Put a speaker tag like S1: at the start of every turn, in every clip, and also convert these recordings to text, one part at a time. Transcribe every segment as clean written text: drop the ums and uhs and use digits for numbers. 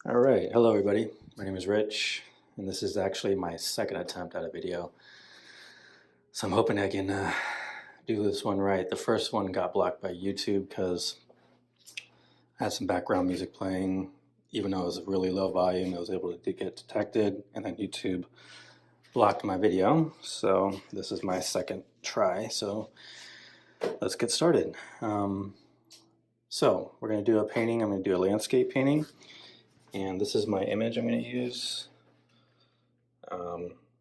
S1: All right, hello everybody. My name is Rich, and this is actually my second attempt at a video. So I'm hoping I can do this one right. The first one got blocked by YouTube because I had some background music playing. Even though it was a really low volume, it was able to get detected, and then YouTube blocked my video. So this is my second try, so let's get started. So we're going to do a painting. I'm going to do a landscape painting. And this is my image I'm going to use.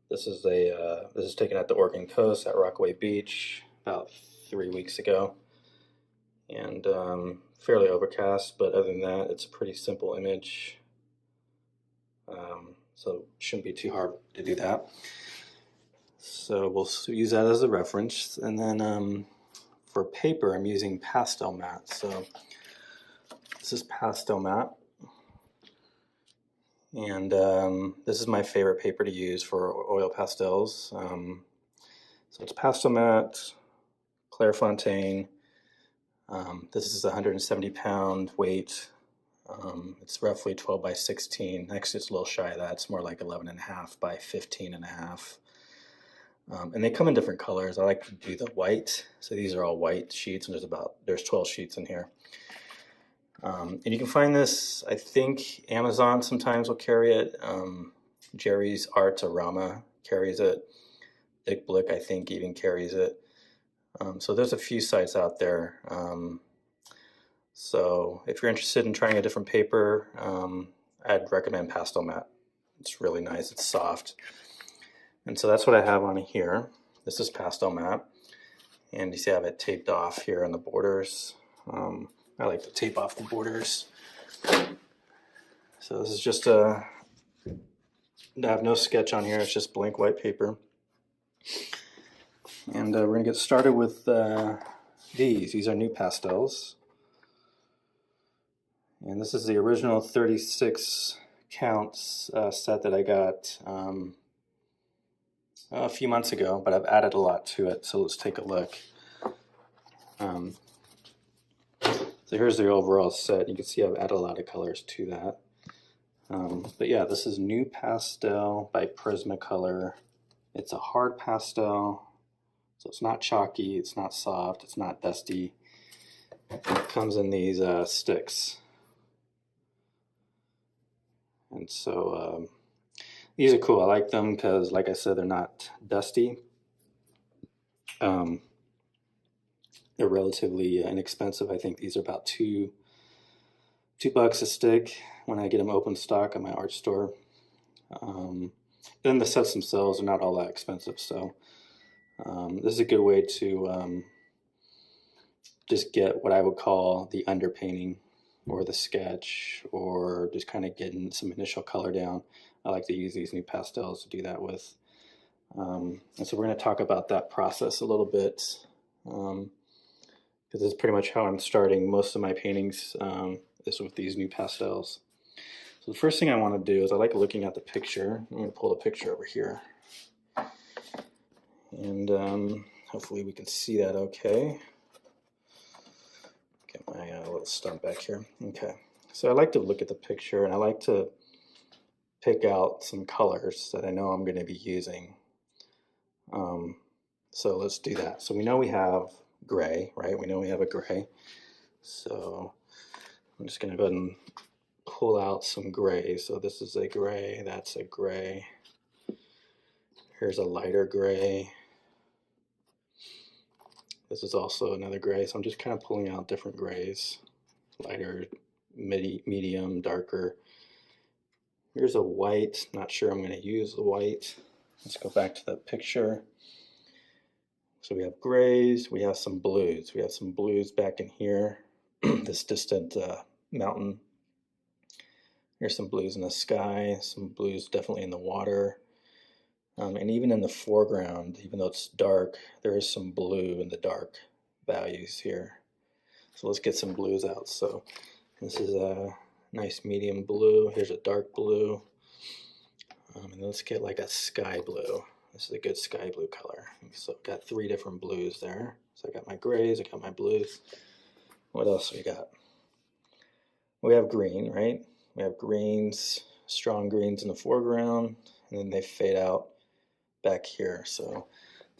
S1: This is taken at the Oregon coast at Rockaway Beach about 3 weeks ago, and fairly overcast. But other than that, it's a pretty simple image, so it shouldn't be too hard to do that. So we'll use that as a reference, and then for paper, I'm using pastel matte. So this is pastel matte. And this is my favorite paper to use for oil pastels. So it's pastel matte, Clairefontaine. This is a 170-pound weight. It's roughly 12 by 16. Actually, it's a little shy of that. It's more like 11.5 by 15.5. And they come in different colors. I like to do the white. So these are all white sheets, and there's 12 sheets in here. And you can find this, I think Amazon sometimes will carry it. Jerry's Arts Arama carries it. Dick Blick, I think, even carries it. So there's a few sites out there. So if you're interested in trying a different paper, I'd recommend pastel matte. It's really nice, it's soft. And so that's what I have on here. This is pastel matte. And you see I have it taped off here on the borders. I like to tape off the borders. So this is just I have no sketch on here, it's just blank white paper. And we're going to get started with these are nupastels. And this is the original 36 counts set that I got a few months ago, but I've added a lot to it, so let's take a look. So here's the overall set. You can see I've added a lot of colors to that. But yeah, this is Nupastel by Prismacolor. It's a hard pastel, so it's not chalky, it's not soft, it's not dusty. It comes in these sticks. And so these are cool. I like them because, like I said, they're not dusty. They're relatively inexpensive. I think these are about $2 a stick when I get them open stock at my art store. Then the sets themselves are not all that expensive, so this is a good way to just get what I would call the underpainting or the sketch, or just kind of getting some initial color down. I like to use these nupastels to do that with. And so we're going to talk about that process a little bit. Because this is pretty much how I'm starting most of my paintings, is with these nupastels. So the first thing I want to do is I like looking at the picture. I'm going to pull the picture over here. And hopefully we can see that okay. Get my little stump back here. Okay, so I like to look at the picture, and I like to pick out some colors that I know I'm going to be using. So let's do that. So we know we have gray, right? We know we have a gray. So I'm just going to go ahead and pull out some gray. So this is a gray, that's a gray. Here's a lighter gray. This is also another gray. So I'm just kind of pulling out different grays. Lighter, medium, darker. Here's a white. Not sure I'm going to use the white. Let's go back to the picture. So we have grays, we have some blues. We have some blues back in here, this distant mountain. Here's some blues in the sky, some blues definitely in the water. And even in the foreground, even though it's dark, there is some blue in the dark values here. So let's get some blues out. So this is a nice medium blue. Here's a dark blue. And let's get like a sky blue. This is a good sky blue color. So I've got 3 different blues there. So I got my grays, I got my blues. What else we got? We have green, right? We have greens, strong greens in the foreground, and then they fade out back here. So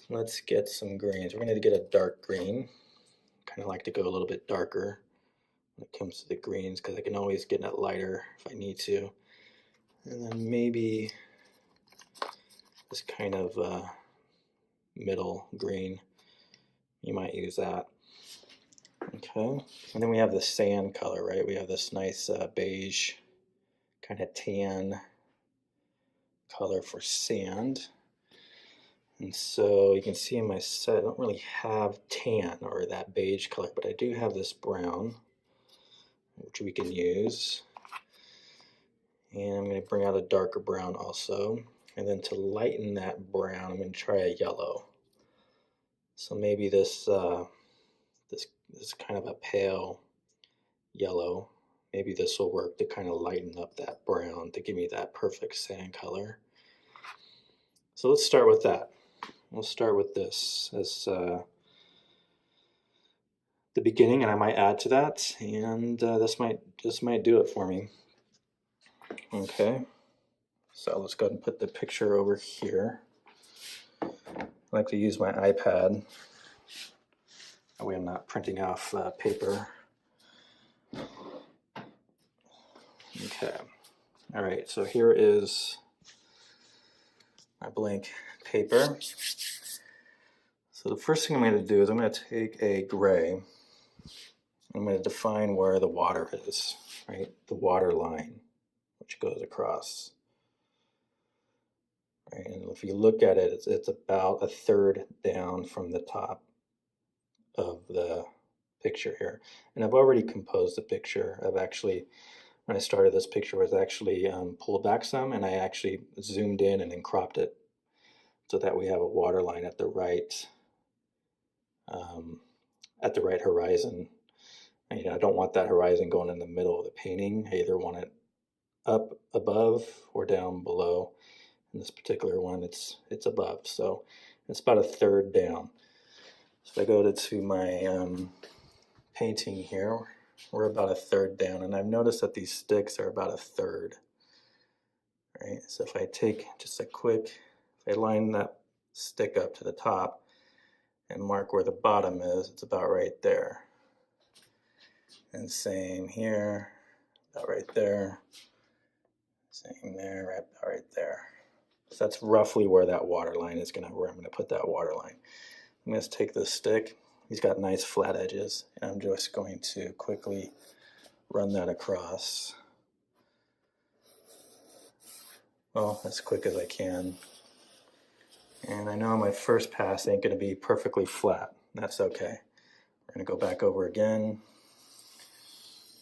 S1: let's get some greens. We're going to get a dark green. Kind of like to go a little bit darker when it comes to the greens because I can always get it lighter if I need to. And then maybe this kind of middle green. You might use that. Okay, and then we have the sand color, right? We have this nice beige, kind of tan color for sand. And so you can see in my set, I don't really have tan or that beige color, but I do have this brown, which we can use. And I'm going to bring out a darker brown also. And then to lighten that brown, I'm going to try a yellow. So maybe this this kind of a pale yellow. Maybe this will work to kind of lighten up that brown to give me that perfect sand color. So let's start with that. We'll start with this as the beginning, and I might add to that, and this might do it for me. Okay, so let's go ahead and put the picture over here. I like to use my iPad. That way I'm not printing off paper. Okay, all right, so here is my blank paper. So the first thing I'm going to do is I'm going to take a gray. I'm going to define where the water is, right? The water line, which goes across. Right? And if you look at it, it's about a third down from the top of the picture here. And I've already composed the picture. I've actually, when I started this picture, was actually pulled back some, and I actually zoomed in and then cropped it so that we have a water line at the right horizon. And, I don't want that horizon going in the middle of the painting. I either want it up above or down below. In this particular one, it's above, so it's about a third down. So if I go to my painting here, we're about a third down, and I've noticed that these sticks are about a third. Right. So if I take just a quick, if I line that stick up to the top and mark where the bottom is, it's about right there. And same here, about right there. Same there, about right there. So that's roughly where that water line is where I'm gonna put that water line. I'm gonna take this stick. He's got nice flat edges, and I'm just going to quickly run that across. Well, as quick as I can. And I know my first pass ain't gonna be perfectly flat. That's okay. We're gonna go back over again.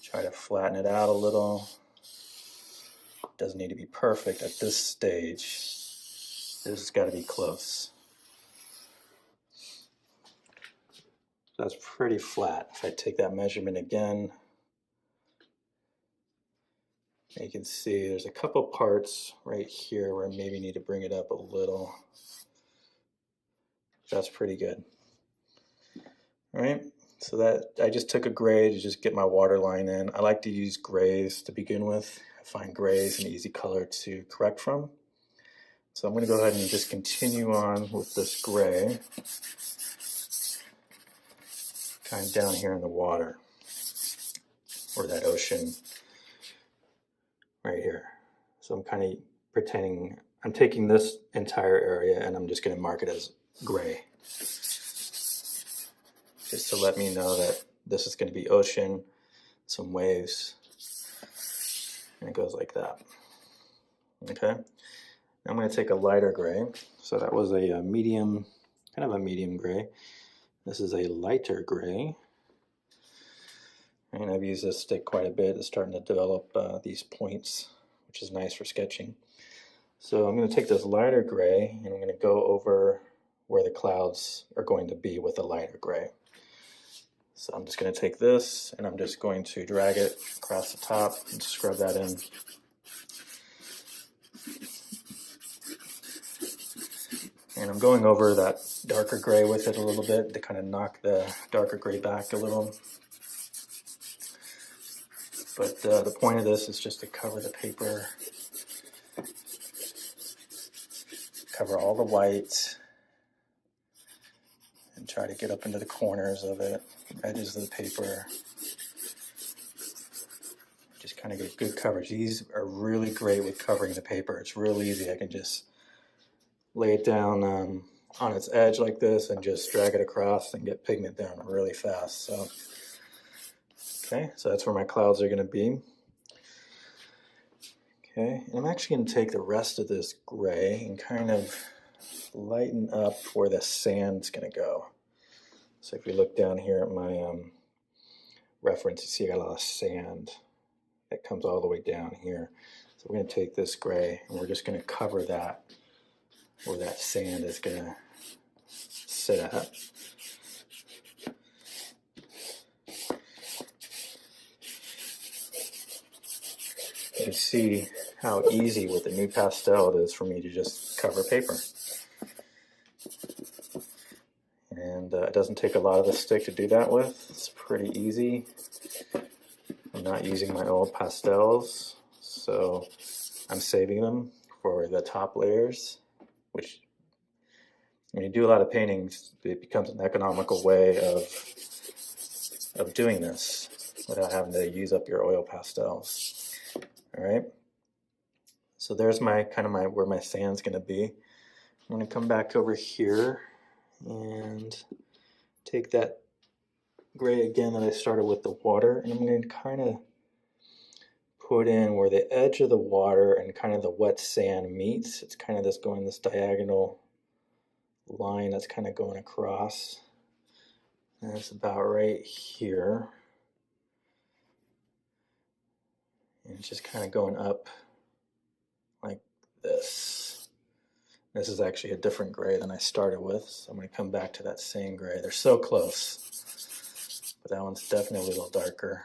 S1: Try to flatten it out a little. Doesn't need to be perfect at this stage. This has got to be close. That's pretty flat. If I take that measurement again, you can see there's a couple parts right here where I maybe need to bring it up a little. That's pretty good. All right, so that I just took a gray to just get my water line in. I like to use grays to begin with. I find grays an easy color to correct from. So I'm going to go ahead and just continue on with this gray, kind of down here in the water, or that ocean right here. So I'm kind of pretending, I'm taking this entire area and I'm just going to mark it as gray, just to let me know that this is going to be ocean, some waves, and it goes like that. Okay. I'm going to take a lighter gray. So that was a medium, kind of a medium gray. This is a lighter gray. And I've used this stick quite a bit. It's starting to develop these points, which is nice for sketching. So I'm going to take this lighter gray and I'm going to go over where the clouds are going to be with the lighter gray. So I'm just going to take this and I'm just going to drag it across the top and scrub that in. And I'm going over that darker gray with it a little bit to kind of knock the darker gray back a little. But the point of this is just to cover the paper, cover all the white, and try to get up into the corners of it, edges of the paper. Just kind of get good coverage. These are really great with covering the paper. It's real easy. I can just lay it down on its edge like this and just drag it across and get pigment down really fast. So, okay, so that's where my clouds are going to be. Okay, and I'm actually going to take the rest of this gray and kind of lighten up where the sand's going to go. So if you look down here at my reference, you see I got a lot of sand that comes all the way down here. So we're going to take this gray and we're just going to cover that where that sand is going to sit at. You can see how easy with the nupastel it is for me to just cover paper. And it doesn't take a lot of the stick to do that with. It's pretty easy. I'm not using my oil pastels, so I'm saving them for the top layers, which when you do a lot of paintings, it becomes an economical way of doing this without having to use up your oil pastels. All right, so there's my where my sand's going to be. I'm going to come back over here and take that gray again that I started with the water, and I'm going to kind of put in where the edge of the water and kind of the wet sand meets. It's kind of going this diagonal line that's kind of going across, and it's about right here, and it's just kind of going up like this. This is actually a different gray than I started with, so I'm going to come back to that same gray. They're so close, but that one's definitely a little darker.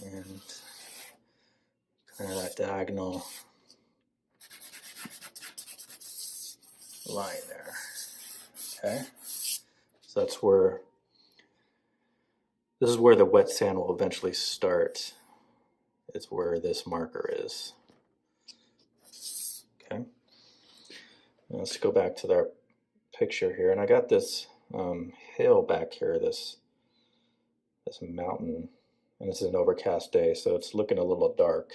S1: And kind of that diagonal line there. Okay, so that's where, this is where the wet sand will eventually start. It's where this marker is. Okay, now let's go back to our picture here, and I got this hill back here, this mountain, and it's an overcast day, so it's looking a little dark.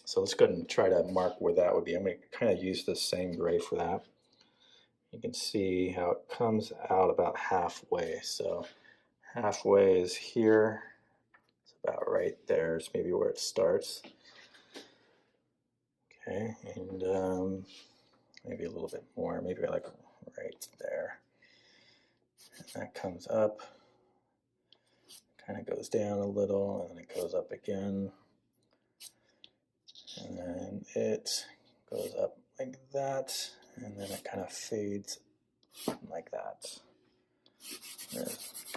S1: So let's go ahead and try to mark where that would be. I'm going to kind of use this same gray for that. You can see how it comes out about halfway. So halfway is here. It's about right there. It's maybe where it starts. Okay, and maybe a little bit more. Maybe like right there. And that comes up. Kind of goes down a little, and then it goes up again. And then it goes up like that, and then it kind of fades like that.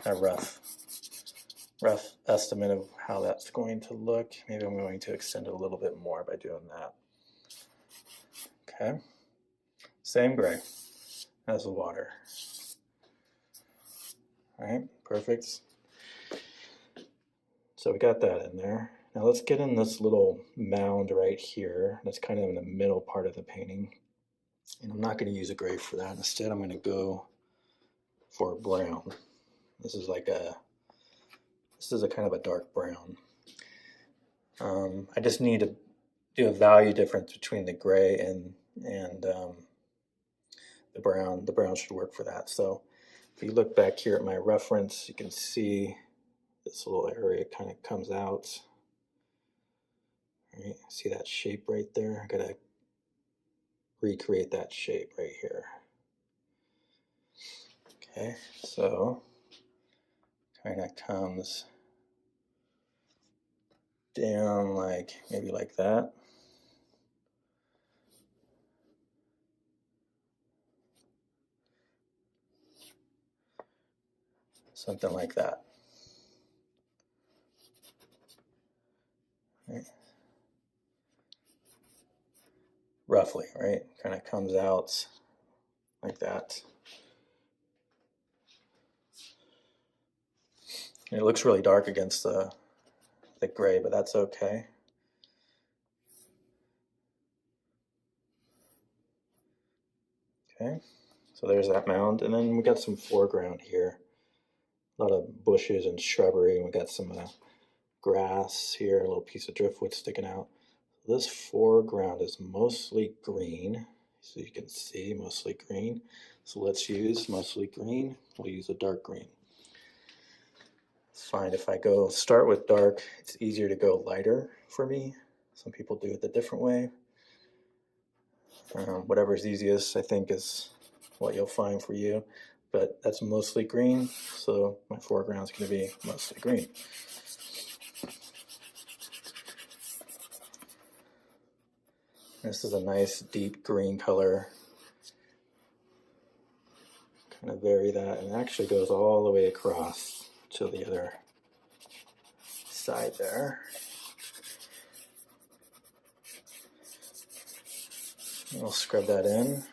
S1: Kind of rough estimate of how that's going to look. Maybe I'm going to extend it a little bit more by doing that. Okay, same gray as the water. All right, perfect. So we got that in there. Now let's get in this little mound right here. That's kind of in the middle part of the painting. And I'm not going to use a gray for that. Instead, I'm going to go for a brown. This is a kind of a dark brown. I just need to do a value difference between the gray and the brown. The brown should work for that. So if you look back here at my reference, you can see this little area kind of comes out. Right, see that shape right there? I gotta recreate that shape right here. Okay, so kind of comes down like maybe like that. Something like that. Right. Roughly, right? Kind of comes out like that. It looks really dark against the gray, but that's okay. Okay, so there's that mound, and then we got some foreground here. A lot of bushes and shrubbery, and we got some grass here, a little piece of driftwood sticking out. This foreground is mostly green, so you can see mostly green. So let's use mostly green. We'll use a dark green. It's fine if I start with dark. It's easier to go lighter for me. Some people do it a different way. Whatever's easiest, I think, is what you'll find for you. But that's mostly green, so my foreground is going to be mostly green. This is a nice deep green color. Kind of vary that, and it actually goes all the way across to the other side there. I'll scrub that in.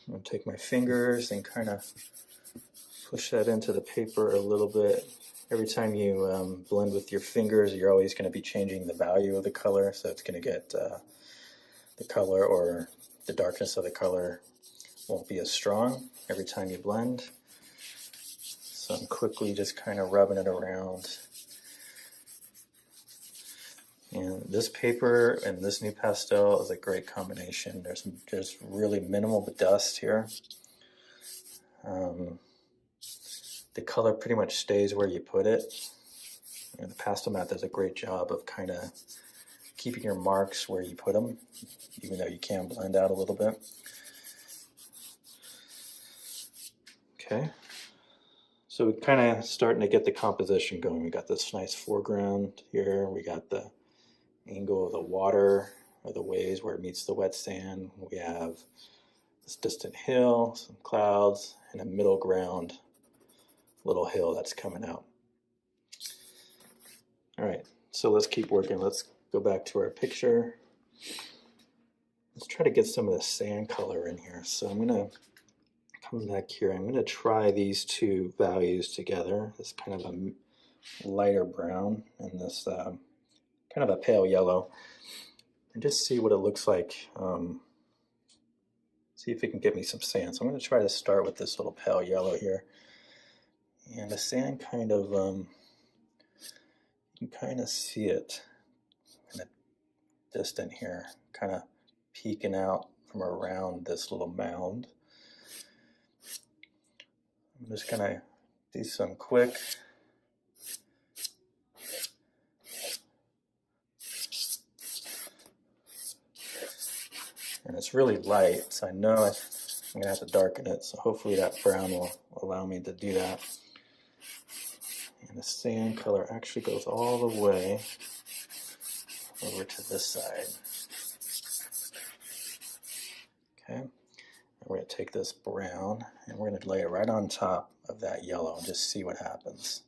S1: I'm going to take my fingers and kind of push that into the paper a little bit. Every time you blend with your fingers, you're always going to be changing the value of the color, so it's going to get the color or the darkness of the color won't be as strong every time you blend. So I'm quickly just kind of rubbing it around. And this paper and this nupastel is a great combination. There's really minimal dust here. The color pretty much stays where you put it. And the pastel mat does a great job of kind of keeping your marks where you put them, even though you can blend out a little bit. Okay, so we're kind of starting to get the composition going. We got this nice foreground here. We got the angle of the water or the waves where it meets the wet sand. We have this distant hill, some clouds, and a middle ground little hill that's coming out. All right, so let's keep working. Let's go back to our picture. Let's try to get some of the sand color in here. So I'm going to come back here. I'm going to try these two values together. This kind of a lighter brown and this kind of a pale yellow, and just see what it looks like. See if it can get me some sand. So I'm going to try to start with this little pale yellow here. And the sand kind of, you can kind of see it in the distant here, kind of peeking out from around this little mound. I'm just going to do some quick and it's really light, so I know I'm going to have to darken it, so hopefully that brown will allow me to do that. And the sand color actually goes all the way over to this side. Okay, and we're going to take this brown and we're going to lay it right on top of that yellow and just see what happens.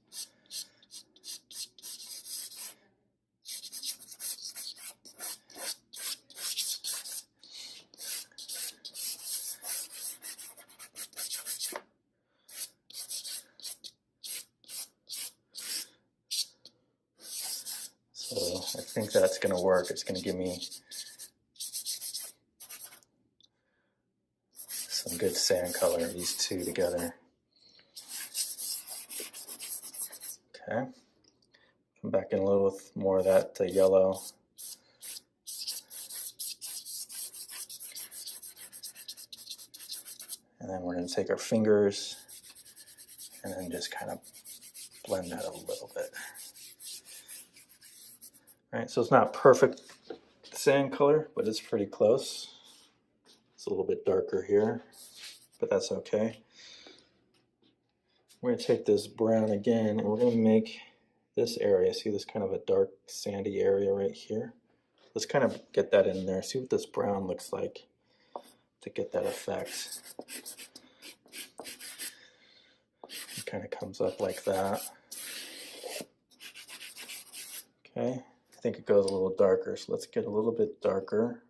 S1: So I think that's going to work. It's going to give me some good sand color, these two together. Okay, come back in a little with more of that yellow. And then we're going to take our fingers and then just kind of blend that a little bit. All right, so it's not perfect sand color, but it's pretty close. It's a little bit darker here, but that's okay. We're going to take this brown again, and we're going to make this area, see this kind of a dark sandy area right here? Let's kind of get that in there, see what this brown looks like to get that effect. It kind of comes up like that. Okay, I think it goes a little darker, so let's get a little bit darker.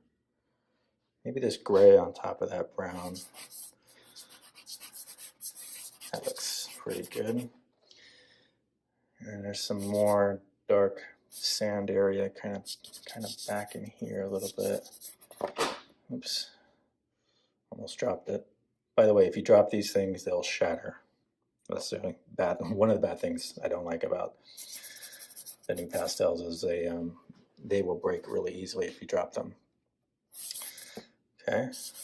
S1: Maybe this gray on top of that brown. That looks pretty good. And there's some more dark sand area kind of back in here a little bit. Oops, almost dropped it. By the way, if you drop these things, they'll shatter. That's the only one of the bad things I don't like about the nupastels is they will break really easily if you drop them. Okay, so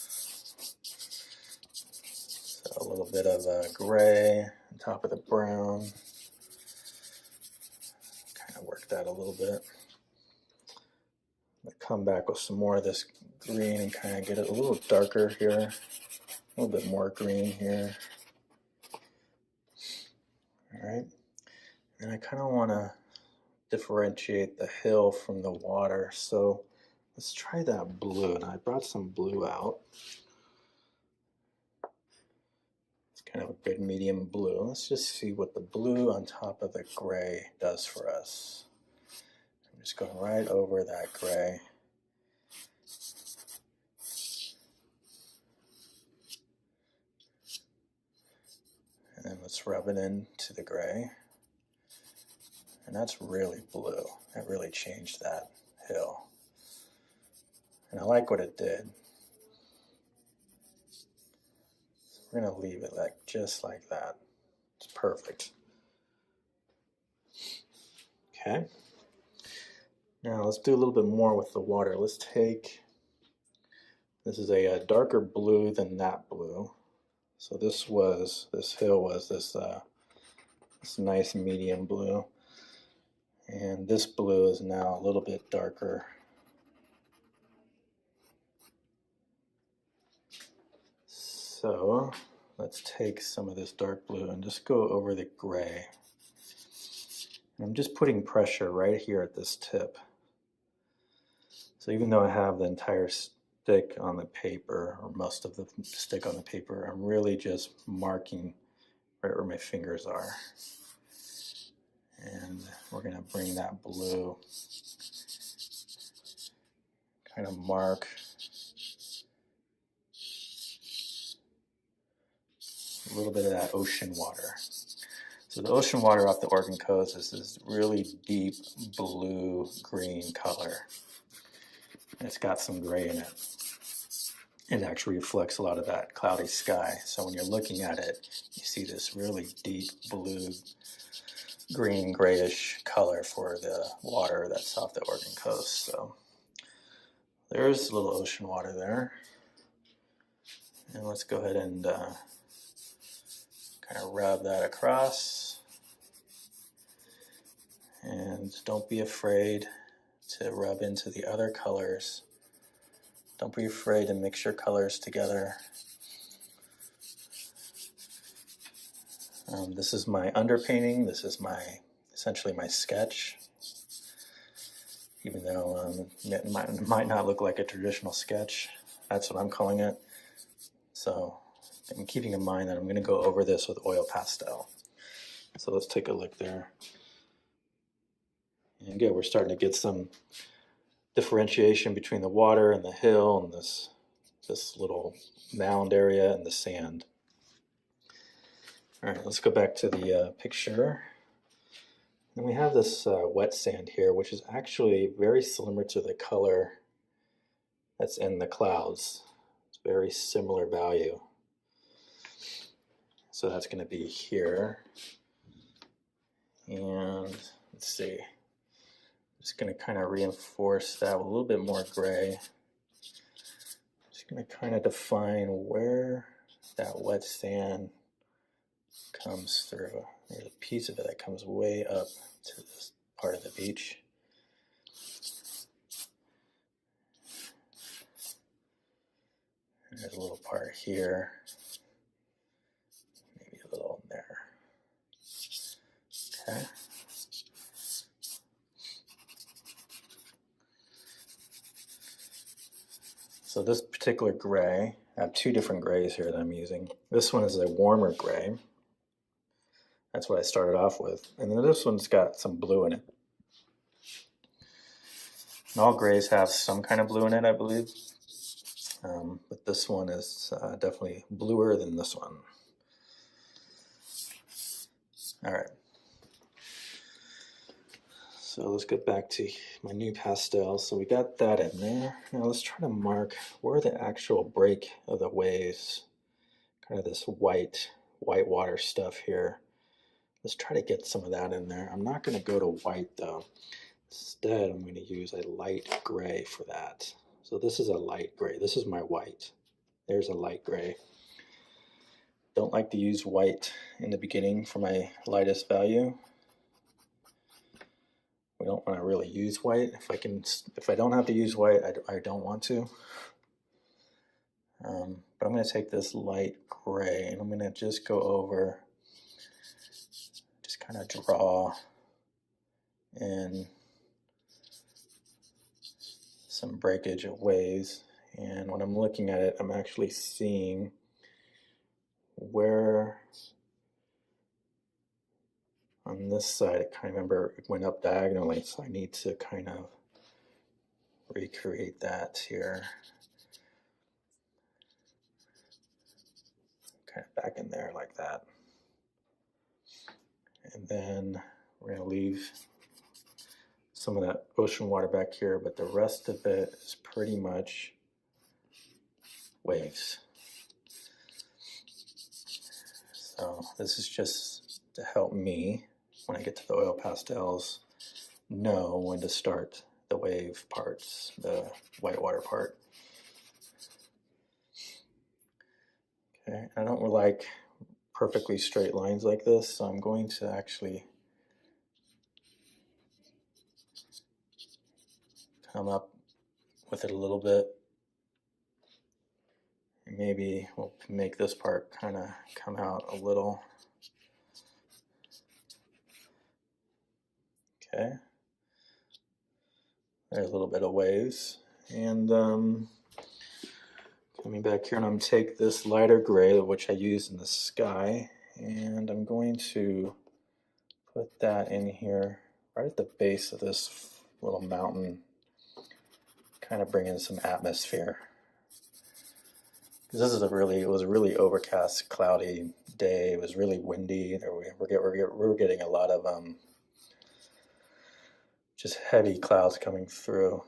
S1: a little bit of gray on top of the brown. Kind of work that a little bit. I'll come back with some more of this green and kind of get it a little darker here. A little bit more green here. All right, and I kind of want to differentiate the hill from the water, so let's try that blue. And I brought some blue out. It's kind of a good medium blue. Let's just see what the blue on top of the gray does for us. I'm just going right over that gray. And then let's rub it into the gray. And that's really blue. That really changed that hill. And I like what it did. So we're going to leave it just like that. It's perfect. Okay. Now let's do a little bit more with the water. Let's take, this is a darker blue than that blue. So this hill was this nice medium blue. And this blue is now a little bit darker. So let's take some of this dark blue and just go over the gray. And I'm just putting pressure right here at this tip. So even though I have the entire stick on the paper, or most of the stick on the paper, I'm really just marking right where my fingers are. And we're going to bring that blue, kind of mark a little bit of that ocean water. So the ocean water off the Oregon coast is this really deep blue-green color. And it's got some gray in it. It actually reflects a lot of that cloudy sky. So when you're looking at it, you see this really deep blue, green, grayish color for the water that's off the Oregon coast. So there's a little ocean water there. And let's go ahead and kind of rub that across. And don't be afraid to rub into the other colors. Don't be afraid to mix your colors together. This is my underpainting. This is essentially my sketch. Even though it might not look like a traditional sketch, that's what I'm calling it. So I'm keeping in mind that I'm going to go over this with oil pastel. So let's take a look there. And again, we're starting to get some differentiation between the water and the hill and this little mound area and the sand. All right, let's go back to the picture. And we have this wet sand here, which is actually very similar to the color that's in the clouds. It's very similar value. So that's going to be here. And let's see. Just going to kind of reinforce that with a little bit more gray. Just going to kind of define where that wet sand comes through. There's a piece of it that comes way up to this part of the beach. And there's a little part here. Maybe a little there. Okay. So this particular gray, I have two different grays here that I'm using. This one is a warmer gray. That's what I started off with. And then this one's got some blue in it. And all grays have some kind of blue in it, I believe. But this one is definitely bluer than this one. All right. So let's get back to my nupastel. So we got that in there. Now let's try to mark where the actual break of the waves, kind of this white water stuff here. Let's try to get some of that in there. I'm not going to go to white though. Instead, I'm going to use a light gray for that. So this is a light gray. This is my white. There's a light gray. Don't like to use white in the beginning for my lightest value. We don't want to really use white. If I don't have to use white, I don't want to. But I'm going to take this light gray and I'm going to just go over, just kind of draw in some breakage of waves. And when I'm looking at it, I'm actually seeing where on this side, I kind of remember it went up diagonally, so I need to kind of recreate that here. Kind of back in there like that. And then we're going to leave some of that ocean water back here, but the rest of it is pretty much waves. So this is just to help me, when I get to the oil pastels, know when to start the wave parts, the whitewater part. Okay, I don't like perfectly straight lines like this, so I'm going to actually come up with it a little bit. And maybe we'll make this part kind of come out a little. Okay. There's a little bit of waves. And coming back here, and I'm going to take this lighter gray, which I used in the sky, and I'm going to put that in here right at the base of this little mountain, kind of bring in some atmosphere. Because this is it was a really overcast, cloudy day. It was really windy. We're getting a lot of just heavy clouds coming through.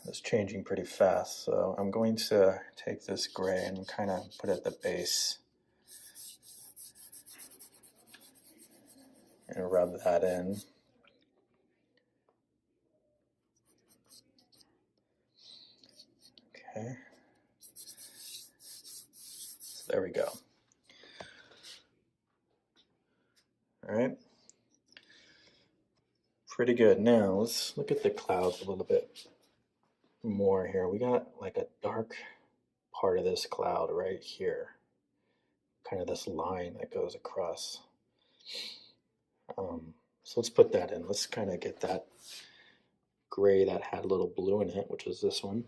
S1: It's changing pretty fast, so I'm going to take this gray and kind of put it at the base and rub that in. Okay, so there we go. All right, pretty good. Now let's look at the clouds a little bit more here. We got like a dark part of this cloud right here, kind of this line that goes across. So let's put that in. Let's kind of get that gray that had a little blue in it, which is this one.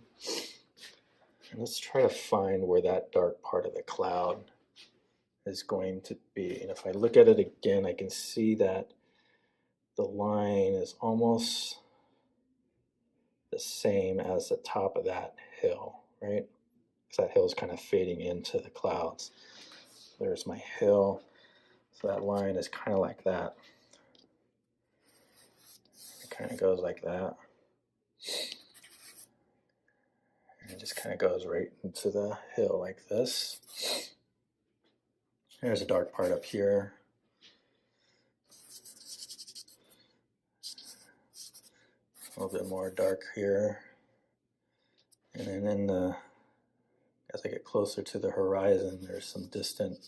S1: And let's try to find where that dark part of the cloud is going to be. And if I look at it again, I can see that the line is almost the same as the top of that hill, right? Because that hill is kind of fading into the clouds. There's my hill. So that line is kind of like that. It kind of goes like that. And it just kind of goes right into the hill like this. There's a dark part up here. A little bit more dark here. And then as I get closer to the horizon, there's some distant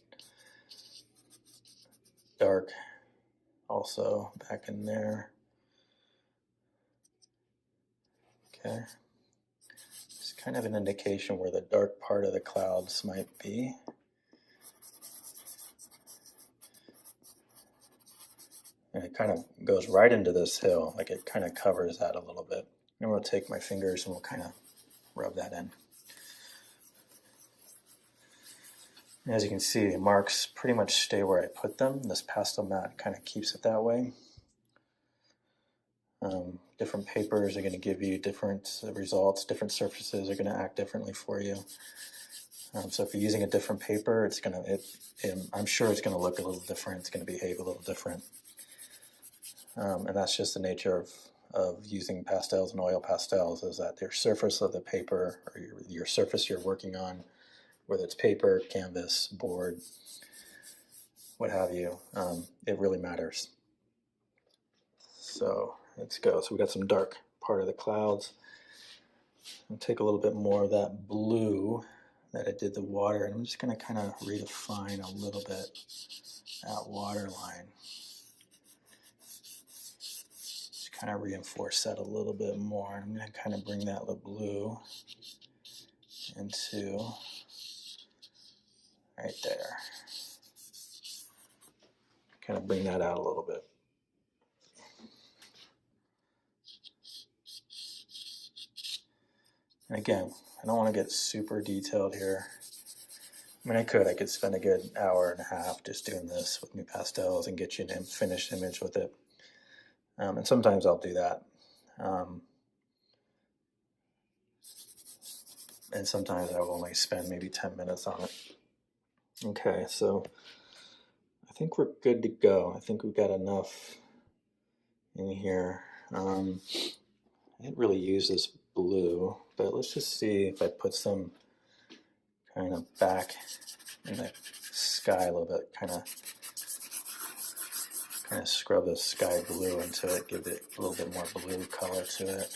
S1: dark also back in there. Okay. It's kind of an indication where the dark part of the clouds might be. And it kind of goes right into this hill, like it kind of covers that a little bit. And we'll take my fingers and we'll kind of rub that in. And as you can see, the marks pretty much stay where I put them. This pastel mat kind of keeps it that way. Different papers are going to give you different results. Different surfaces are going to act differently for you. So if you're using a different paper, I'm sure it's going to look a little different. It's going to behave a little different. And that's just the nature of of using pastels and oil pastels is that your surface of the paper, or your surface you're working on, whether it's paper, canvas, board, what have you, it really matters. So let's go. So we got some dark part of the clouds. I'll take a little bit more of that blue that I did the water, and I'm just going to kind of redefine a little bit that water line. Just kind of reinforce that a little bit more. And I'm going to kind of bring that blue into right there. Kind of bring that out a little bit. And again, I don't want to get super detailed here. I mean, I could spend a good hour and a half just doing this with nupastels and get you a finished image with it. And sometimes I'll do that. And sometimes I will only spend maybe 10 minutes on it. Okay, so I think we're good to go. I think we've got enough in here. I didn't really use this blue, but let's just see if I put some kind of back in the sky a little bit, kind of scrub the sky blue into it, give it a little bit more blue color to it.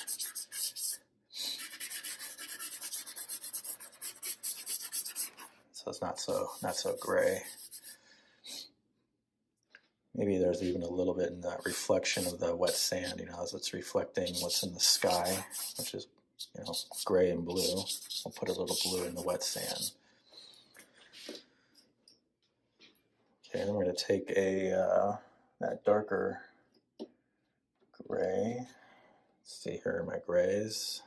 S1: So it's not so gray. Maybe there's even a little bit in that reflection of the wet sand, as it's reflecting what's in the sky, which is, gray and blue. We'll put a little blue in the wet sand. Okay, then we're going to take that darker gray. Let's see, here are my grays.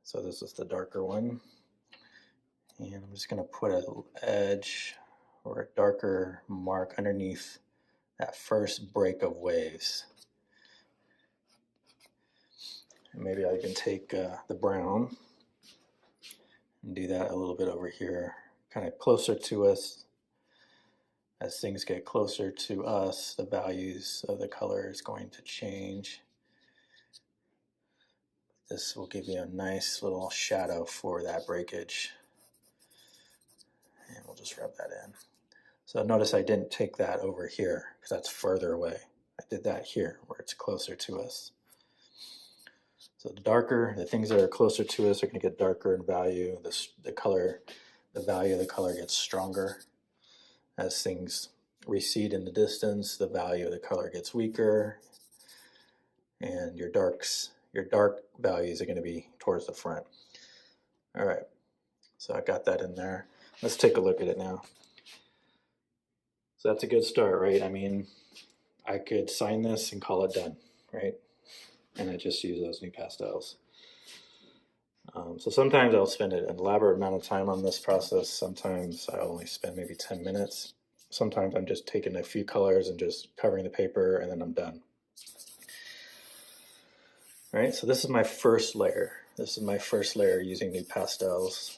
S1: So this is the darker one. And I'm just going to put an edge or a darker mark underneath that first break of waves. And maybe I can take the brown and do that a little bit over here, kind of closer to us. As things get closer to us, the values of the color is going to change. This will give you a nice little shadow for that breakage. And we'll just rub that in. So notice I didn't take that over here because that's further away. I did that here where it's closer to us. So the things that are closer to us are going to get darker in value. The value of the color gets stronger. As things recede in the distance, the value of the color gets weaker, and your dark values are going to be towards the front. All right, so I got that in there. Let's take a look at it now. So that's a good start, right? I mean, I could sign this and call it done, right? And I just use those nupastels. So sometimes I'll spend an elaborate amount of time on this process. Sometimes I'll only spend maybe 10 minutes. Sometimes I'm just taking a few colors and just covering the paper, and then I'm done. All right, so this is my first layer. This is my first layer using nupastels.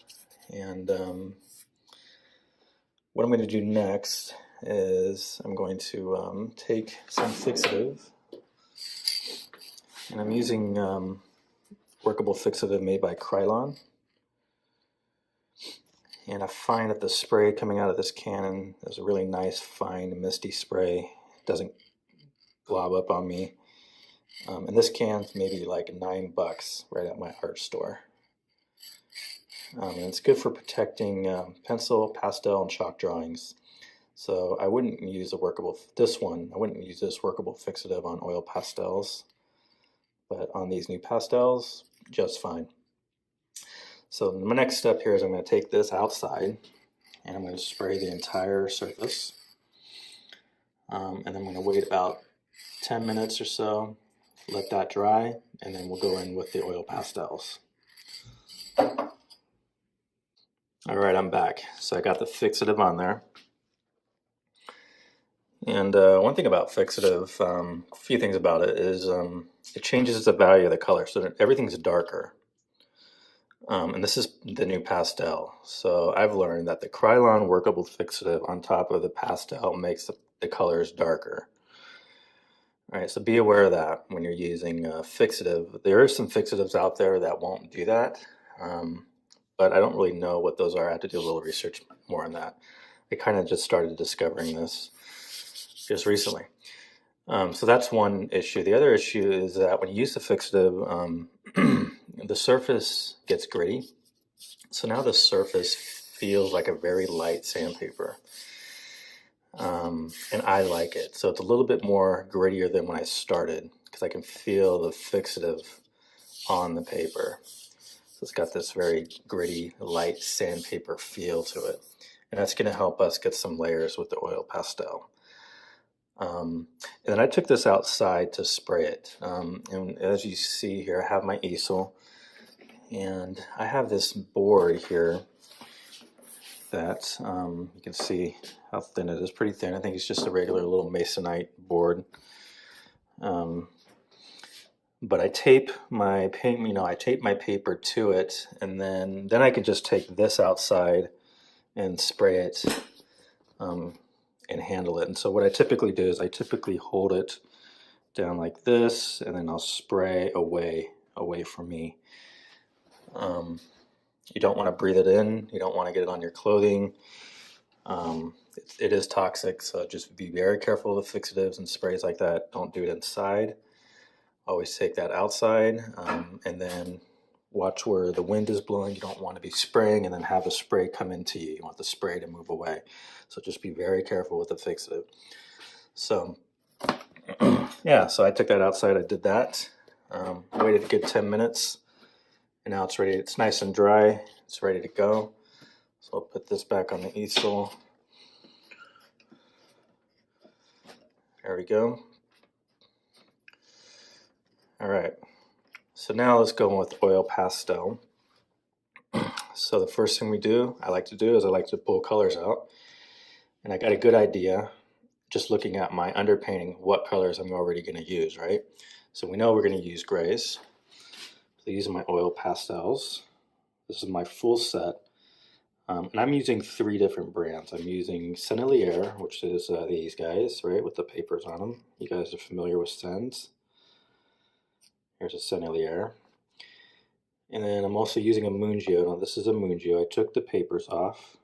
S1: And what I'm going to do next is I'm going to take some fixative. And I'm using workable fixative made by Krylon. And I find that the spray coming out of this cannon is a really nice, fine, misty spray. It doesn't glob up on me. And this can's maybe like $9 right at my art store. And it's good for protecting pencil, pastel, and chalk drawings. So I wouldn't use I wouldn't use this workable fixative on oil pastels. But on these nupastels, just fine. So my next step here is I'm going to take this outside and I'm going to spray the entire surface. And I'm going to wait about 10 minutes or so, let that dry, and then we'll go in with the oil pastels. All right, I'm back. So I got the fixative on there. And one thing about fixative, a few things about it is it changes the value of the color, so that everything's darker. And this is the nupastel. So I've learned that the Krylon workable fixative on top of the pastel makes the colors darker. All right, so be aware of that when you're using fixative. There are some fixatives out there that won't do that, but I don't really know what those are. I have to do a little research more on that. I kind of just started discovering this just recently. So that's one issue. The other issue is that when you use the fixative, the surface gets gritty. So now the surface feels like a very light sandpaper. And I like it. So it's a little bit more grittier than when I started because I can feel the fixative on the paper. So it's got this very gritty, light sandpaper feel to it. And that's going to help us get some layers with the oil pastel. And then I took this outside to spray it. And as you see here, I have my easel. And I have this board here that you can see how thin it is, pretty thin. I think it's just a regular little masonite board. But I tape my paint, I tape my paper to it, and then I can just take this outside and spray it and handle it. And so what I typically do is I typically hold it down like this, and then I'll spray away from me. You don't want to breathe it in. You don't want to get it on your clothing. It is toxic, so just be very careful with fixatives and sprays like that. Don't do it inside. Always take that outside, and then watch where the wind is blowing. You don't want to be spraying and then have a spray come into you. You want the spray to move away. So just be very careful with the fixative. So yeah, so I took that outside. I did that. Waited a good 10 minutes. And now it's ready. It's nice and dry. It's ready to go. So I'll put this back on the easel. There we go. All right. So now let's go with oil pastel. So the first thing I like to pull colors out. And I got a good idea just looking at my underpainting what colors I'm already going to use, right? So we know we're going to use grays. So these are my oil pastels. This is my full set. And I'm using 3 different brands. I'm using Sennelier, which is these guys, right, with the papers on them. You guys are familiar with Sens. Here's a Sennelier. And then I'm also using a Mungio. Now this is a Mungio. I took the papers off.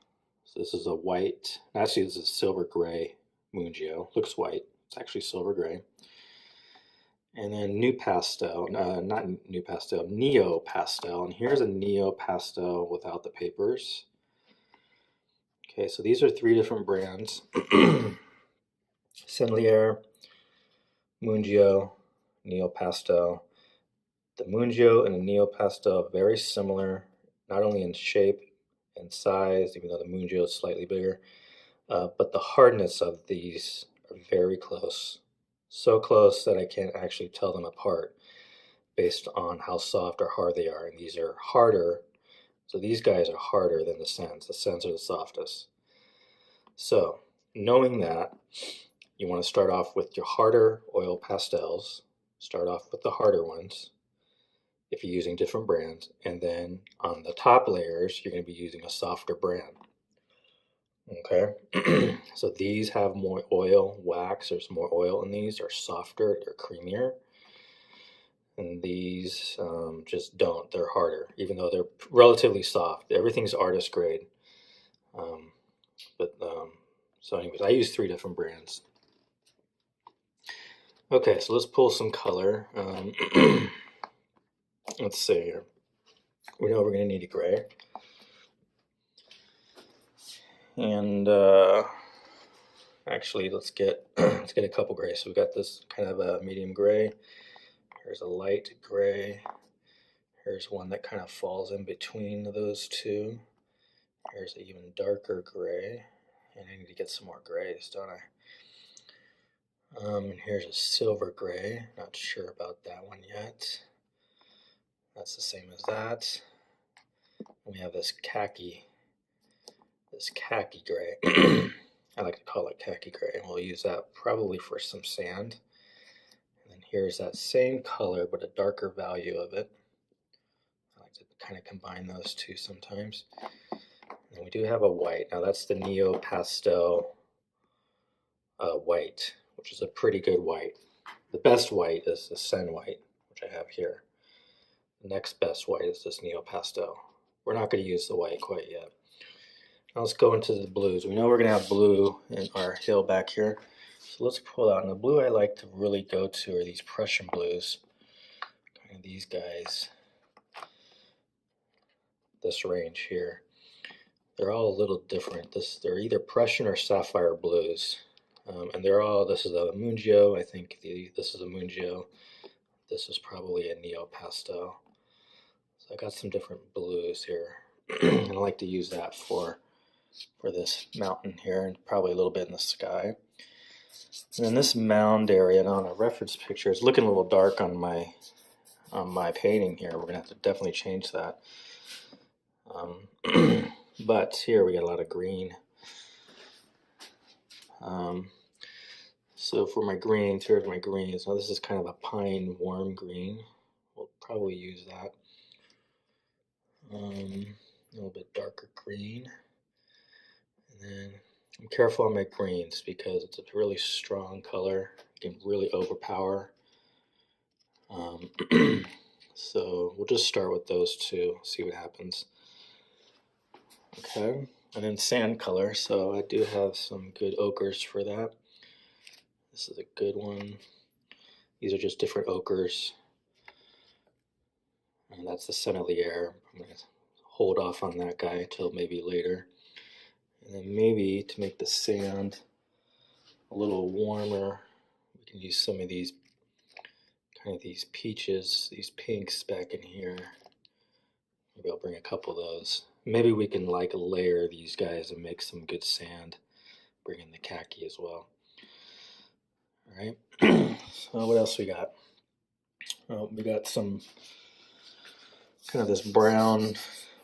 S1: So this is a white, actually this is a silver gray Mungio. Looks white. It's actually silver gray. And then nupastel, not nupastel, neo pastel. And here's a neo pastel without the papers. Okay, so these are 3 different brands. Sennelier, Mungio, neo pastel. The Mungio and the neo pastel are very similar, not only in shape and size, even though the Mungio is slightly bigger, but the hardness of these are very close. So close that I can't actually tell them apart based on how soft or hard they are. And these are harder, so these guys are harder than the Sens. The Sens are the softest. So knowing that, you want to start off with your harder oil pastels. Start off with the harder ones if you're using different brands. And then on the top layers, you're going to be using a softer brand. Okay, so these have more oil, wax, there's more oil in these, they're softer, they're creamier. And these just don't, they're harder, even though they're relatively soft. Everything's artist grade. So anyways, I use 3 different brands. Okay, so let's pull some color. Let's see here. We know we're going to need a gray. And actually, let's get a couple grays. So we've got this kind of a medium gray. Here's a light gray. Here's one that kind of falls in between those 2. Here's an even darker gray. And I need to get some more grays, don't I? And here's a silver gray. Not sure about that one yet. That's the same as that. And we have this khaki gray. I like to call it khaki gray, and we'll use that probably for some sand. And then here's that same color, but a darker value of it. I like to kind of combine those 2 sometimes. And we do have a white. Now that's the Neo Pastel white, which is a pretty good white. The best white is the Sen white, which I have here. The next best white is this Neo Pastel. We're not going to use the white quite yet. Now let's go into the blues. We know we're going to have blue in our hill back here. So let's pull out. And the blue I like to really go to are these Prussian blues. Kind of these guys. This range here. They're all a little different. They're either Prussian or sapphire blues. And they're all, this is a Mungio, I think this is a Mungio. This is probably a Neo Pastel. So I got some different blues here. And I like to use that for this mountain here, and probably a little bit in the sky. And then this mound area, and on a reference picture, it's looking a little dark on my painting here. We're gonna have to definitely change that. But here we got a lot of green. So for my greens, here's my greens. Now this is kind of a pine warm green. We'll probably use that. A little bit darker green. And then I'm careful on my greens because it's a really strong color. It can really overpower. So we'll just start with those two, see what happens. Okay, and then sand color. So I do have some good ochres for that. This is a good one. These are just different ochres. And that's the Sennelier. I'm going to hold off on that guy until maybe later. And then maybe to make the sand a little warmer, we can use some of these kind of these peaches, these pinks back in here. Maybe I'll bring a couple of those. Maybe we can like layer these guys and make some good sand. Bring in the khaki as well. All right. So what else we got? Oh, we got some kind of this brown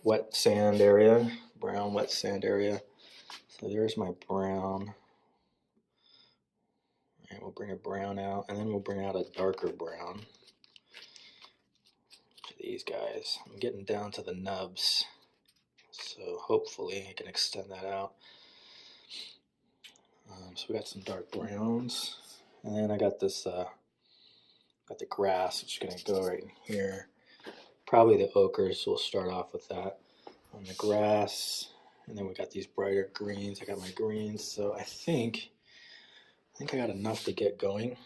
S1: wet sand area. Brown wet sand area. So there's my brown. And we'll bring a brown out, and then we'll bring out a darker brown. These guys. I'm getting down to the nubs, so hopefully I can extend that out. So we got some dark browns, and then I got this, got the grass, which is going to go right in here. Probably the ochres, we'll start off with that on the grass, and then we got these brighter greens. I got my greens, so I think I got enough to get going.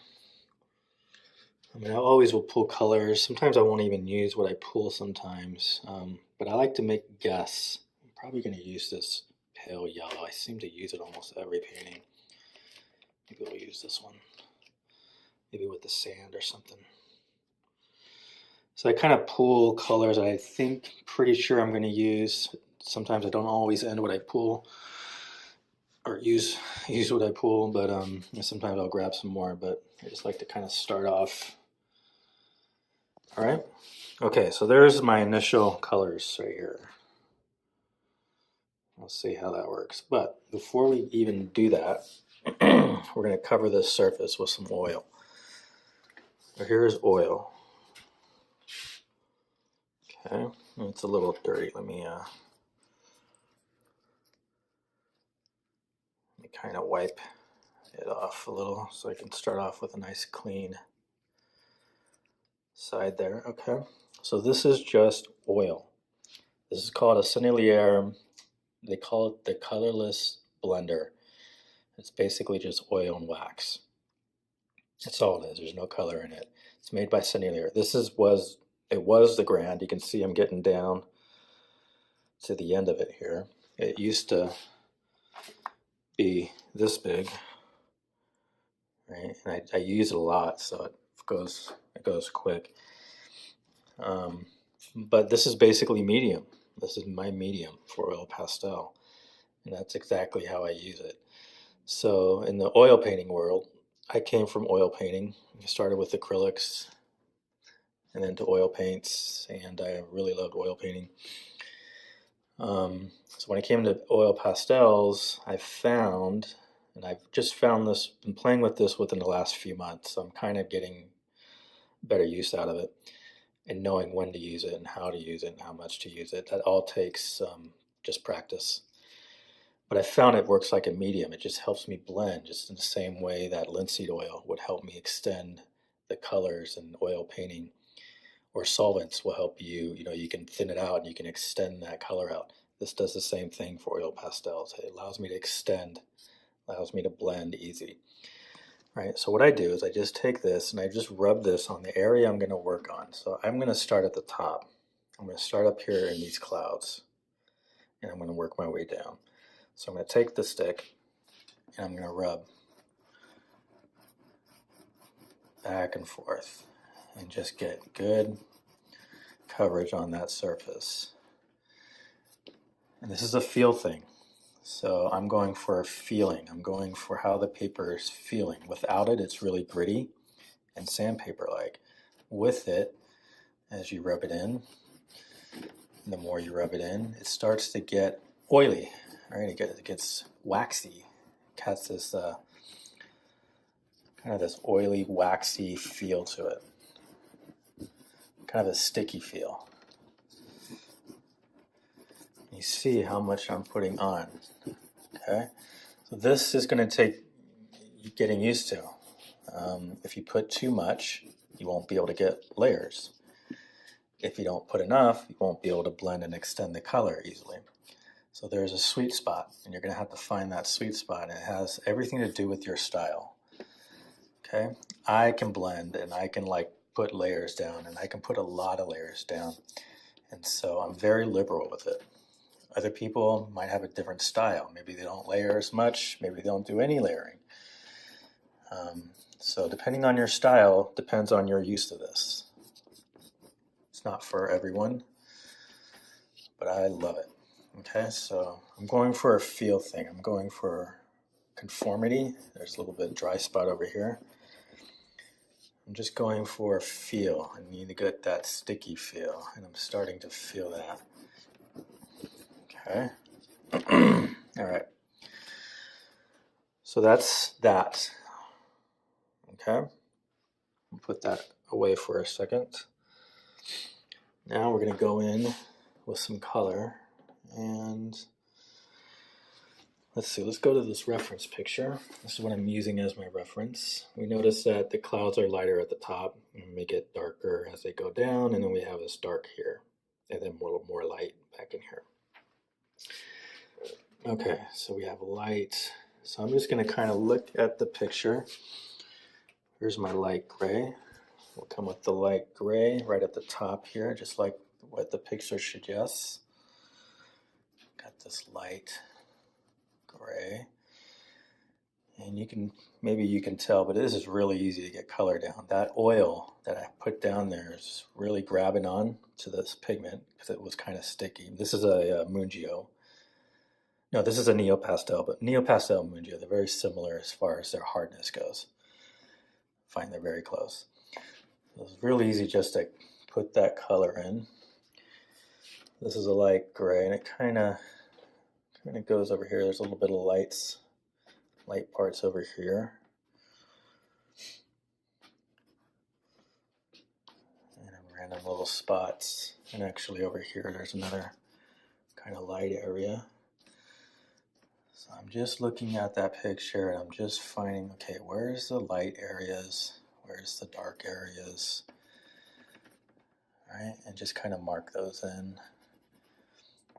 S1: I mean, I always will pull colors. Sometimes I won't even use what I pull sometimes, but I like to make guess. I'm probably going to use this pale yellow. I seem to use it almost every painting. Maybe we'll use this one. Maybe with the sand or something. So I kind of pull colors I think, pretty sure I'm going to use. Sometimes I don't always end what I pull or use what I pull, but sometimes I'll grab some more, but I just like to kind of start off. All right. Okay, so there's my initial colors right here. Let's see how that works. But before we even do that, we're going to cover this surface with some oil. So here's oil. Okay, it's a little dirty. Let me kind of wipe it off a little so I can start off with a nice clean side there. Okay, so this is just oil. This is called a Sennelier. They call it the colorless blender. It's basically just oil and wax. That's all it is. There's no color in it. It's made by Sennelier. It was the Grand. You can see I'm getting down to the end of it here. It used to be this big, right? And I use it a lot, so it goes quick. But this is basically medium. This is my medium for oil pastel, and that's exactly how I use it. So in the oil painting world, I came from oil painting. I started with acrylics and then to oil paints, and I really loved oil painting. So when I came to oil pastels, I found, and I've just found this, been playing with this within the last few months, so I'm kind of getting better use out of it and knowing when to use it and how to use it and how much to use it. That all takes just practice. but I found it works like a medium. It just helps me blend just in the same way that linseed oil would help me extend the colors, and oil painting or solvents will help you. You can thin it out and you can extend that color out. This does the same thing for oil pastels. It allows me to extend, allows me to blend easy. Right, so what I do is I just take this and I just rub this on the area I'm going to work on. So I'm going to start at the top. I'm going to start up here in these clouds, and I'm going to work my way down. So I'm going to take the stick and I'm going to rub back and forth and just get good coverage on that surface. And this is a feel thing. So I'm going for a feeling. I'm going for how the paper is feeling. Without it, it's really gritty and sandpaper-like. With it, as you rub it in, the more you rub it in, it starts to get oily, right? It gets waxy. It has this kind of this oily, waxy feel to it. Kind of a sticky feel. You see how much I'm putting on, okay? So this is going to take getting used to. If you put too much, you won't be able to get layers. If you don't put enough, you won't be able to blend and extend the color easily. So there's a sweet spot, and you're going to have to find that sweet spot, and it has everything to do with your style. Okay? I can blend, and I can put layers down, and I can put a lot of layers down. And so I'm very liberal with it. Other people might have a different style. Maybe they don't layer as much. Maybe they don't do any layering. So depending on your style, depends on your use of this. It's not for everyone, but I love it. Okay, so I'm going for a feel thing. I'm going for conformity. There's a little bit of dry spot over here. I'm just going for a feel. I need to get that sticky feel, and I'm starting to feel that. Okay. All right. So that's that. Okay. I'll put that away for a second. Now we're going to go in with some color, and let's see, let's go to this reference picture. This is what I'm using as my reference. We notice that the clouds are lighter at the top and they get darker as they go down, and then we have this dark here, and then a little more light back in here. Okay, so we have light. So I'm just going to kind of look at the picture. Here's my light gray. We'll come with the light gray right at the top here, just like what the picture suggests. Got this light gray. And maybe you can tell, but this is really easy to get color down. That oil that I put down there is really grabbing on to this pigment because it was kind of sticky. This is a Mungio. No, this is a nupastel, but nupastel and Mungio, they're very similar as far as their hardness goes. I find they're very close. It's really easy just to put that color in. This is a light gray, and it kind of goes over here. There's a little bit of light parts over here. And random little spots. And actually over here, there's another kind of light area. So I'm just looking at that picture, and I'm just finding, okay, where's the light areas? Where's the dark areas? All right, and just kind of mark those in.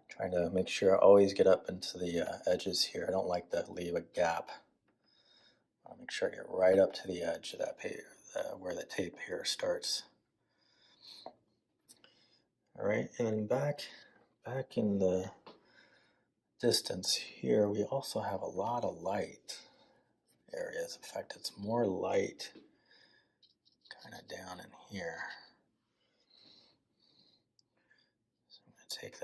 S1: Trying to make sure I always get up into the edges here. I don't like to leave a gap. I'll make sure I get right up to the edge of that paper, where the tape here starts. All right, and then back in the distance here, we also have a lot of light areas. In fact, it's more light kind of down in here. So I'm going to take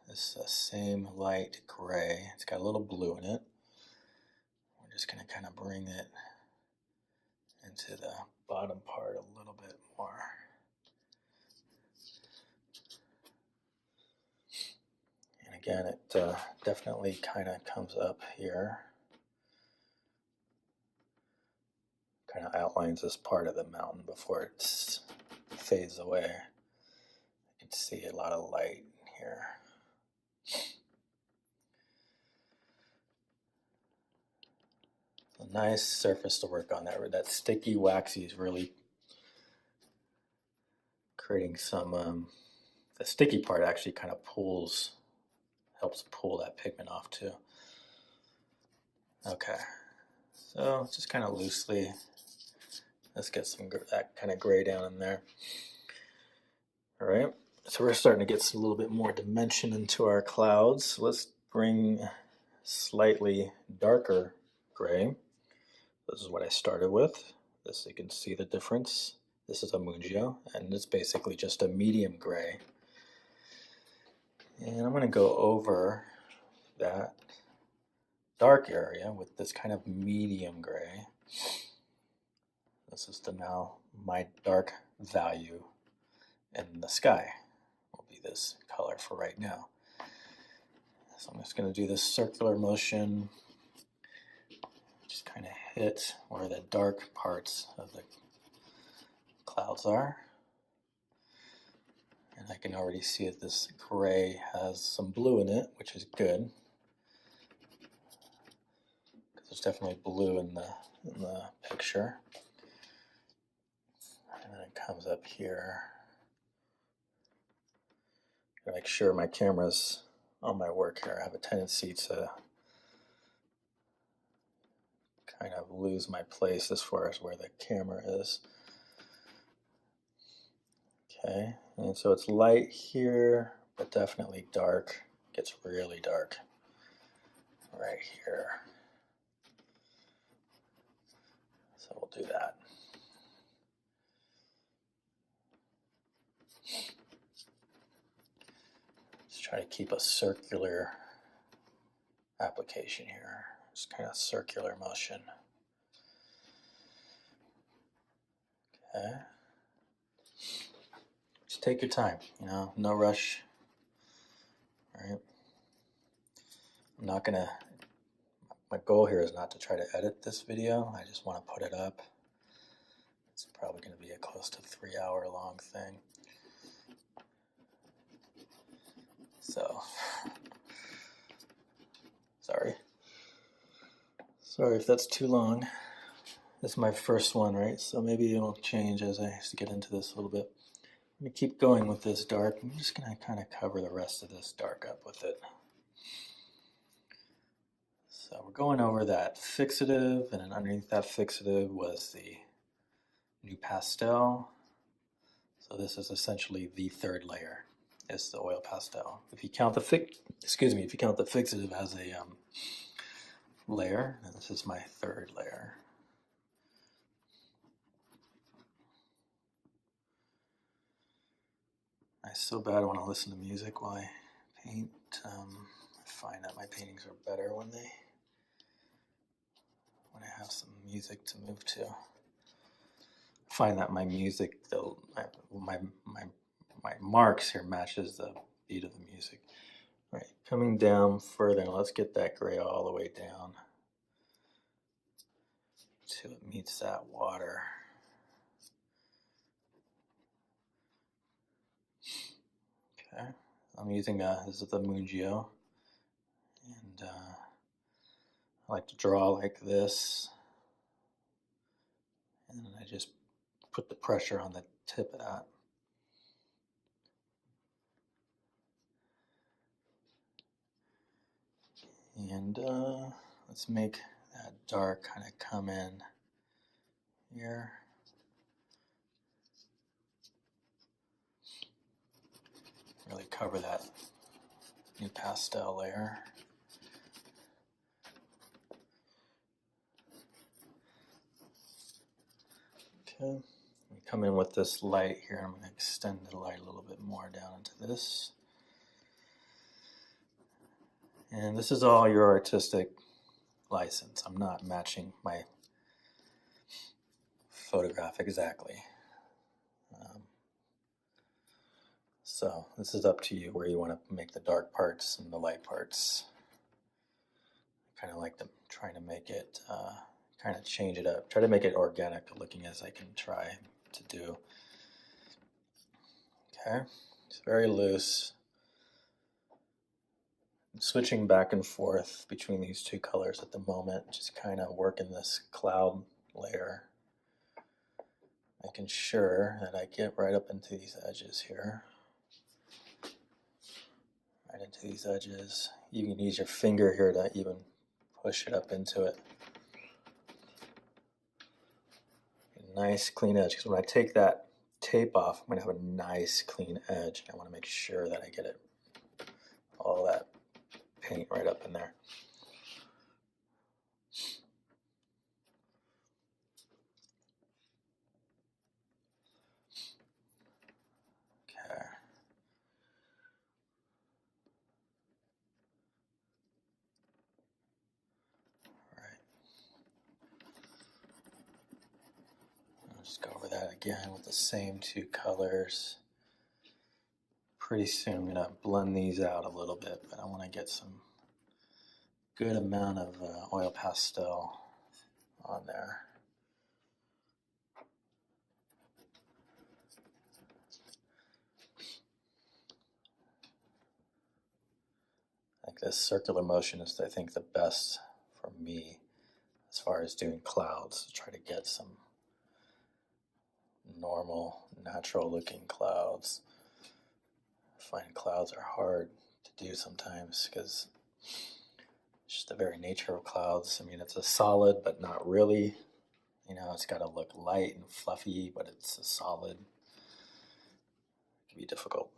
S1: this same light gray. It's got a little blue in it. We're just going to kind of bring it into the bottom part a little bit more. And again, it definitely kind of comes up here. Kind of outlines this part of the mountain before it fades away. You can see a lot of light here. nice surface to work on there. That sticky, waxy is really creating some, the sticky part actually kind of helps pull that pigment off too. Okay, so just kind of loosely, let's get that kind of gray down in there. All right, so we're starting to get a little bit more dimension into our clouds. Let's bring slightly darker gray. This is what I started with. This, you can see the difference. This is a Mungio, and it's basically just a medium gray. And I'm going to go over that dark area with this kind of medium gray. This is now my dark value in the sky. Will be this color for right now. So I'm just going to do this circular motion. Just kind of hit where the dark parts of the clouds are. And I can already see that this gray has some blue in it, which is good. There's definitely blue in the picture. And then it comes up here. Gotta make sure my camera's on my work here. I have a tendency to kind of lose my place as far as where the camera is. Okay, and so it's light here, but definitely dark. It gets really dark right here. So we'll do that. Let's try to keep a circular application here. Just kind of circular motion. Okay. Just take your time, no rush. All right. I'm not gonna, my goal here is not to try to edit this video. I just want to put it up. It's probably going to be a close to 3-hour long thing. So, sorry if that's too long. This is my first one, right? So maybe it'll change as I get into this a little bit. I'm going to keep going with this dark. I'm just going to kind of cover the rest of this dark up with it. So we're going over that fixative, and then underneath that fixative was the nupastel. So this is essentially the third layer. It's the oil pastel. If you count the fixative as a layer, and this is my third layer. I so bad want to listen to music while I paint. I find that my paintings are better when I have some music to move to. I find that my music, my marks here matches the beat of the music. All right, coming down further, let's get that gray all the way down till it meets that water. Okay, I'm using this is the Mungio, and I like to draw like this, and I just put the pressure on the tip of that. And let's make that dark kind of come in here. Really cover that nupastel layer. Okay, we come in with this light here. I'm going to extend the light a little bit more down into this. And this is all your artistic license. I'm not matching my photograph exactly. So this is up to you where you want to make the dark parts and the light parts. I kind of like trying to make it, kind of change it up. Try to make it organic looking as I can try to do. Okay, it's very loose. switching back and forth between these two colors at the moment, just kind of working this cloud layer, making sure that I get right up into these edges here. Right into these edges. You can use your finger here to even push it up into it. A nice clean edge, because when I take that tape off, I'm going to have a nice clean edge. I want to make sure that I get it, all that paint right up in there. Okay. I'll just go over that again with the same two colors. Pretty soon I'm going to blend these out a little bit, but I want to get some good amount of oil pastel on there. Like this circular motion is, I think, the best for me as far as doing clouds, to try to get some normal, natural looking clouds. I find clouds are hard to do sometimes because it's just the very nature of clouds. I mean, it's a solid, but not really. You know, it's got to look light and fluffy, but it's a solid. It can be difficult.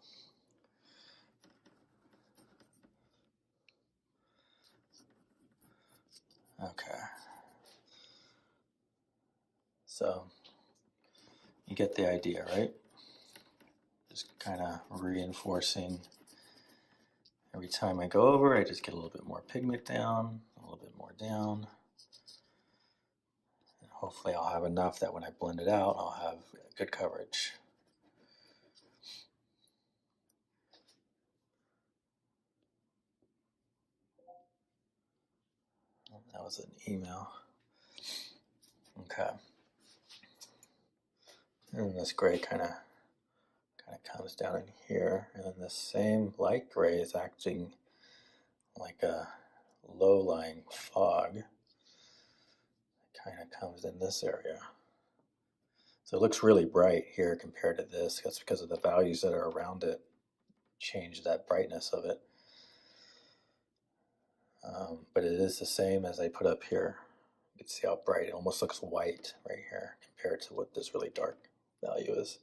S1: Okay. So, you get the idea, right? Just kind of reinforcing. Every time I go over, I just get a little bit more pigment down, a little bit more down. And hopefully I'll have enough that when I blend it out, I'll have good coverage. That was an email. Okay. And this gray kind of comes down in here, and then the same light gray is acting like a low-lying fog. It kind of comes in this area. So it looks really bright here compared to this. That's because of the values that are around it change that brightness of it. But it is the same as I put up here. You can see how bright it almost looks white right here compared to what this really dark value is.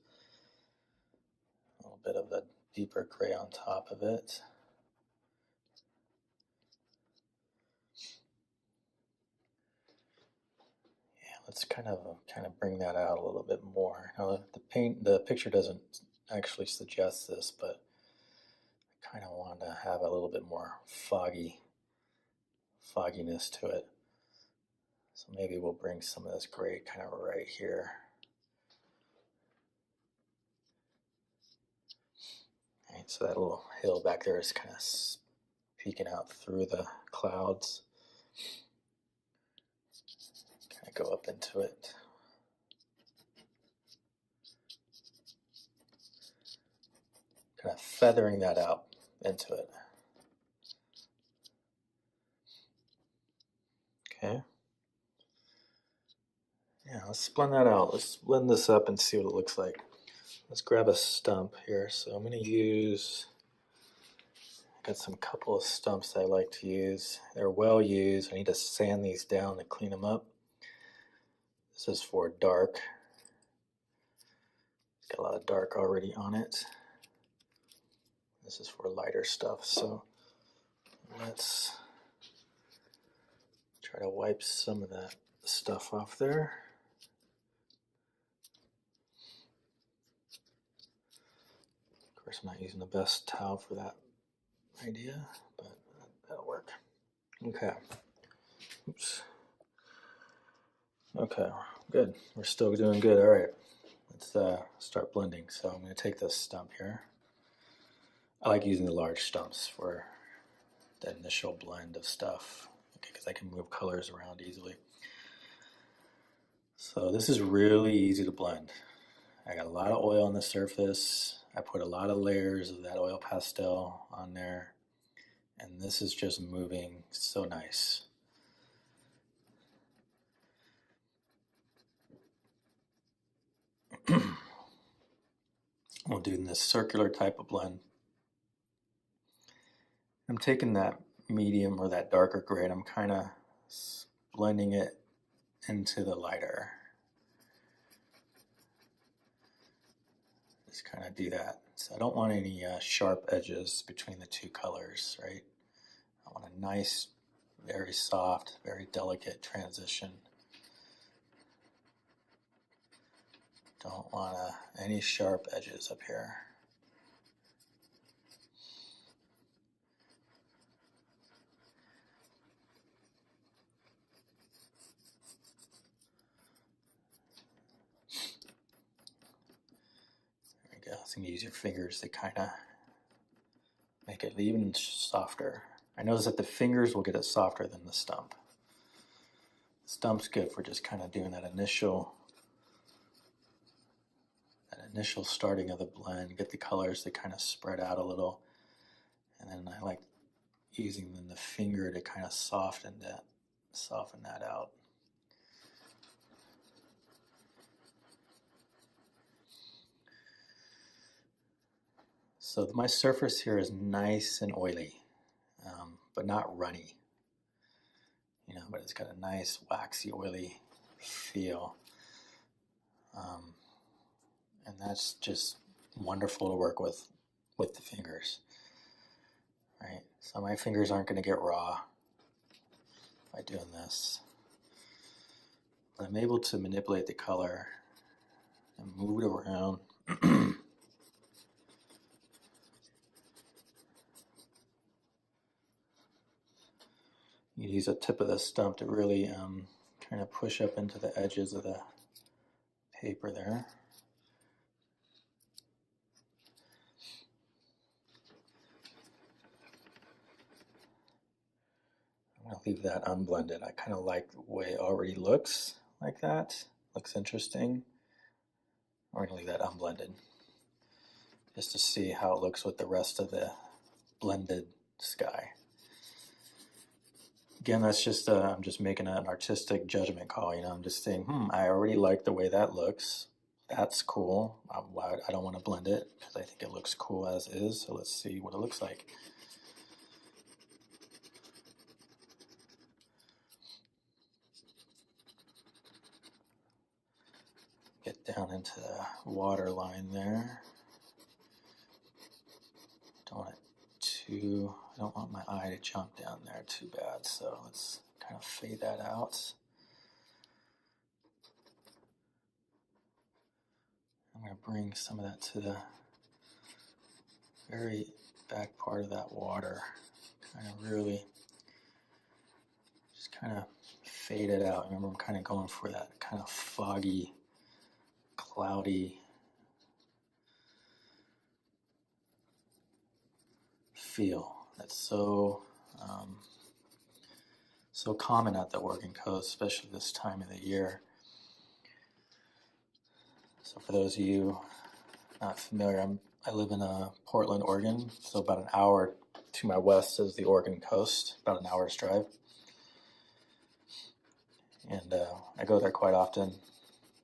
S1: A little bit of the deeper gray on top of it. Yeah, let's kind of bring that out a little bit more. Now the picture doesn't actually suggest this, but I kind of want to have a little bit more fogginess to it. So maybe we'll bring some of this gray kind of right here. Right, so that little hill back there is kind of peeking out through the clouds. Kind of go up into it. Kind of feathering that out into it. Okay. Yeah, let's blend that out. Let's blend this up and see what it looks like. Let's grab a stump here. So I'm going to use, I got some couple of stumps that I like to use. They're well used. I need to sand these down to clean them up. This is for dark. It's got a lot of dark already on it. This is for lighter stuff. So let's try to wipe some of that stuff off there. Of course, I'm not using the best towel for that idea, but that'll work. Okay. Oops. Okay, good. We're still doing good. All right. Let's start blending. So I'm going to take this stump here. I like using the large stumps for the initial blend of stuff because I can move colors around easily. So this is really easy to blend. I got a lot of oil on the surface. I put a lot of layers of that oil pastel on there. And this is just moving so nice. We'll do this circular type of blend. I'm taking that medium or that darker gray and I'm kind of blending it into the lighter. Just kind of do that. So I don't want any sharp edges between the two colors, right? I want a nice, very soft, very delicate transition. Don't want any sharp edges up here. There we go. So you can use your fingers to kind of make it even softer. I notice that the fingers will get it softer than the stump. The stump's good for just kind of doing that initial starting of the blend, get the colors to kind of spread out a little, and then I like using the finger to kind of soften that out. So my surface here is nice and oily, but not runny, but it's got a nice waxy, oily feel. And that's just wonderful to work with the fingers, right? So my fingers aren't going to get raw by doing this. But I'm able to manipulate the color and move it around. You use a tip of the stump to really kind of push up into the edges of the paper there. I'm going to leave that unblended. I kind of like the way it already looks like that. Looks interesting. I'm going to leave that unblended just to see how it looks with the rest of the blended sky. Again, that's just, I'm just making an artistic judgment call, I'm just saying, I already like the way that looks. That's cool. I don't want to blend it because I think it looks cool as is. So let's see what it looks like. Get down into the water line there. I don't want my eye to jump down there too bad, so let's kind of fade that out. I'm going to bring some of that to the very back part of that water. Kind of really just kind of fade it out. Remember, I'm kind of going for that kind of foggy, cloudy feel. That's so common at the Oregon coast, especially this time of the year. So for those of you not familiar, I live in Portland, Oregon, so about an hour to my west is the Oregon coast, about an hour's drive. And I go there quite often,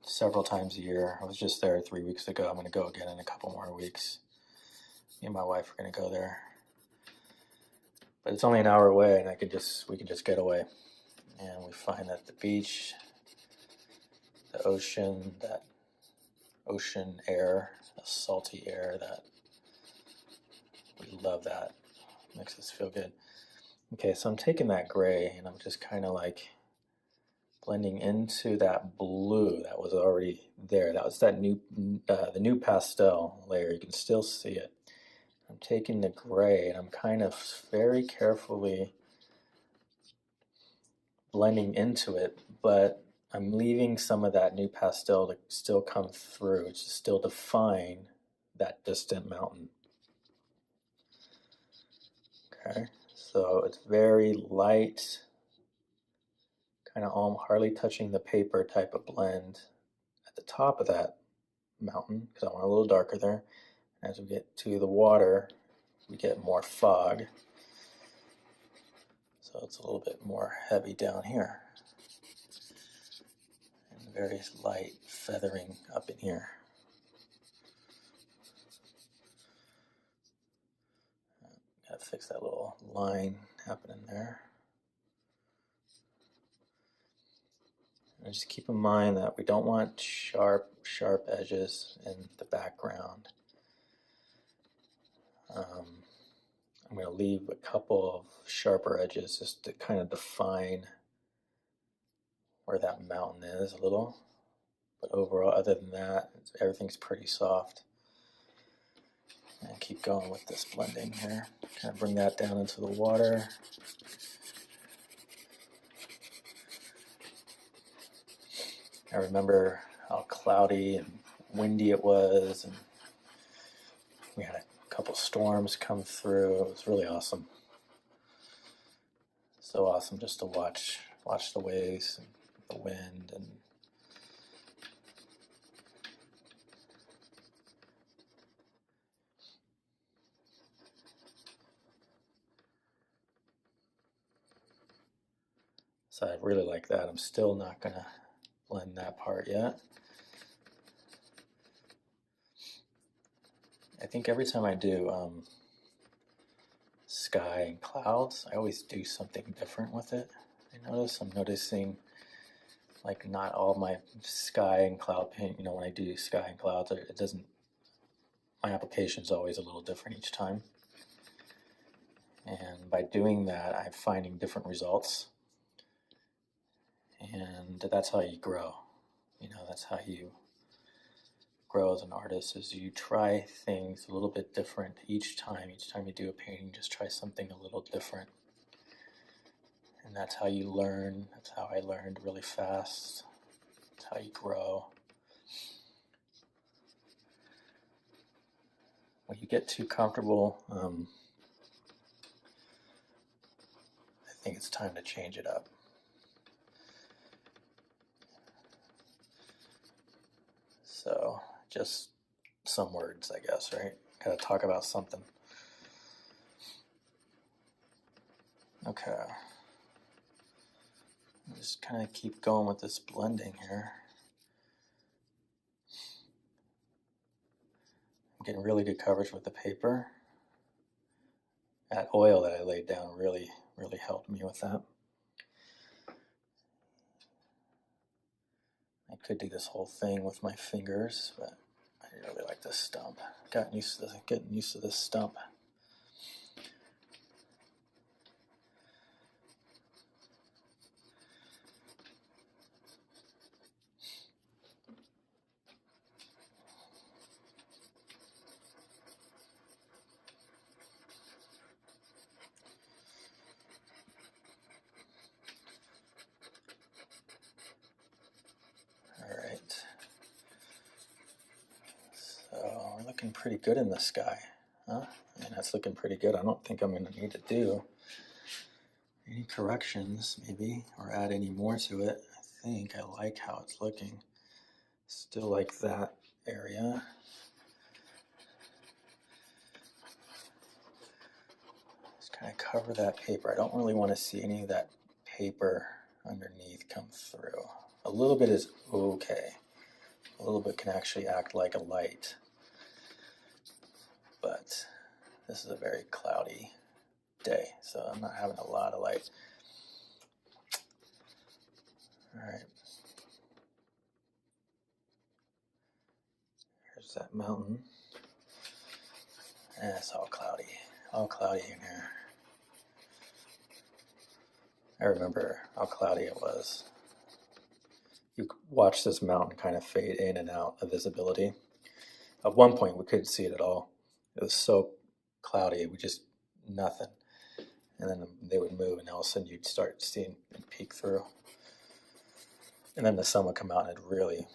S1: several times a year. I was just there 3 weeks ago. I'm going to go again in a couple more weeks. Me and my wife are going to go there. But it's only an hour away, and we can just get away. And we find that the beach, the ocean, that ocean air, the salty air, that we love that. It makes us feel good. Okay, so I'm taking that gray, and I'm just kind of like blending into that blue that was already there. That was that the nupastel layer. You can still see it. I'm taking the gray and I'm kind of very carefully blending into it, but I'm leaving some of that nupastel to still come through, to still define that distant mountain. Okay, so it's very light, kind of hardly touching the paper type of blend at the top of that mountain, because I want a little darker there. As we get to the water, we get more fog. So it's a little bit more heavy down here. And very light feathering up in here. Gotta fix that little line happening there. And just keep in mind that we don't want sharp edges in the background. I'm going to leave a couple of sharper edges just to kind of define where that mountain is a little. But overall, other than that, everything's pretty soft. And keep going with this blending here. Kind of bring that down into the water. I remember how cloudy and windy it was, and we had a couple storms come through. It was really awesome. So awesome just to watch the waves and the wind. And so I really like that. I'm still not gonna blend that part yet. I think every time I do sky and clouds, I always do something different with it. I'm noticing like not all my sky and cloud paint, when I do sky and clouds, my application is always a little different each time. And by doing that, I'm finding different results. And that's how you grow. That's how you grow as an artist, is you try things a little bit different each time you do a painting. Just try something a little different, and that's how you learn. That's how I learned really fast. That's how you grow. When you get too comfortable, I think it's time to change it up. So just some words, I guess, right? Gotta talk about something. Okay. Just kind of keep going with this blending here. I'm getting really good coverage with the paper. That oil that I laid down really helped me with that. I could do this whole thing with my fingers, but I really like this stump. Getting used to this stump. Looking pretty good in the sky, huh? And that's looking pretty good. I don't think I'm going to need to do any corrections, maybe, or add any more to it. I think I like how it's looking. Still like that area. Just kind of cover that paper. I don't really want to see any of that paper underneath come through. A little bit is okay. A little bit can actually act like a light. But this is a very cloudy day, so I'm not having a lot of light. All right. Here's that mountain. And it's all cloudy in here. I remember how cloudy it was. You watch this mountain kind of fade in and out of visibility. At one point, we couldn't see it at all. It was so cloudy, nothing. And then they would move, and all of a sudden you'd start seeing it peek through. And then the sun would come out, and it'd really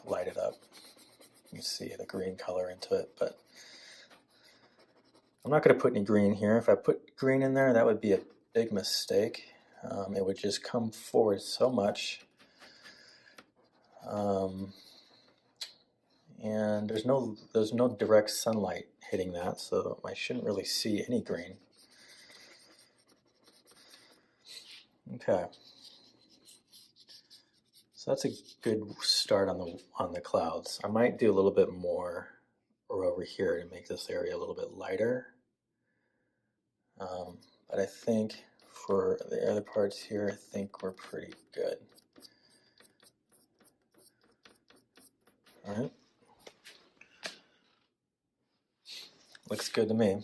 S1: light it up. You see the green color into it, but I'm not going to put any green here. If I put green in there, that would be a big mistake. It would just come forward so much. And there's no direct sunlight hitting that, so I shouldn't really see any green. Okay. So that's a good start on the clouds. I might do a little bit more or over here to make this area a little bit lighter. But I think for the other parts here, I think we're pretty good. All right. Looks good to me.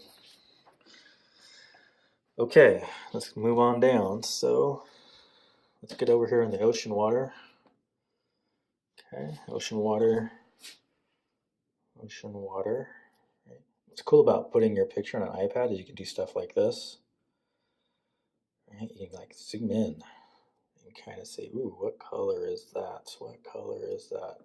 S1: Okay, let's move on down. So let's get over here in the ocean water. Okay, ocean water. Ocean water. Right. What's cool about putting your picture on an iPad is you can do stuff like this. Right? You can like zoom in and kind of say, ooh, what color is that? What color is that?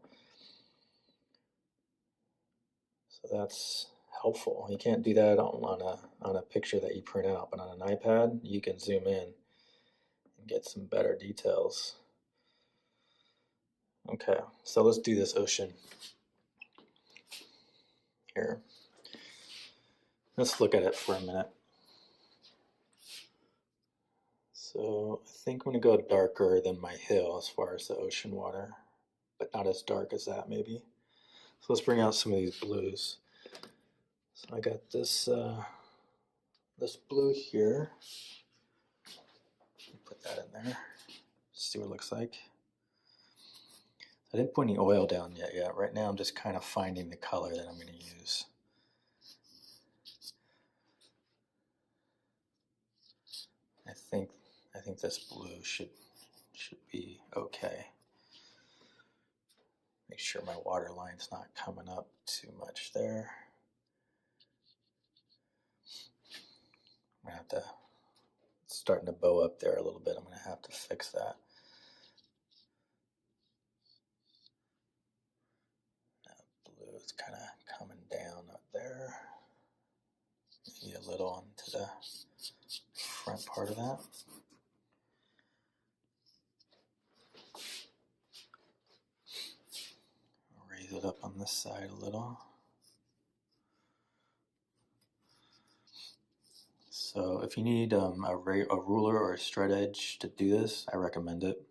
S1: So that's helpful. You can't do that on a picture that you print out, but on an iPad, you can zoom in and get some better details. Okay, so let's do this ocean here. Let's look at it for a minute. So I think I'm going to go darker than my hill as far as the ocean water, but not as dark as that maybe. So let's bring out some of these blues. So I got this this blue here. Put that in there. See what it looks like. I didn't put any oil down yet. Right now I'm just kind of finding the color that I'm going to use. I think this blue should be okay. Make sure my water line's not coming up too much there. I'm going to have to, it's starting to bow up there a little bit. I'm going to have to fix that. That blue is kind of coming down up there. Maybe a little onto the front part of that. I'll raise it up on this side a little. So if you need a ruler or a straight edge to do this, I recommend it.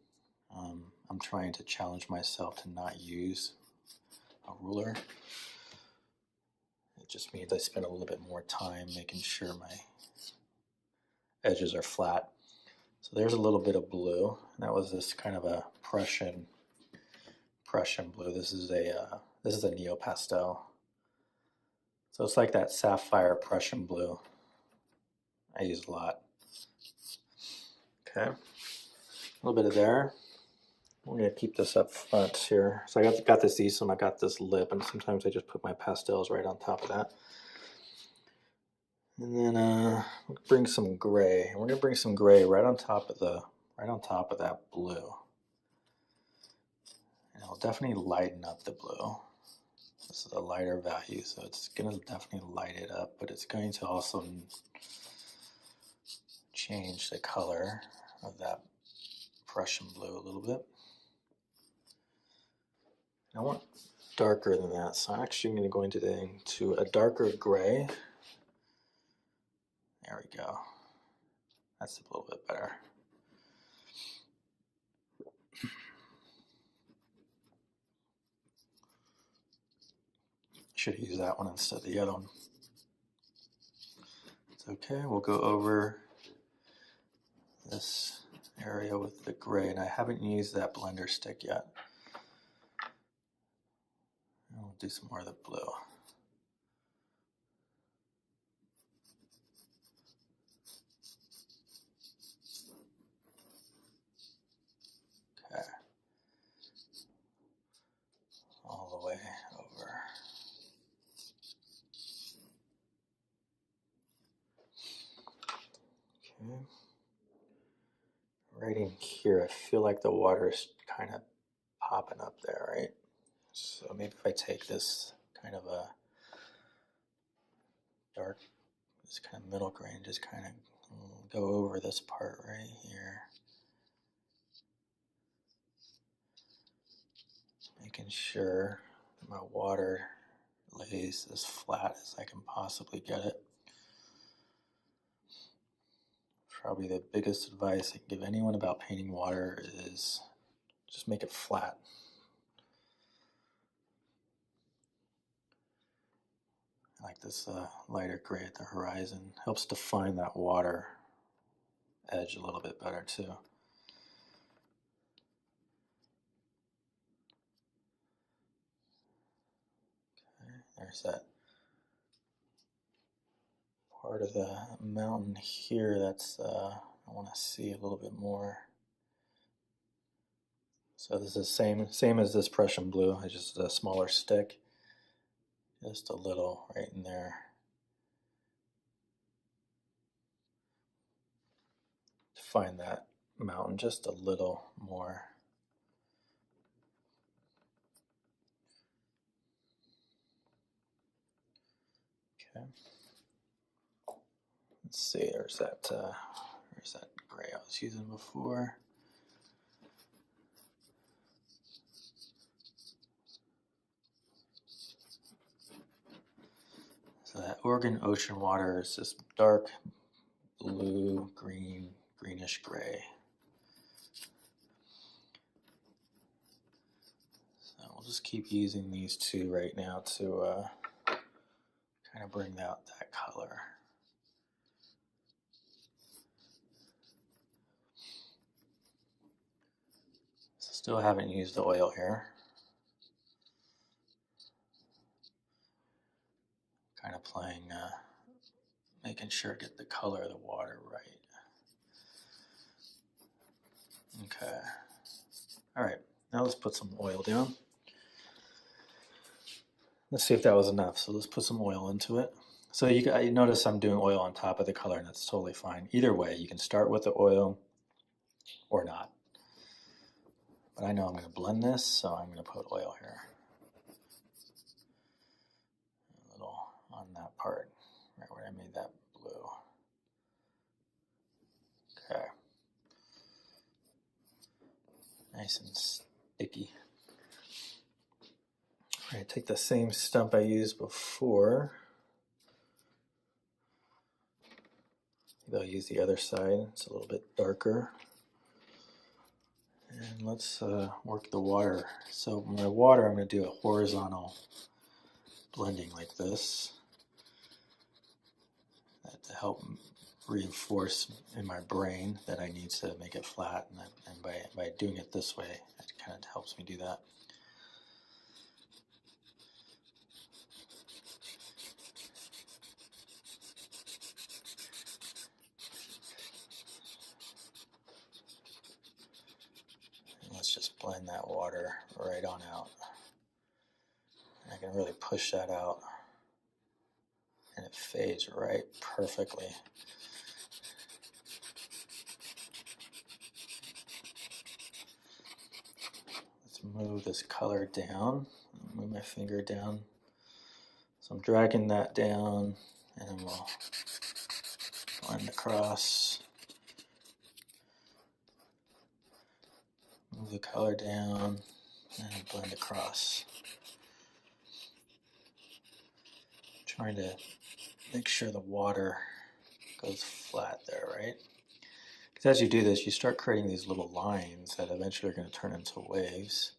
S1: I'm trying to challenge myself to not use a ruler. It just means I spend a little bit more time making sure my edges are flat. So there's a little bit of blue. That was this kind of a Prussian blue. This is a neo pastel. So it's like that sapphire Prussian blue. I use a lot. Okay, a little bit of there. We're going to keep this up front here. So I got this easel and I got this lip, and sometimes I just put my pastels right on top of that. And then we'll bring some gray. We're going to bring some gray right on top of that blue. And it'll definitely lighten up the blue. This is a lighter value, so it's going to definitely light it up, but it's going to also change the color of that Prussian blue a little bit. I want darker than that, so I'm actually going to go into a darker gray. There we go. That's a little bit better. Should use that one instead of the other one. It's okay. We'll go over this area with the gray, and I haven't used that blender stick yet. We'll do some more of the blue. Okay. All the way over. Okay. Right in here, I feel like the water is kind of popping up there, right? So maybe if I take this kind of a dark, this kind of middle grain, just kind of go over this part right here. Making sure that my water lays as flat as I can possibly get it. Probably the biggest advice I can give anyone about painting water is just make it flat. I like this lighter gray at the horizon. Helps define that water edge a little bit better too. Okay, there's that part of the mountain here that's I want to see a little bit more. So this is same as this Prussian blue. I just a smaller stick, just a little right in there. Define that mountain just a little more. Okay. Let's see. There's that gray I was using before. So that Oregon ocean water is this dark blue, green, greenish gray. So we'll just keep using these two right now to kind of bring out that color. So still haven't used the oil here. Kind of playing, making sure to get the color of the water right. Okay. All right, now let's put some oil down. Let's see if that was enough. So let's put some oil into it. So you notice I'm doing oil on top of the color, and that's totally fine. Either way, you can start with the oil or not. But I know I'm going to blend this, so I'm going to put oil here. A little on that part, right where I made that blue. Okay. Nice and sticky. All right, take the same stump I used before. Maybe I'll use the other side. It's a little bit darker. And let's work the water. So my water, I'm going to do a horizontal blending like this. That to help reinforce in my brain that I need to make it flat. And by doing it this way, it kind of helps me do that. Let's just blend that water right on out. And I can really push that out. And it fades right perfectly. Let's move this color down. Move my finger down. So I'm dragging that down, and then we'll blend across. Move the color down and blend across. Trying to make sure the water goes flat there, right? Because as you do this, you start creating these little lines that eventually are going to turn into waves.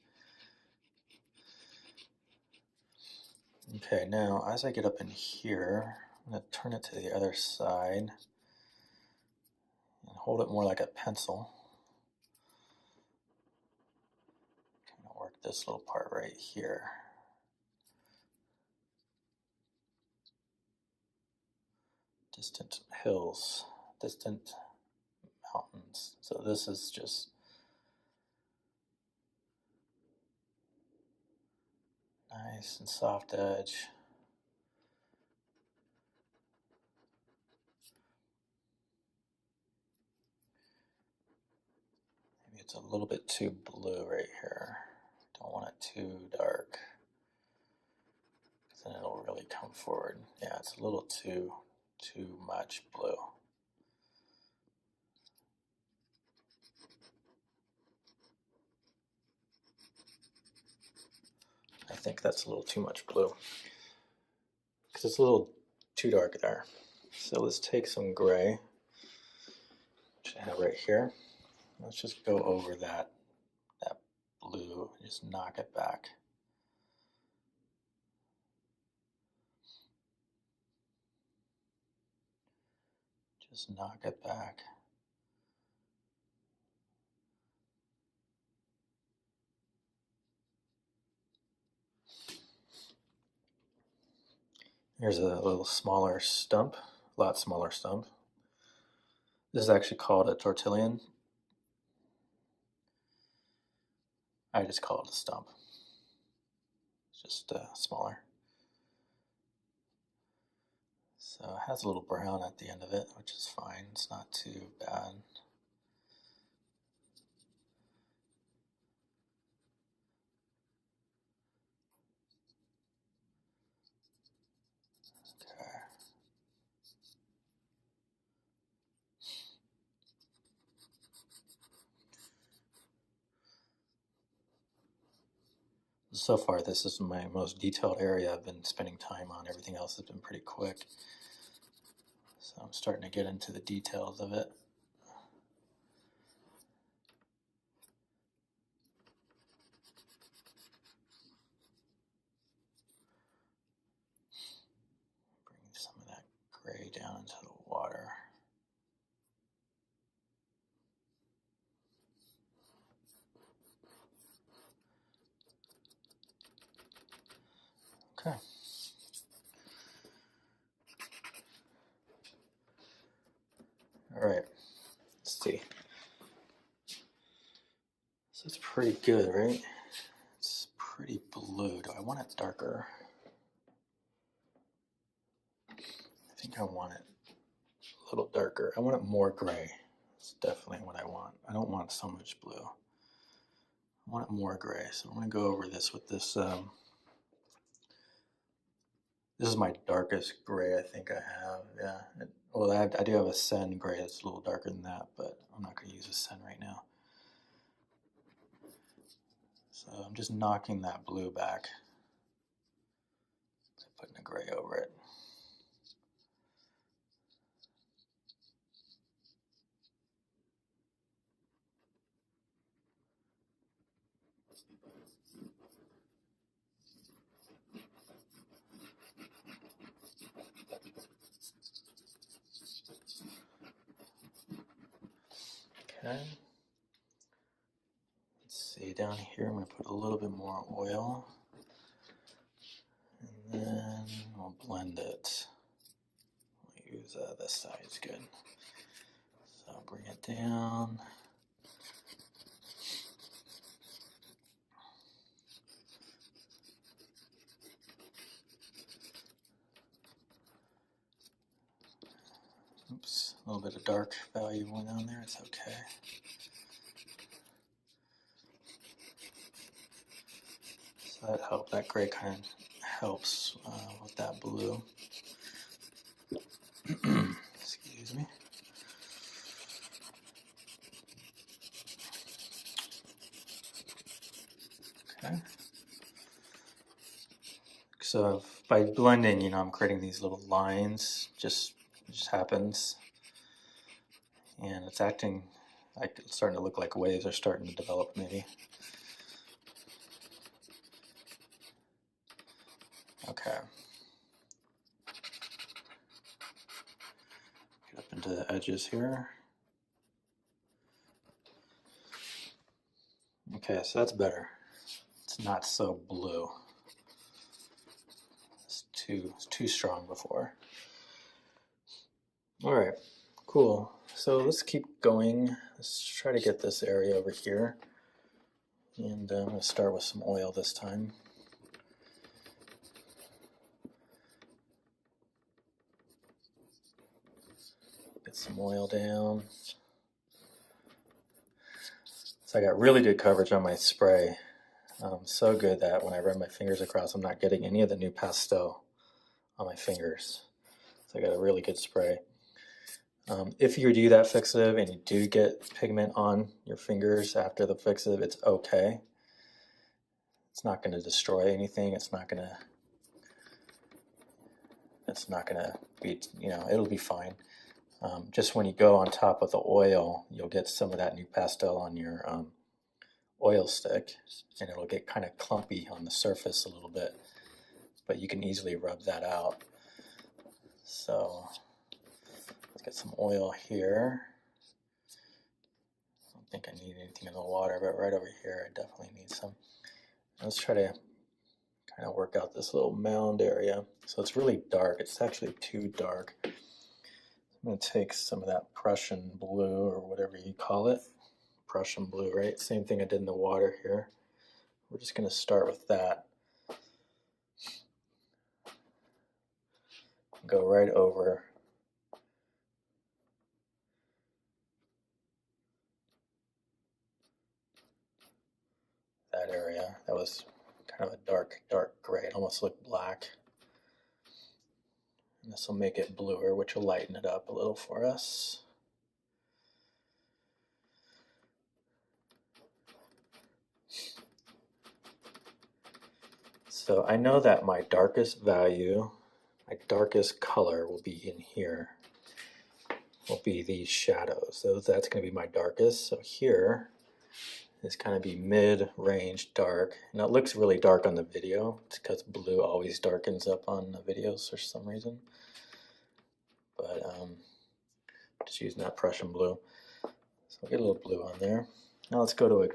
S1: Okay, now as I get up in here, I'm going to turn it to the other side and hold it more like a pencil. Kind of work this little part right here. Distant hills, distant mountains. So this is just nice and soft edge. Maybe it's a little bit too blue right here. Don't want it too dark, because then it'll really come forward. Yeah, it's a little too much blue. I think that's a little too much blue, because it's a little too dark there. So let's take some gray. I have right here. Let's just go over that blue, just knock it back. Just knock it back. Here's a little smaller stump, a lot smaller stump. This is actually called a tortillon. I just call it a stump. It's just smaller. So it has a little brown at the end of it, which is fine. It's not too bad. Okay. So far, this is my most detailed area I've been spending time on. Everything else has been pretty quick. So I'm starting to get into the details of it. Bring some of that gray down into the water. Okay. All right. Let's see. So it's pretty good, right? It's pretty blue. Do I want it darker? I think I want it a little darker. I want it more gray. That's definitely what I want. I don't want so much blue. I want it more gray. So I'm going to go over this with this. This is my darkest gray I think I have. Yeah. Well, I do have a Sen gray that's a little darker than that, but I'm not going to use a Sen right now. So I'm just knocking that blue back. Putting a gray over it. Okay. Let's see, down here I'm going to put a little bit more oil. And then we'll blend it. We'll use this side, it's good. So I'll bring it down. Oops, a little bit of dark value went on there, it's okay. So that helped, that gray kind of helps with that blue. Excuse me. Okay. So by blending, you know, I'm creating these little lines, it just happens. And it's acting like it's starting to look like waves are starting to develop maybe. Okay. Get up into the edges here. Okay, so that's better. It's not so blue. It's too strong before. All right, cool. So let's keep going. Let's try to get this area over here. And I'm going to start with some oil this time. Get some oil down. So I got really good coverage on my spray. So good that when I run my fingers across, I'm not getting any of the nupastel on my fingers. So I got a really good spray. If you do that fixative and you do get pigment on your fingers after the fixative, it's okay. It's not going to destroy anything. It's not going to be, you know, it'll be fine. Just when you go on top of the oil, you'll get some of that nupastel on your oil stick, and it'll get kind of clumpy on the surface a little bit, but you can easily rub that out. So let's get some oil here. I don't think I need anything in the water, but right over here I definitely need some. Let's try to kind of work out this little mound area. So it's really dark. It's actually too dark. I'm going to take some of that Prussian blue, or whatever you call it. Prussian blue, right? Same thing I did in the water here. We're just going to start with that. Go right over that area. That was kind of a dark gray. It almost looked black. And this will make it bluer, which will lighten it up a little for us. So I know that my darkest value, my darkest color will be in here. Will be these shadows. That's going to be my darkest. So here is kind of be mid-range dark. And it looks really dark on the video. It's because blue always darkens up on the videos for some reason. But just using that Prussian blue. So I'll get a little blue on there. Now let's go to a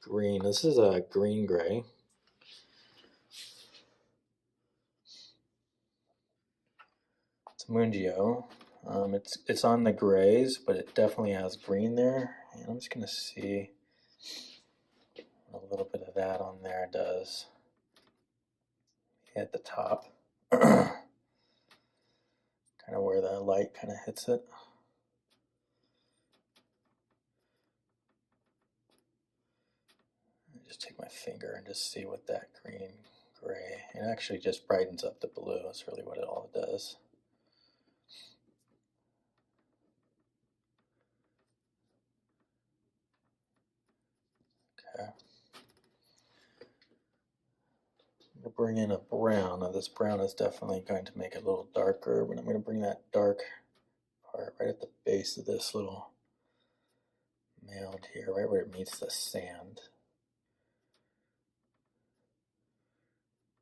S1: green. This is a green gray. It's Mungio. It's on the grays, but it definitely has green there. And I'm just going to see a little bit of that on there. It does at the top. Kind of where the light kind of hits it. Just take my finger and just see what that green gray, it actually just brightens up the blue. That's really what it all does. Okay. I'm going to bring in a brown. Now this brown is definitely going to make it a little darker, but I'm going to bring that dark part right at the base of this little mound here, right where it meets the sand.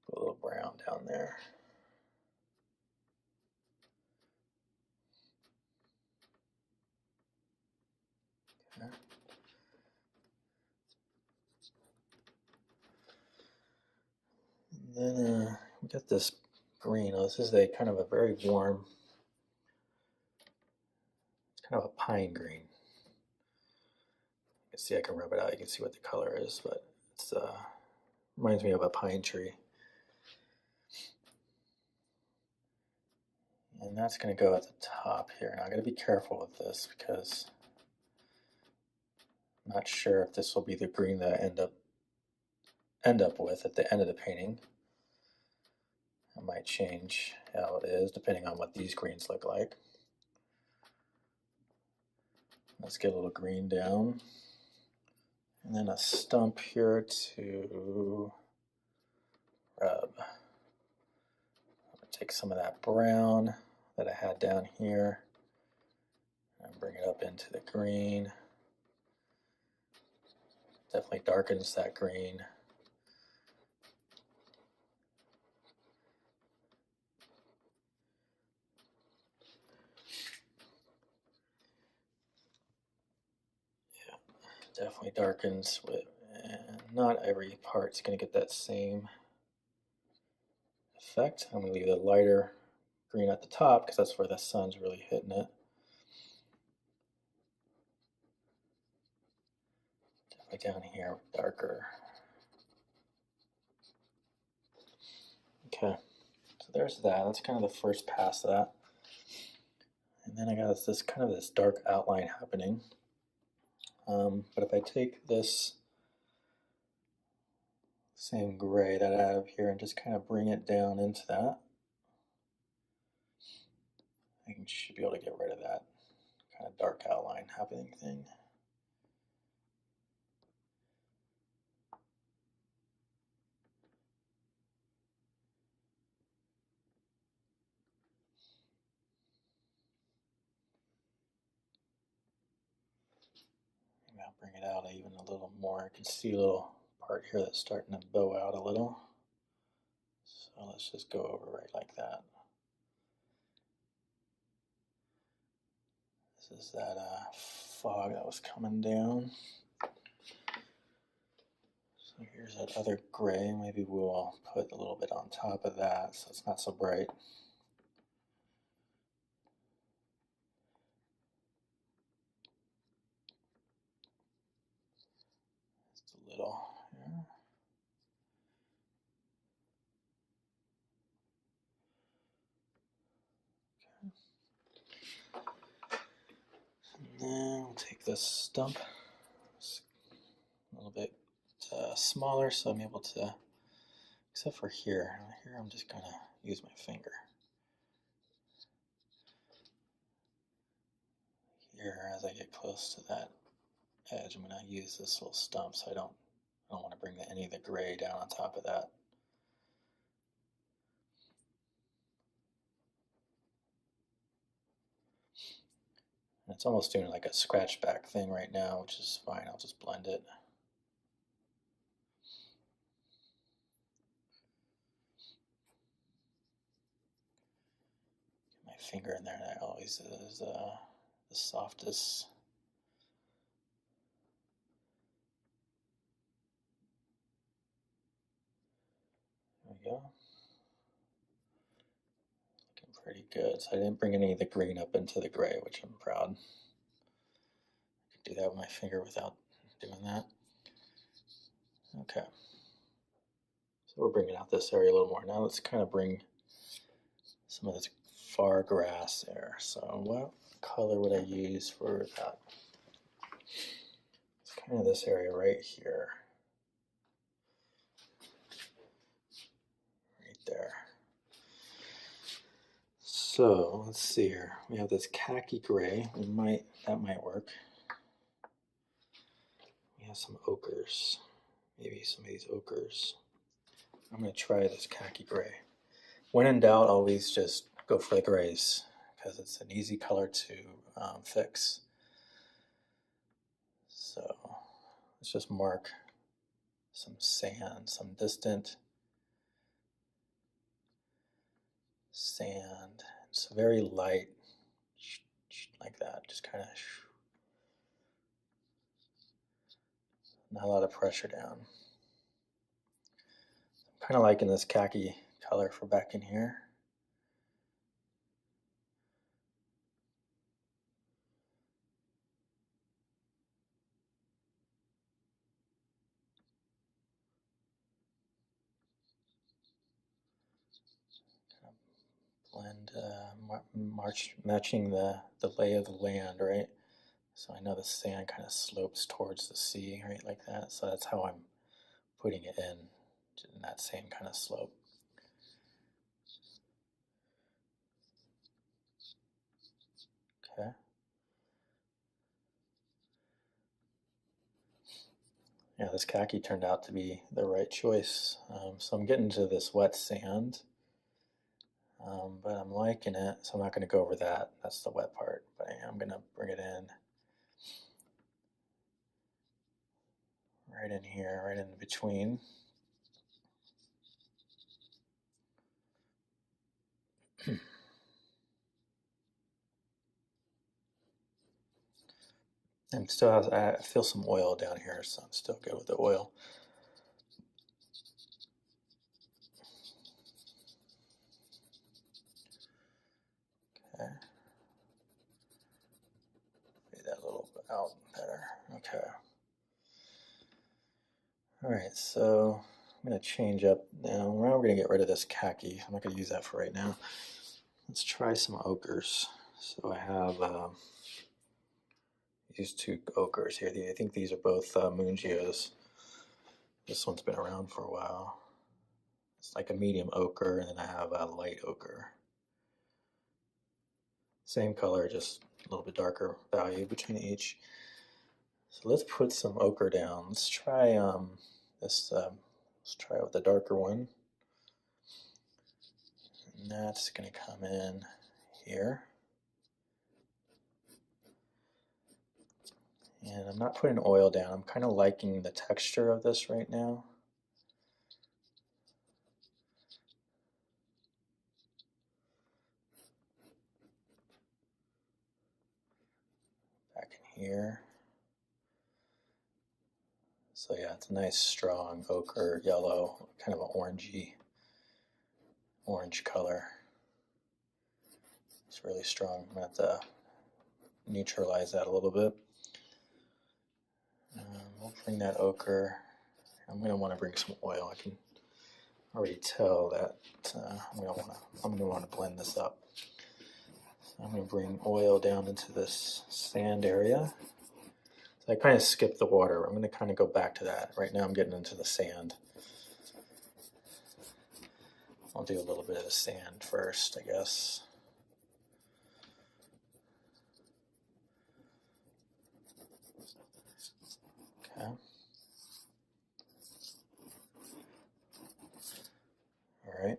S1: Put a little brown down there. Okay. And then we got this green. Oh, this is a kind of a very warm, it's kind of a pine green. You can see I can rub it out. You can see what the color is, but it's reminds me of a pine tree. And that's going to go at the top here. Now I got to be careful with this because I'm not sure if this will be the green that I end up with at the end of the painting. I might change how it is depending on what these greens look like. Let's get a little green down. And then a stump here to rub. Take some of that brown that I had down here and bring it up into the green. Definitely darkens that green. Yeah, definitely darkens with, and not every part's going to get that same effect. I'm going to leave the lighter green at the top because that's where the sun's really hitting it. Definitely down here, darker. Okay, so there's that. That's kind of the first pass of that. And then I got this kind of this dark outline happening. But if I take this same gray that I have here and just kind of bring it down into that, I should be able to get rid of that kind of dark outline happening thing. out even a little more. I can see a little part here that's starting to bow out a little. So let's just go over right like that. This is that fog that was coming down. So here's that other gray. Maybe we'll put a little bit on top of that so it's not so bright. Just a little here. And then we'll take this stump. It's a little bit smaller, so I'm able to, except for here. Here I'm just going to use my finger. Here, as I get close to that edge, I'm going to use this little stump so I don't want to bring any of the gray down on top of that. And it's almost doing like a scratch back thing right now, which is fine. I'll just blend it. Get my finger in there, that always is the softest. There we go. Looking pretty good. So I didn't bring any of the green up into the gray, which I'm proud. I can do that with my finger without doing that. Okay. So we're bringing out this area a little more. Now let's kind of bring some of this far grass there. So what color would I use for that? It's kind of this area right here. Right there. So let's see here. We have this khaki gray. That might work. We have some ochres. Maybe some of these ochres. I'm going to try this khaki gray. When in doubt, always just go for the grays because it's an easy color to fix. So let's just mark some sand, some distant sand. It's very light, like that, just kind of, not a lot of pressure down. I'm kind of liking this khaki color for back in here. Blend, matching the lay of the land, right? So I know the sand kind of slopes towards the sea, right, like that. So that's how I'm putting it in that same kind of slope. Okay. Yeah, this khaki turned out to be the right choice. So I'm getting to this wet sand, but I'm liking it. So I'm not going to go over that. That's the wet part, but I am going to bring it in. Right in here, right in between. And still has, I feel some oil down here, so I'm still good with the oil. Okay. Fade that a little bit out better. Okay. All right, so I'm going to change up now. We're going to get rid of this khaki. I'm not going to use that for right now. Let's try some ochres. So I have these two ochres here. I think these are both Mungios. This one's been around for a while. It's like a medium ochre, and then I have a light ochre. Same color, just a little bit darker value between each. So let's put some ochre down. Let's try this. Let's try with the darker one. And that's going to come in here. And I'm not putting oil down. I'm kind of liking the texture of this right now. Back in here. So yeah, it's a nice strong ochre yellow, kind of an orangey orange color. It's really strong. I'm going to have to neutralize that a little bit. We'll bring that ochre. I'm going to want to bring some oil. I can already tell that I'm going to want to blend this up. So I'm going to bring oil down into this sand area. So I kind of skipped the water. I'm going to kind of go back to that. Right now I'm getting into the sand. I'll do a little bit of the sand first, I guess. Okay. All right.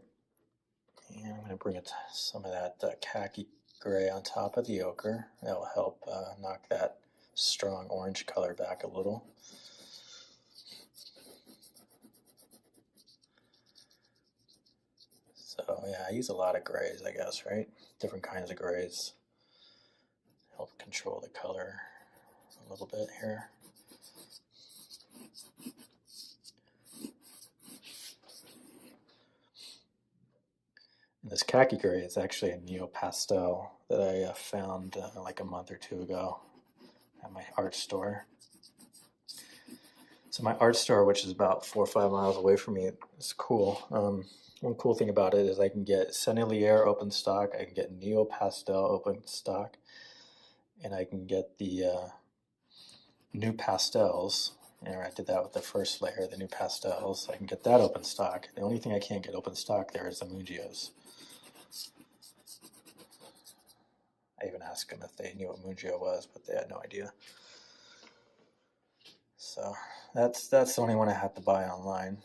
S1: And I'm going to bring some of that khaki gray on top of the ochre. That will help knock that strong orange color back a little. So yeah, I use a lot of grays, I guess, right? Different kinds of grays. Help control the color a little bit here. And this khaki gray is actually a nupastel that I found like a month or two ago at my art store. So my art store, which is about 4 or 5 miles away from me, is cool. One cool thing about it is I can get Sennelier open stock, I can get nupastel open stock, and I can get the nupastels. And I did that with the first layer, the nupastels. I can get that open stock. The only thing I can't get open stock there is the Mungios. I even asked them if they knew what Mungio was, but they had no idea. So that's the only one I had to buy online.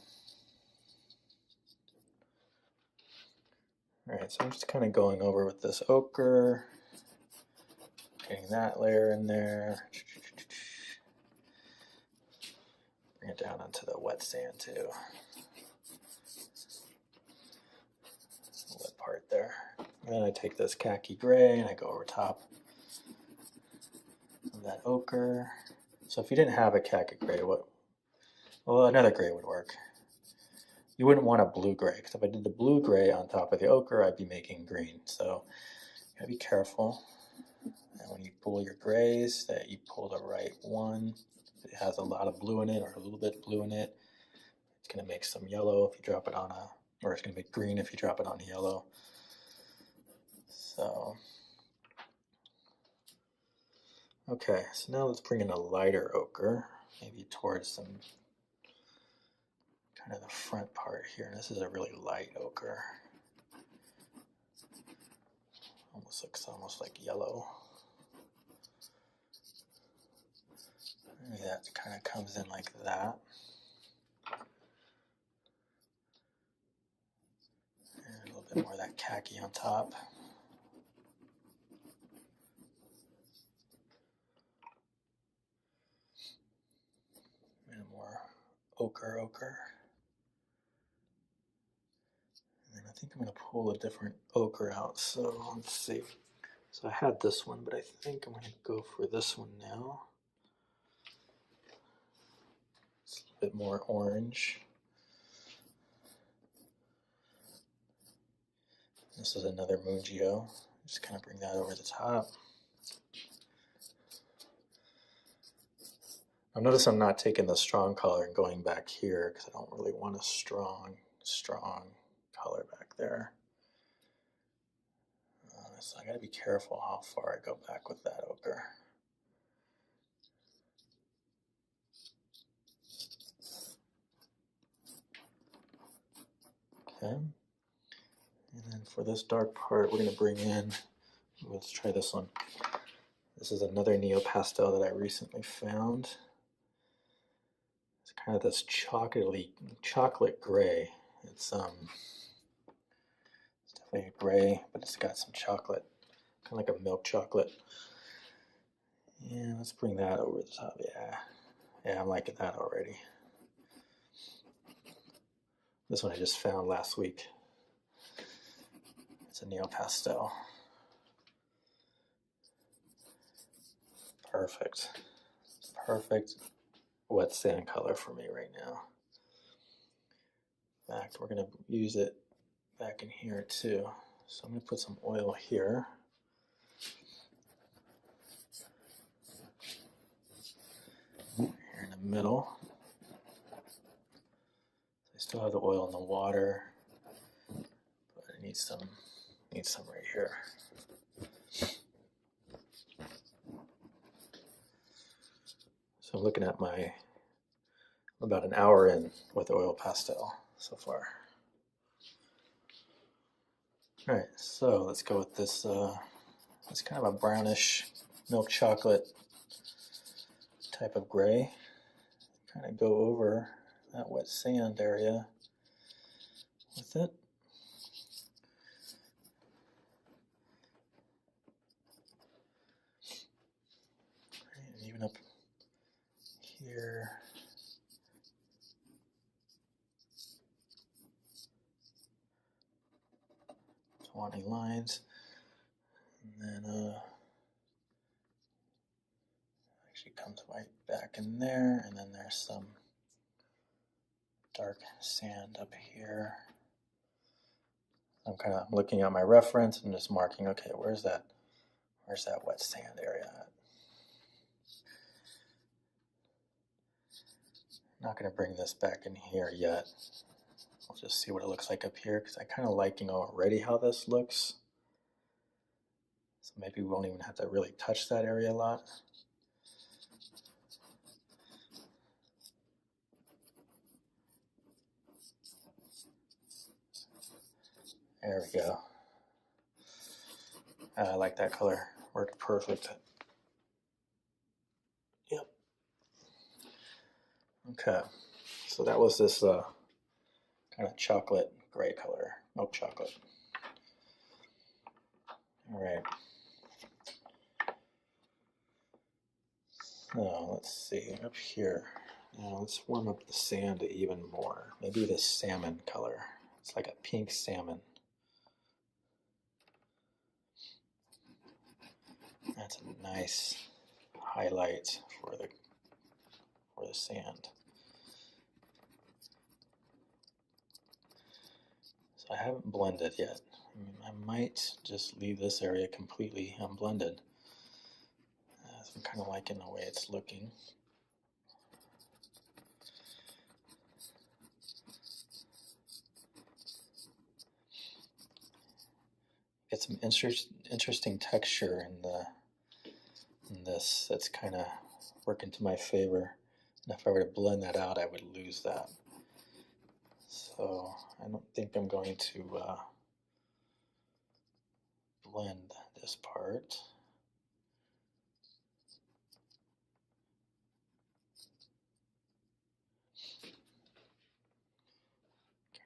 S1: All right, so I'm just kind of going over with this ochre, getting that layer in there. Bring it down onto the wet sand too. The wet part there. And then I take this khaki gray and I go over top of that ochre. So if you didn't have a khaki gray, well, another gray would work. You wouldn't want a blue gray, because if I did the blue gray on top of the ochre, I'd be making green. So you gotta be careful. And when you pull your grays, that you pull the right one. If it has a lot of blue in it or a little bit of blue in it, it's gonna make some yellow if you drop it on or it's gonna make green if you drop it on a yellow. So, okay, so now let's bring in a lighter ochre, maybe towards some kind of the front part here. This is a really light ochre. Looks almost like yellow. Maybe that kind of comes in like that. And a little bit more of that khaki on top. And more ochre. And then I think I'm going to pull a different ochre out. So let's see. So I had this one, but I think I'm going to go for this one now. It's a bit more orange. This is another Mungio. Just kind of bring that over the top. Now notice I'm not taking the strong color and going back here because I don't really want a strong color back there. So I got to be careful how far I go back with that ochre. Okay. And then for this dark part, we're going to bring in, let's try this one. This is another nupastel that I recently found. It's kind of this chocolate gray. It's definitely a gray, but it's got some chocolate, kind of like a milk chocolate. Yeah, let's bring that over the top. Yeah, I'm liking that already. This one I just found last week. It's a Oil Pastel. Perfect. Perfect wet sand color for me right now. In fact, we're going to use it back in here too. So I'm going to put some oil here. Here in the middle. I still have the oil in the water, but I need some right here. So I'm looking at my about an hour in with Oil Pastel so far. All right, so let's go with this. It's kind of a brownish milk chocolate type of gray. Kind of go over that wet sand area with it. And even up here. Twenty lines. And then actually comes right back in there, and then there's some dark sand up here. I'm kind of looking at my reference and just marking, okay, where's that wet sand area at? I'm not going to bring this back in here yet. I'll just see what it looks like up here, because I kind of liking already how this looks. So maybe we won't even have to really touch that area a lot. There we go. I like that color. Worked perfect. Yep. Okay. So that was this kind of chocolate gray color, milk chocolate. All right. So let's see up here. Now let's warm up the sand even more. Maybe this salmon color. It's like a pink salmon. That's a nice highlight for the sand. So I haven't blended yet. I might just leave this area completely unblended. So I'm kind of liking the way it's looking. Get some interesting texture in this. That's kind of working to my favor. And if I were to blend that out, I would lose that. So I don't think I'm going to blend this part.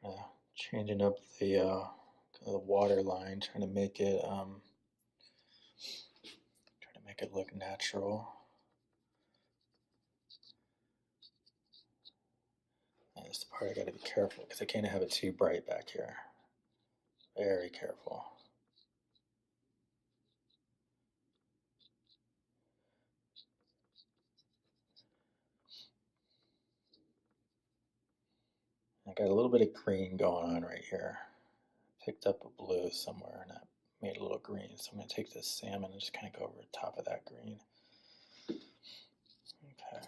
S1: Kind of changing up the water line, trying to make it look natural. And this is the part I got to be careful, because I can't have it too bright back here. Very careful. I got a little bit of green going on right here. Picked up a blue somewhere and that made a little green. So I'm going to take this salmon and just kind of go over the top of that green. Okay.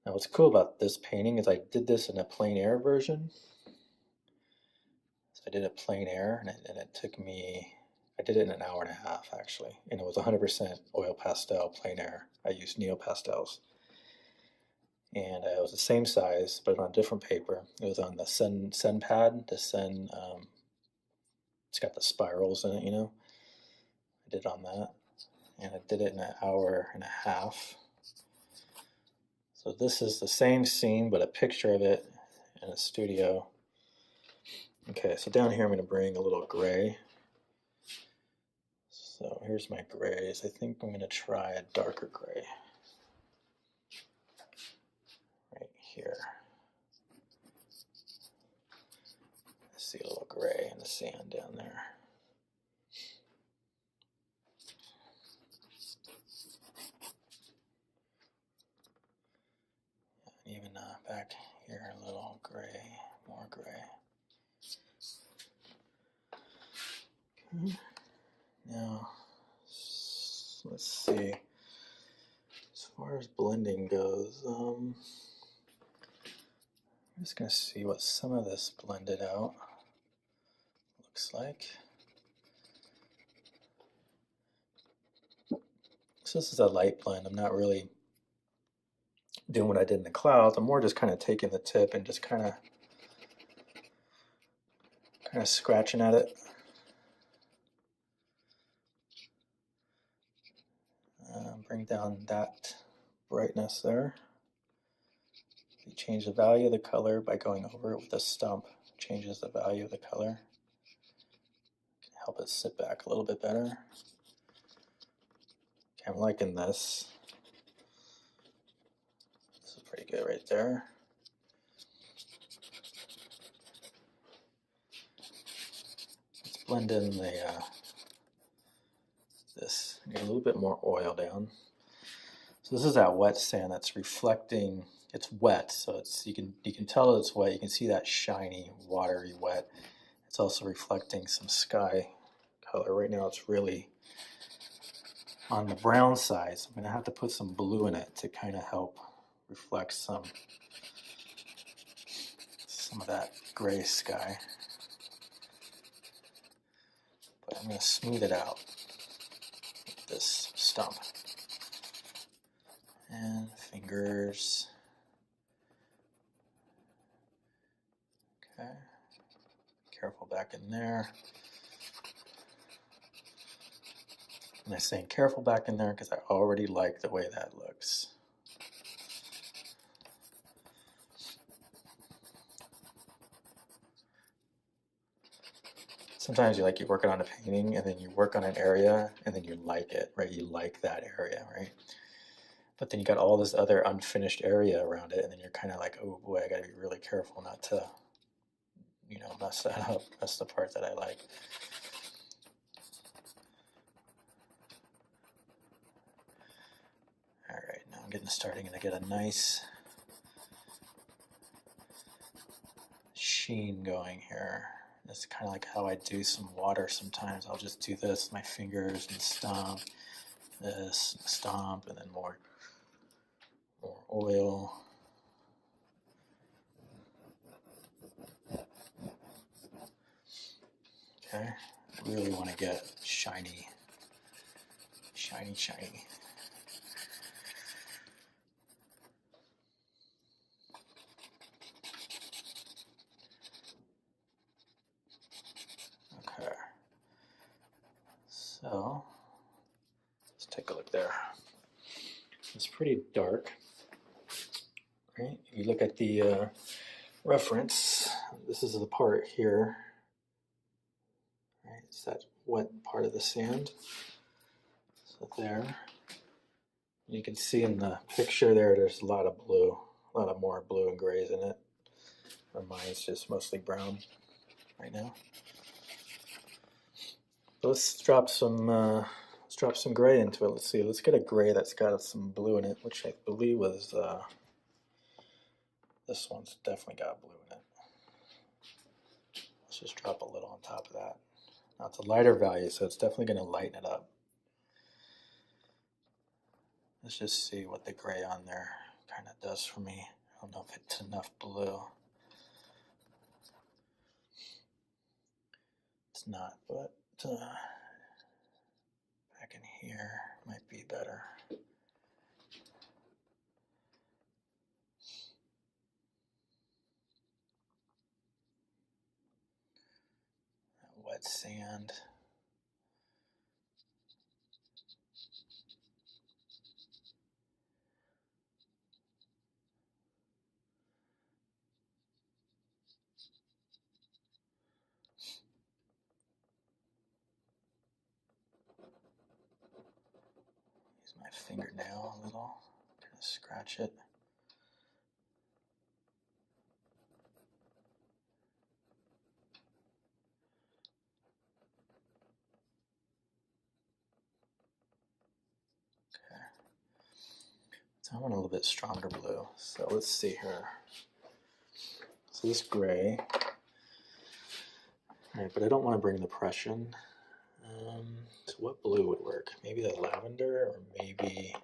S1: Now what's cool about this painting is I did this in a plein air version. So I did a plein air and it took me, I did it in an hour and a half actually. And it was 100% oil pastel plein air. I used neo pastels. And it was the same size, but on a different paper. It was on the Sen pad, the Sen, it's got the spirals in it, you know. I did it on that, and I did it in an hour and a half. So this is the same scene, but a picture of it in a studio. Okay, so down here I'm going to bring a little gray. So here's my grays. I think I'm going to try a darker gray right here. I see a little gray in the sand down there. And even back here, a little gray, more gray. Okay. Now, let's see. As far as blending goes, I'm just going to see what some of this blended out looks like. So this is a light blend. I'm not really doing what I did in the clouds. I'm more just kind of taking the tip and just kind of scratching at it. Bring down that brightness there. You change the value of the color by going over it with a stump. Changes the value of the color. Help it sit back a little bit better. Okay, I'm liking this. This is pretty good right there. Let's blend in the this. Get a little bit more oil down. So this is that wet sand that's reflecting. It's wet, so it's you can tell it's wet. You can see that shiny, watery wet. It's also reflecting some sky color. Right now it's really on the brown side, so I'm going to have to put some blue in it to kind of help reflect some of that gray sky. But I'm going to smooth it out with this stump. And fingers. Okay. Careful back in there. And I'm saying careful back in there because I already like the way that looks. Sometimes you're working on a painting and then you work on an area and then you like it, right? You like that area, right? But then you got all this other unfinished area around it and then you're kind of like, oh boy, I gotta be really careful not to, mess that up. That's the part that I like. All right, now I'm starting to get a nice sheen going here. It's kind of like how I do some water sometimes. I'll just do this with my fingers and stomp, this, stomp, and then more oil. Okay, I really want to get shiny, shiny, shiny. Okay, so let's take a look there. It's pretty dark, right? If you look at the reference, this is the part here, right? It's that wet part of the sand. So there, you can see in the picture there's a lot of blue, a lot of more blue and grays in it. Or mine's just mostly brown right now. Let's drop some gray into it. Let's see. Let's get a gray that's got some blue in it, which I believe was this one's definitely got blue in it. Let's just drop a little on top of that. Now it's a lighter value, so it's definitely going to lighten it up. Let's just see what the gray on there kind of does for me. I don't know if it's enough blue. It's not, but back in here might be better. That wet sand. my fingernail a little, kind of scratch it. Okay. So I want a little bit stronger blue. So let's see here. So this gray. All right, but I don't want to bring the Prussian. So what blue would work? Maybe the lavender, or maybe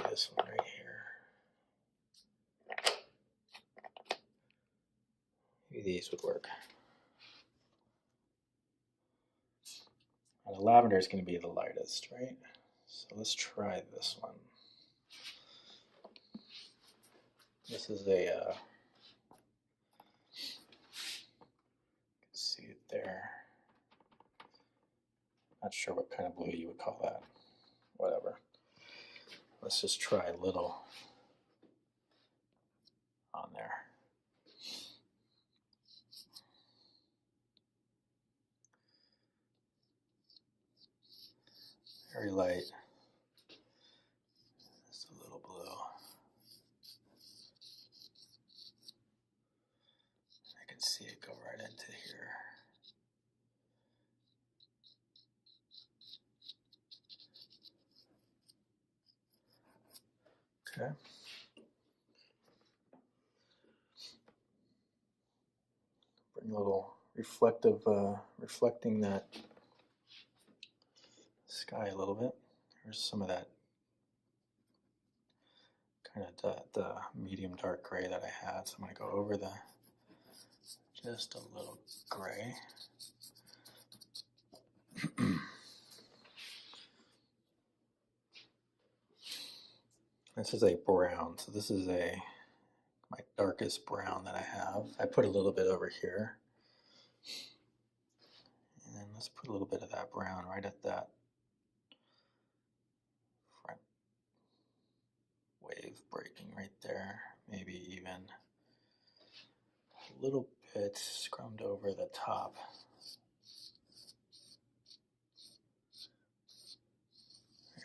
S1: this one right here. Maybe these would work. And the lavender is going to be the lightest, right? So let's try this one. This is a, you can see it there. Not sure what kind of blue you would call that. Whatever. Let's just try a little on there. Very light. Just a little blue. I can see it go right into here. Okay. Bring a little reflecting that sky a little bit. Here's some of that kind of the medium dark gray that I had. So I'm going to go over just a little gray. This is a brown, so this is my darkest brown that I have. I put a little bit over here. And then let's put a little bit of that brown right at that front wave breaking right there. Maybe even a little bit scrummed over the top.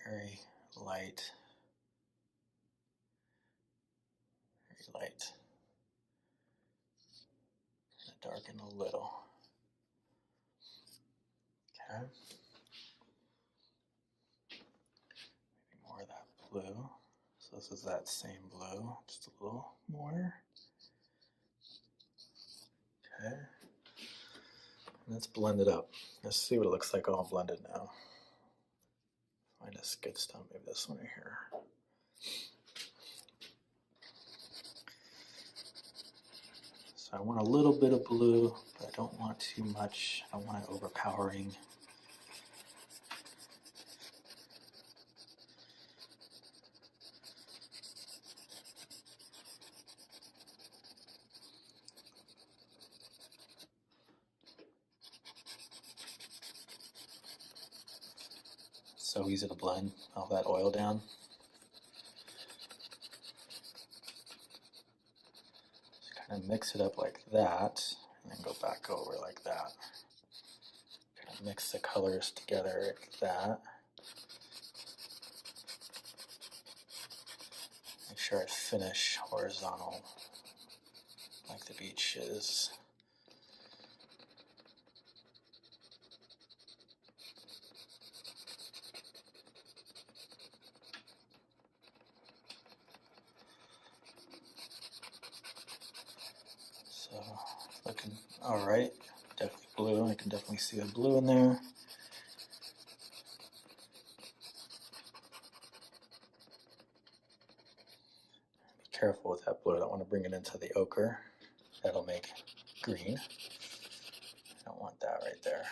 S1: Very light. Very light. Darken a little. Okay. Maybe more of that blue. So this is that same blue, just a little more. Okay. Let's blend it up. Let's see what it looks like all blended now. Find a good stem, maybe this one right here. So I want a little bit of blue, but I don't want too much. I don't want it overpowering. So easy to blend all that oil down. Just kind of mix it up like that, and then go back over like that. Kind of mix the colors together like that. Make sure I finish horizontal like the beach is. So looking all right. Definitely blue. I can definitely see the blue in there. Be careful with that blue. I don't want to bring it into the ochre. That'll make green. I don't want that right there.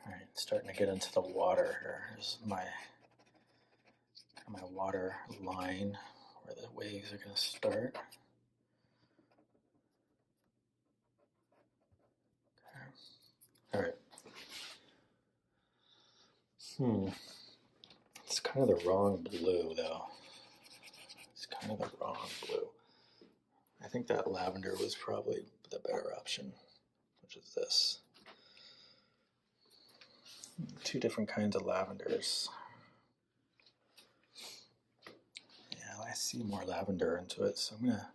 S1: All right, starting to get into the water here. Here's my water line where the waves are going to start. All right. It's kind of the wrong blue, though. It's kind of the wrong blue. I think that lavender was probably the better option, which is this. Two different kinds of lavenders. Yeah, I see more lavender into it, so I'm gonna.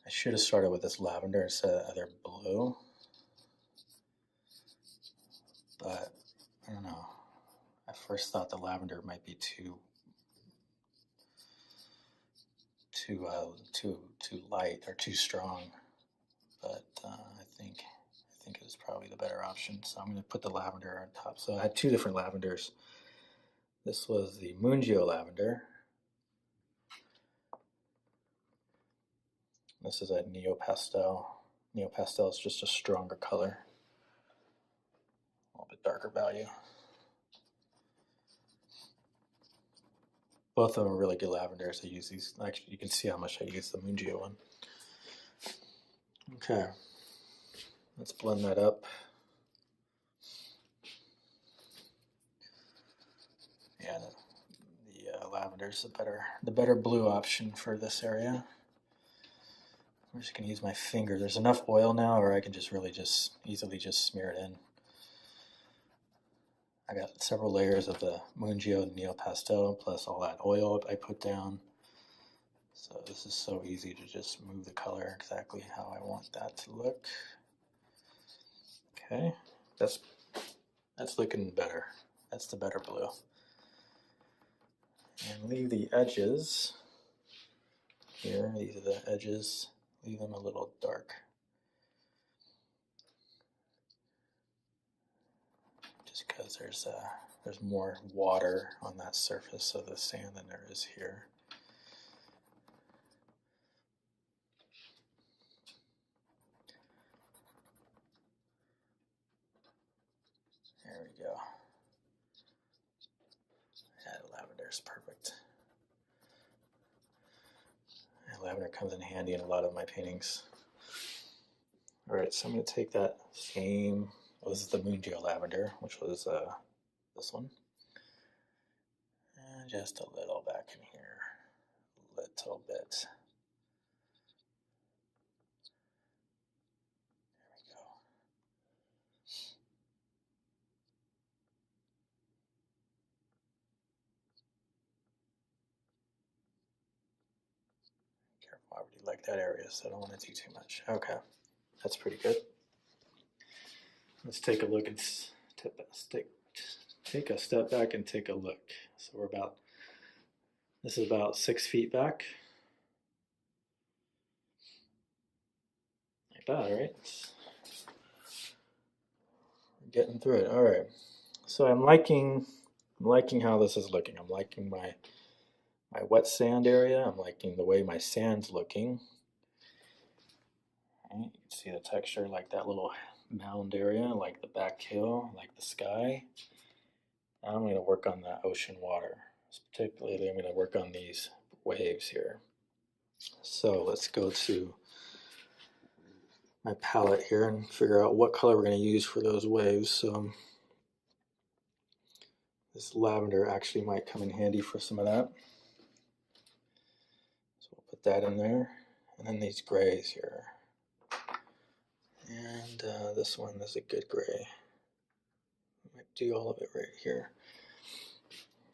S1: I should have started with this lavender instead of other blue, but I don't know. I first thought the lavender might be too light or too strong, but I think it was probably the better option. So I'm going to put the lavender on top. So I had two different lavenders. This was the Mungio lavender. This is a Neo Pastel. Neo Pastel is just a stronger color, a little bit darker value. Both of them are really good lavenders. I use these. Actually, you can see how much I use the Mungio one. Okay, let's blend that up. Yeah, the lavender is the better blue option for this area. I'm just gonna use my finger. There's enough oil now, or I can just really easily smear it in. I got several layers of the Mungio Neo Pastel plus all that oil I put down. So this is so easy to just move the color exactly how I want that to look. Okay, that's looking better. That's the better blue. And leave the edges here. These are the edges. Leave them a little dark. Just because there's more water on that surface of the sand than there is here. There we go. Yeah, lavender is perfect. Yeah, lavender comes in handy in a lot of my paintings. All right, so I'm going to take that same, this is the Mungio lavender, which was this one. And just a little back in here, a little bit. There we go. Careful, I already like that area, so I don't want to do too much. Okay, that's pretty good. Let's take a look and take a step back and take a look. So this is about 6 feet back. Like that, right? We're getting through it. All right. So I'm liking how this is looking. I'm liking my wet sand area. I'm liking the way my sand's looking. Okay, you can see the texture, like that little mound area, like the back hill, like the sky. Now I'm going to work on the ocean water. Particularly, I'm going to work on these waves here. So let's go to my palette here and figure out what color we're going to use for those waves. So this lavender actually might come in handy for some of that. So we'll put that in there. And then these grays here. And this one is a good gray. I might do all of it right here.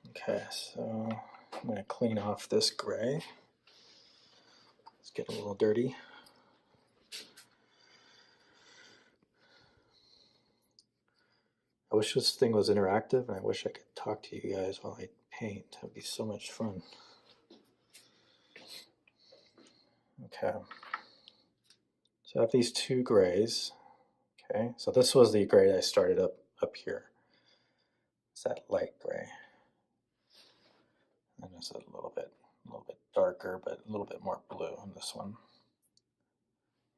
S1: Okay, so I'm going to clean off this gray. It's getting a little dirty. I wish this thing was interactive, and I wish I could talk to you guys while I paint. That would be so much fun. Okay. So I have these two grays. Okay, so this was the gray I started up here. It's that light gray. And it's a little bit darker, but a little bit more blue on this one.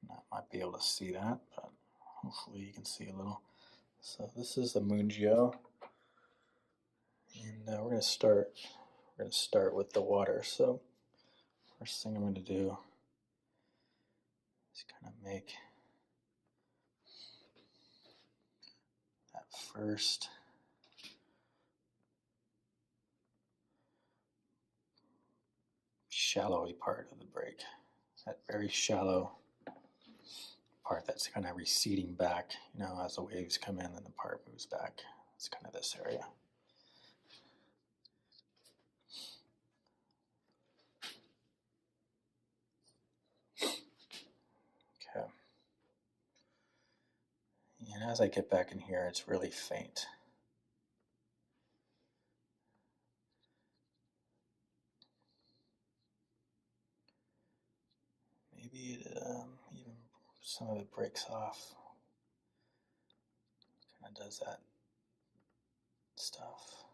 S1: I might be able to see that, but hopefully you can see a little. So this is the Mungio, and we're going to start with the water. So first thing I'm going to do Just kind of make that first shallowy part of the break, that very shallow part that's kind of receding back, you know, as the waves come in and the part moves back. It's kind of this area. Okay. And as I get back in here, it's really faint. Maybe it, even some of it breaks off. Kind of does that stuff.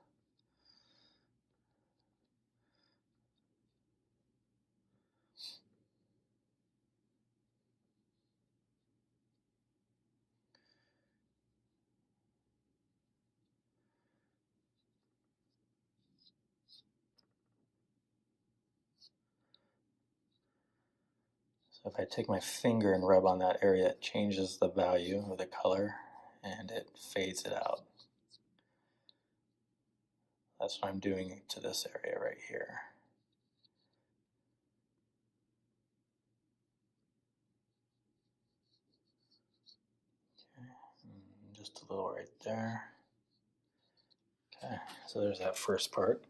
S1: So if I take my finger and rub on that area, it changes the value of the color and it fades it out. That's what I'm doing to this area right here. Okay. Just a little right there. Okay, so there's that first part.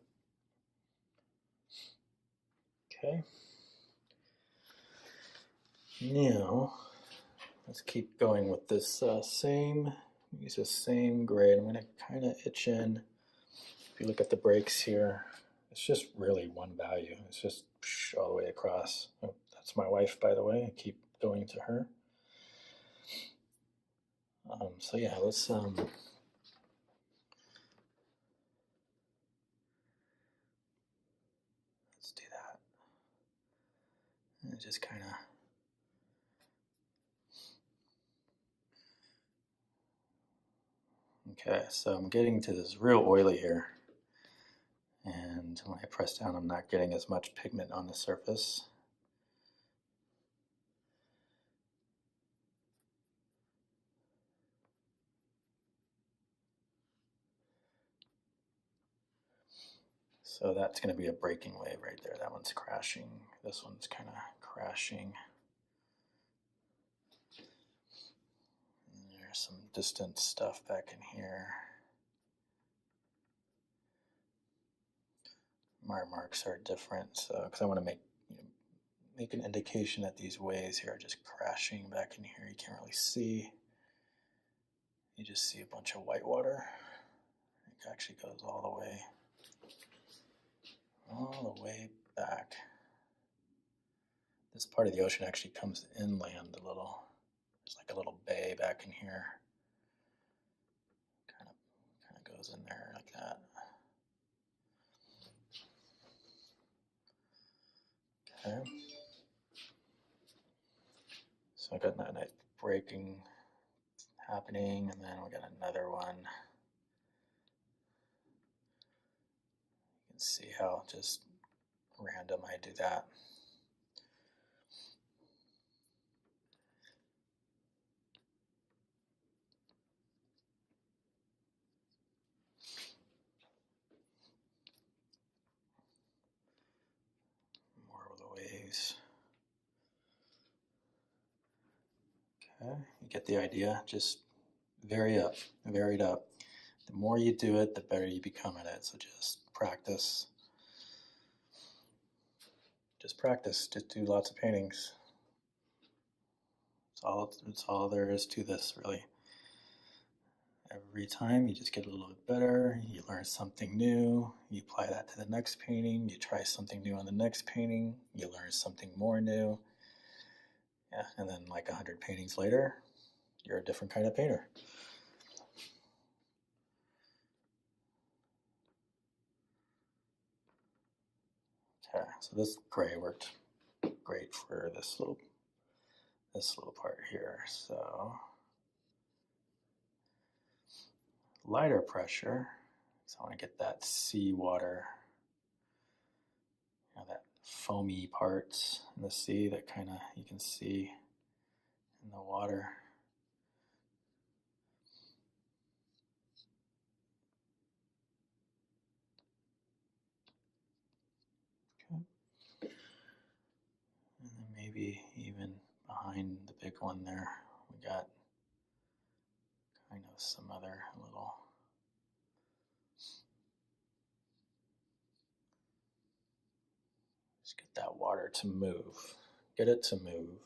S1: Okay. Now, let's keep going with this use the same grade. I'm going to kind of itch in. If you look at the breaks here, it's just really one value. It's just all the way across. Oh, that's my wife, by the way. I keep going to her. So yeah, let's do that. And just kind of okay. So I'm getting to this real oily here, and when I press down, I'm not getting as much pigment on the surface. So that's going to be a breaking wave right there. That one's crashing. This one's kind of crashing. And there's some distant stuff back in here. My marks are different, so because I want to make an indication that these waves here are just crashing back in here. You can't really see. You just see a bunch of white water. It actually goes all the way back. This part of the ocean actually comes inland a little. There's like a little bay back in here. Kind of goes in there like that. Okay. So I got that nice breaking happening, and then we got another one. You can see how just random I do that. More of the waves. Okay, you get the idea. Just vary it up. The more you do it, the better you become at it. So just practice. Just practice. Just do lots of paintings. It's all there is to this, really. Every time you just get a little bit better, you learn something new, you apply that to the next painting, you try something new on the next painting, you learn something more new. Yeah, and then like 100 paintings later, you're a different kind of painter. Okay, so this gray worked great for this little part here. So lighter pressure, so I want to get that seawater, you know, that foamy parts in the sea that kind of you can see in the water. Okay. And then maybe even behind the big one there, we got kind of some other little. Just get that water to move. Get it to move.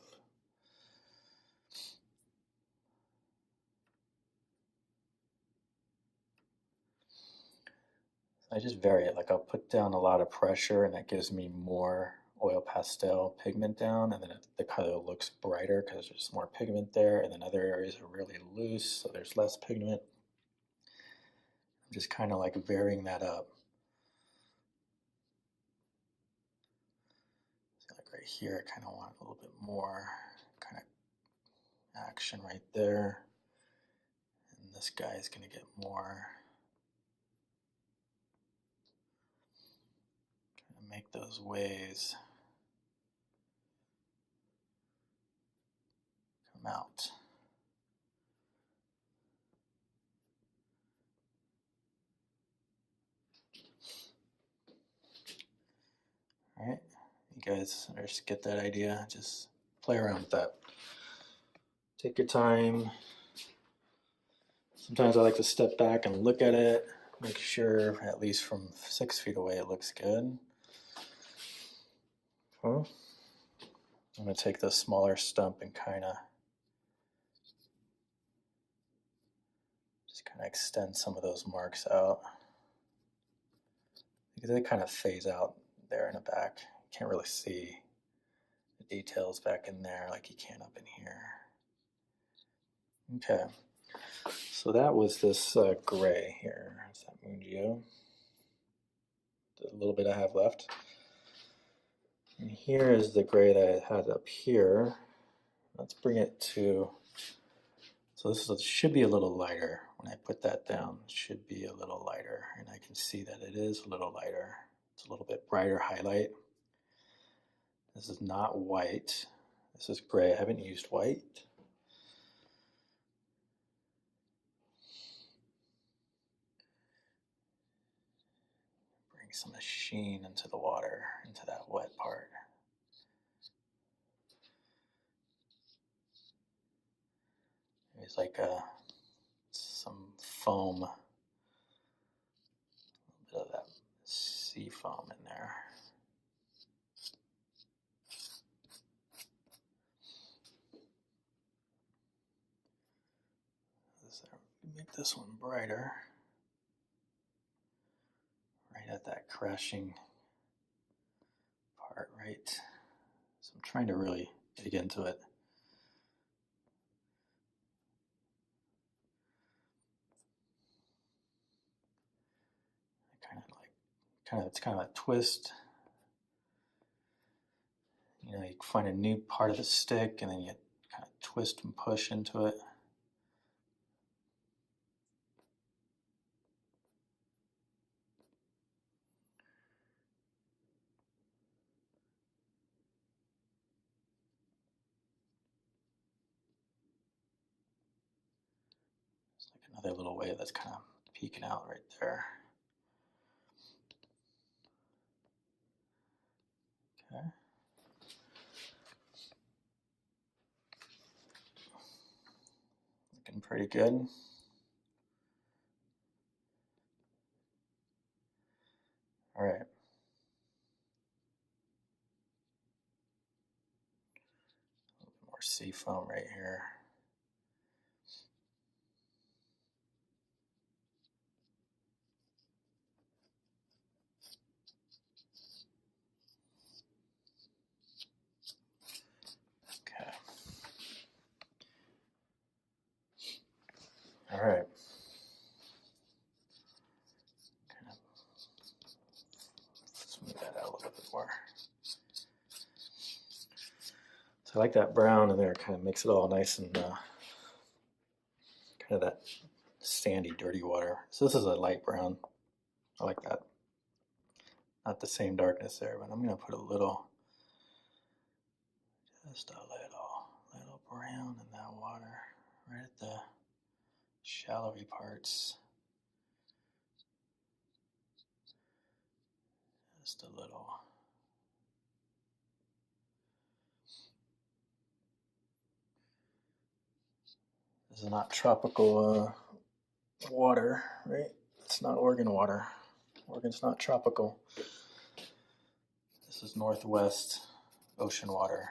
S1: I just vary it. Like I'll put down a lot of pressure and that gives me more oil pastel pigment down, and then the color looks brighter because there's more pigment there, and then other areas are really loose, so there's less pigment. I'm just kind of like varying that up. So like right here, I kind of want a little bit more kind of action right there. And this guy is going to get more. Trying to make those waves come out. All right, you guys just get that idea. Just play around with that. Take your time. Sometimes I like to step back and look at it, make sure at least from 6 feet away it looks good. I'm going to take the smaller stump and kind of extend some of those marks out, because they kind of phase out there in the back. You can't really see the details back in there like you can up in here. Okay, so that was this gray here. Is that Mungio? The little bit I have left. And here is the gray that I had up here. Let's bring it to, so this should be a little lighter. When I put that down, it should be a little lighter, and I can see that it is a little lighter. It's a little bit brighter highlight. This is not white. This is gray. I haven't used white. Bring some sheen into the water, into that wet part. There's like some foam, a little bit of that sea foam in there. Make this one brighter, right at that crashing part, right? So I'm trying to really dig into it. It's kind of a twist. You know, you find a new part of the stick and then you kind of twist and push into it. It's like another little wave that's kind of peeking out right there. Okay. Looking pretty good. All right. A little bit more sea foam right here. Okay. All right. Kind of smooth that out a little bit more. So I like that brown in there, kind of makes it all nice and kind of that sandy, dirty water. So this is a light brown. I like that. Not the same darkness there, but I'm going to put a little, just a little brown in right at the shallowy parts. Just a little. This is not tropical water, right? It's not Oregon water. Oregon's not tropical. This is Northwest ocean water.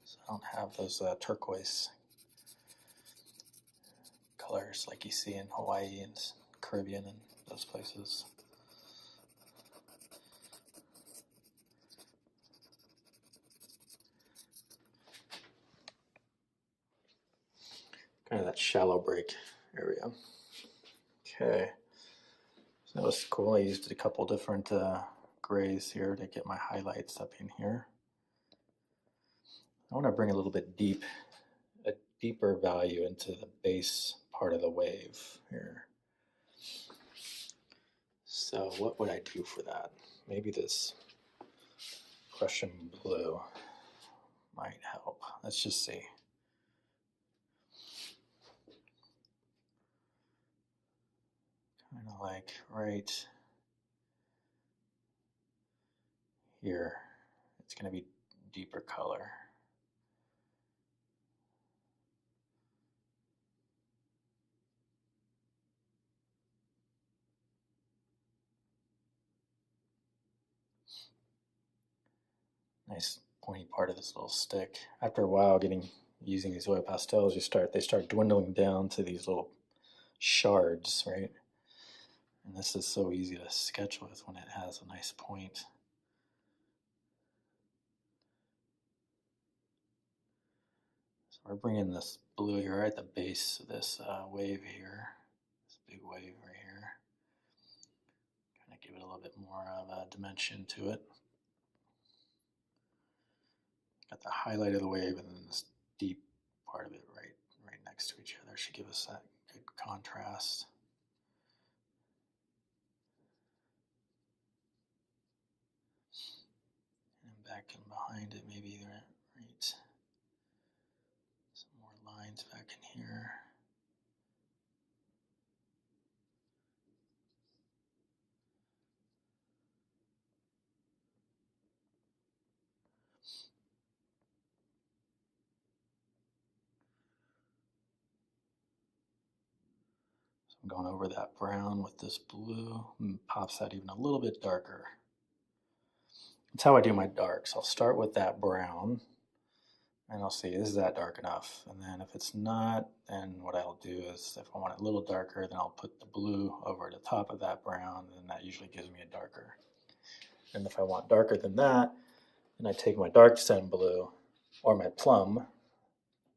S1: So I don't have those turquoise colors like you see in Hawaii and Caribbean and those places. Kind of that shallow break area. Okay, so that was cool. I used a couple different grays here to get my highlights up in here. I want to bring a little bit a deeper value into the base part of the wave here. So what would I do for that? Maybe this Prussian blue might help. Let's just see. Kind of like right here. It's going to be deeper color. Nice pointy part of this little stick. After a while, using these oil pastels, they start dwindling down to these little shards, right? And this is so easy to sketch with when it has a nice point. So we're bringing this blue here right at the base of this wave here, this big wave right here. Kind of give it a little bit more of a dimension to it. Got the highlight of the wave and then this deep part of it right next to each other should give us that good contrast. And back and behind it, maybe right. Some more lines back in here. I'm going over that brown with this blue and pops that even a little bit darker. That's how I do my darks. I'll start with that brown and I'll see, is that dark enough? And then if it's not, then what I'll do is if I want it a little darker, then I'll put the blue over the top of that brown, and that usually gives me a darker. And if I want darker than that, then I take my dark sen blue or my plum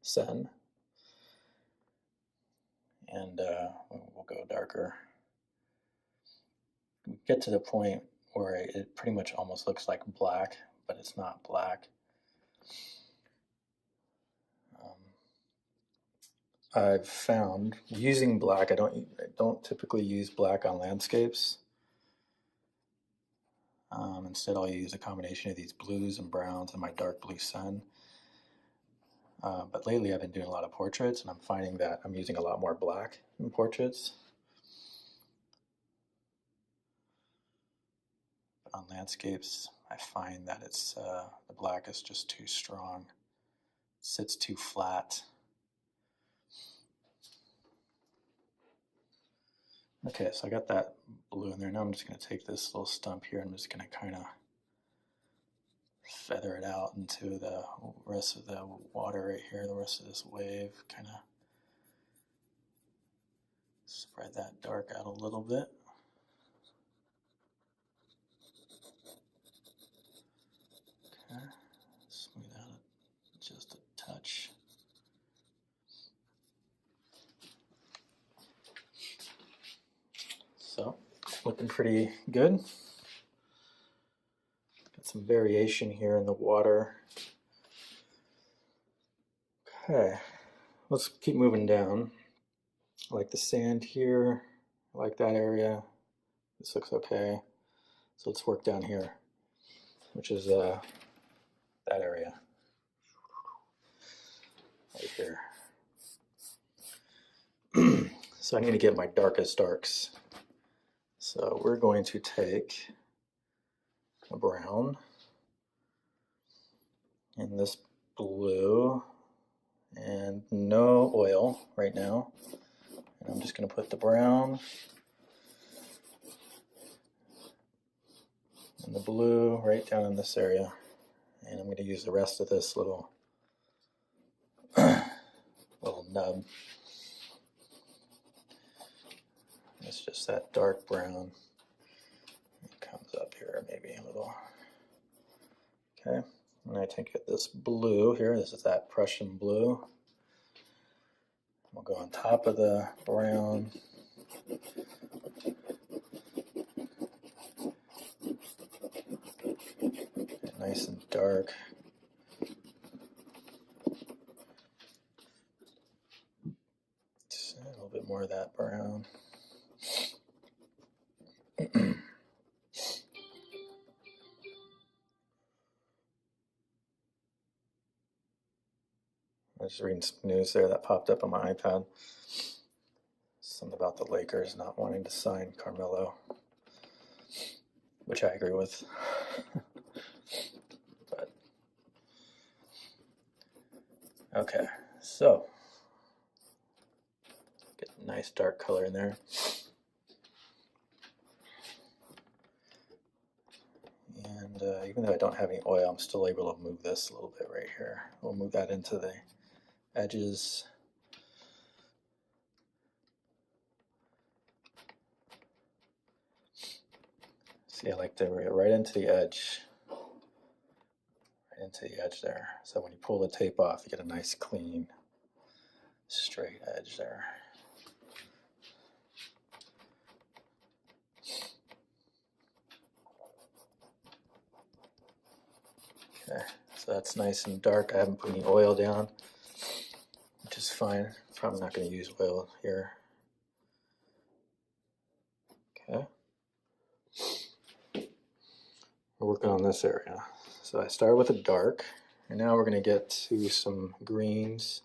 S1: sen and we'll go darker. We get to the point where it pretty much almost looks like black, but it's not black. I've found using black, I don't typically use black on landscapes. Instead, I'll use a combination of these blues and browns and my dark blue sen. But lately I've been doing a lot of portraits, and I'm finding that I'm using a lot more black in portraits. But on landscapes, I find that the black is just too strong. It sits too flat. Okay, so I got that blue in there. Now I'm just going to take this little stump here and I'm just going to kind of feather it out into the rest of the water right here, the rest of this wave, kind of spread that dark out a little bit. Okay, smooth out just a touch. So, looking pretty good. Got some variation here in the water. Okay, let's keep moving down. I like the sand here. I like that area. This looks okay. So let's work down here, which is that area right here. So I need to get my darkest darks. So we're going to take a brown and this blue, and no oil right now. And I'm just going to put the brown and the blue right down in this area. And I'm going to use the rest of this little little nub. It's just that dark brown. It comes up here maybe a little. Okay, and I take this blue here. This is that Prussian blue. We'll go on top of the brown. Nice and dark. Just a little bit more of that brown. I was just reading some news there that popped up on my iPad. Something about the Lakers not wanting to sign Carmelo, which I agree with. But okay, so get a nice dark color in there. And even though I don't have any oil, I'm still able to move this a little bit right here. We'll move that into the edges. See, I like to get right into the edge. Right into the edge there. So when you pull the tape off, you get a nice clean, straight edge there. Okay, so that's nice and dark. I haven't put any oil down, which is fine. Probably not going to use oil here. Okay. We're working on this area. So I started with a dark, and now we're going to get to some greens.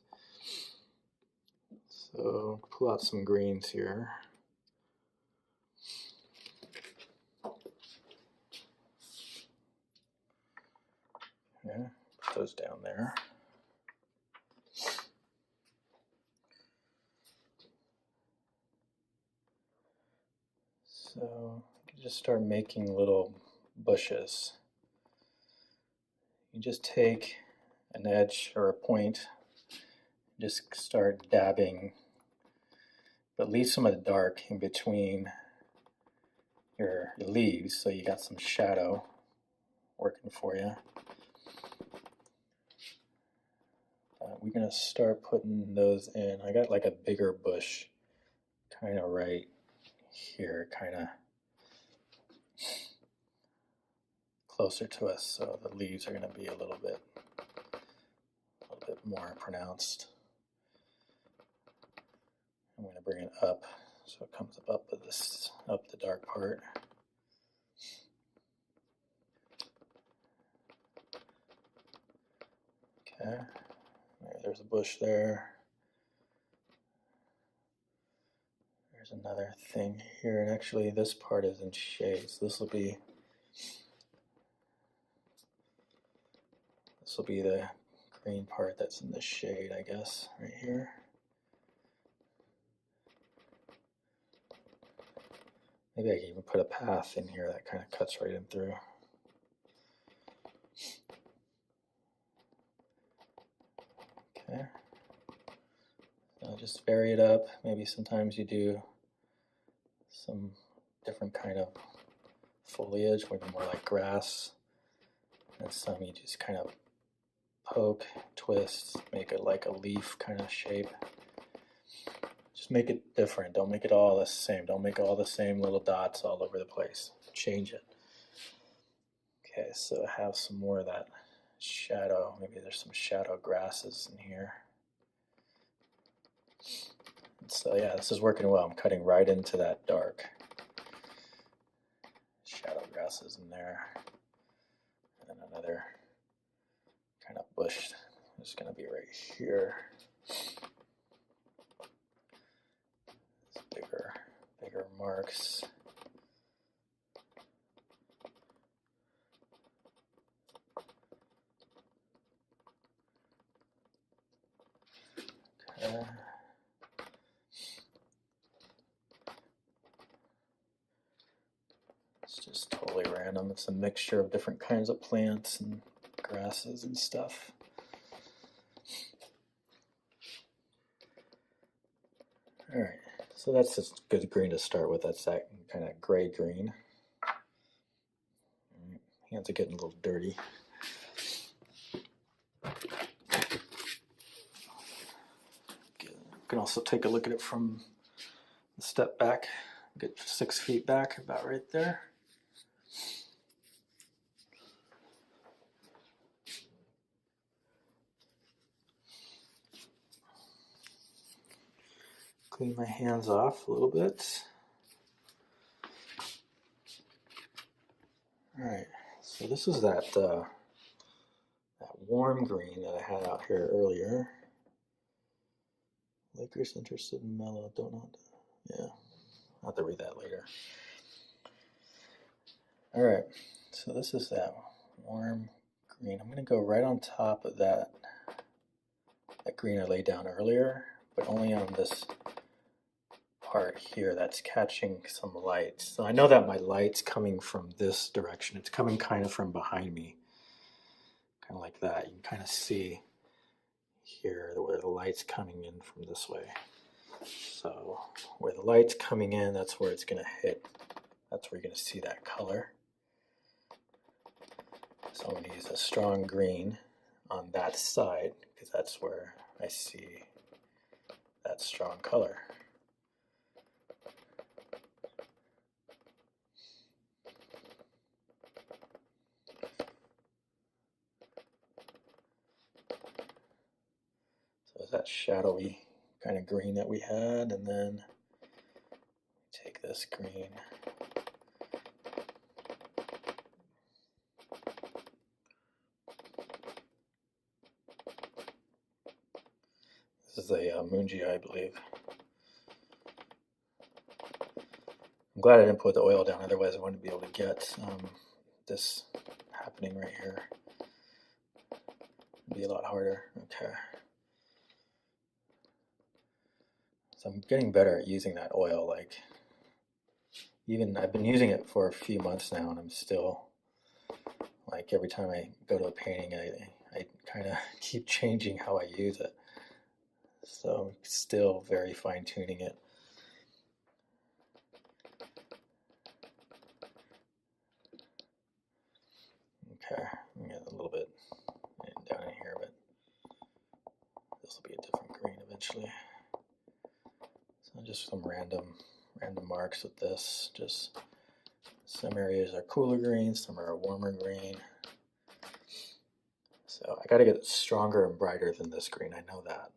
S1: So pull out some greens here. Okay, put those down there. So you can just start making little bushes. You just take an edge or a point, just start dabbing, but leave some of the dark in between your leaves so you got some shadow working for you. We're going to start putting those in. I got like a bigger bush kind of right here, kind of closer to us, so the leaves are going to be a little bit more pronounced. I'm going to bring it up so it comes up the dark part. Okay, there's a bush there. There's another thing here, and actually this part is in shades. This will be the green part that's in the shade, I guess, right here. Maybe I can even put a path in here that kind of cuts right in through. Okay. So just vary it up. Maybe sometimes you do some different kind of foliage, maybe more like grass. And some you just kind of poke, twist, make it like a leaf kind of shape. Just make it different. Don't make it all the same. Don't make all the same little dots all over the place. Change it. Okay, so I have some more of that shadow. Maybe there's some shadow grasses in here. So yeah, this is working well. I'm cutting right into that dark. Shadow grasses in there. And then another kind of bush is going to be right here. So marks. Okay. It's just totally random. It's a mixture of different kinds of plants and grasses and stuff. Alright, so that's just good green to start with. That's that kind of gray green. Hands are getting a little dirty. You can also take a look at it from the step back. Get 6 feet back, about right there. Clean my hands off a little bit. Alright, so this is that warm green that I had out here earlier. Lakers interested in mellow, don't know. Yeah, I'll have to read that later. Alright, so this is that warm green. I'm going to go right on top of that green I laid down earlier, but only on this part here that's catching some light. So I know that my light's coming from this direction. It's coming kind of from behind me, kind of like that. You can kind of see here where the light's coming in from this way. So where the light's coming in, that's where it's going to hit. That's where you're going to see that color. So I'm going to use a strong green on that side because that's where I see that strong color. So that shadowy kind of green that we had, and then take this green. This is a Moonji, I believe. I'm glad I didn't put the oil down, otherwise I wouldn't be able to get this happening right here. It'd be a lot harder. Okay. So I'm getting better at using that oil. Like, even I've been using it for a few months now, and I'm still, like, every time I go to a painting, I kind of keep changing how I use it. So I'm still very fine-tuning it. Okay, I'm gonna get a little bit down in here, but this will be a different green eventually. So just some random marks with this. Just some areas are cooler green, some are a warmer green. So I got to get stronger and brighter than this green. I know that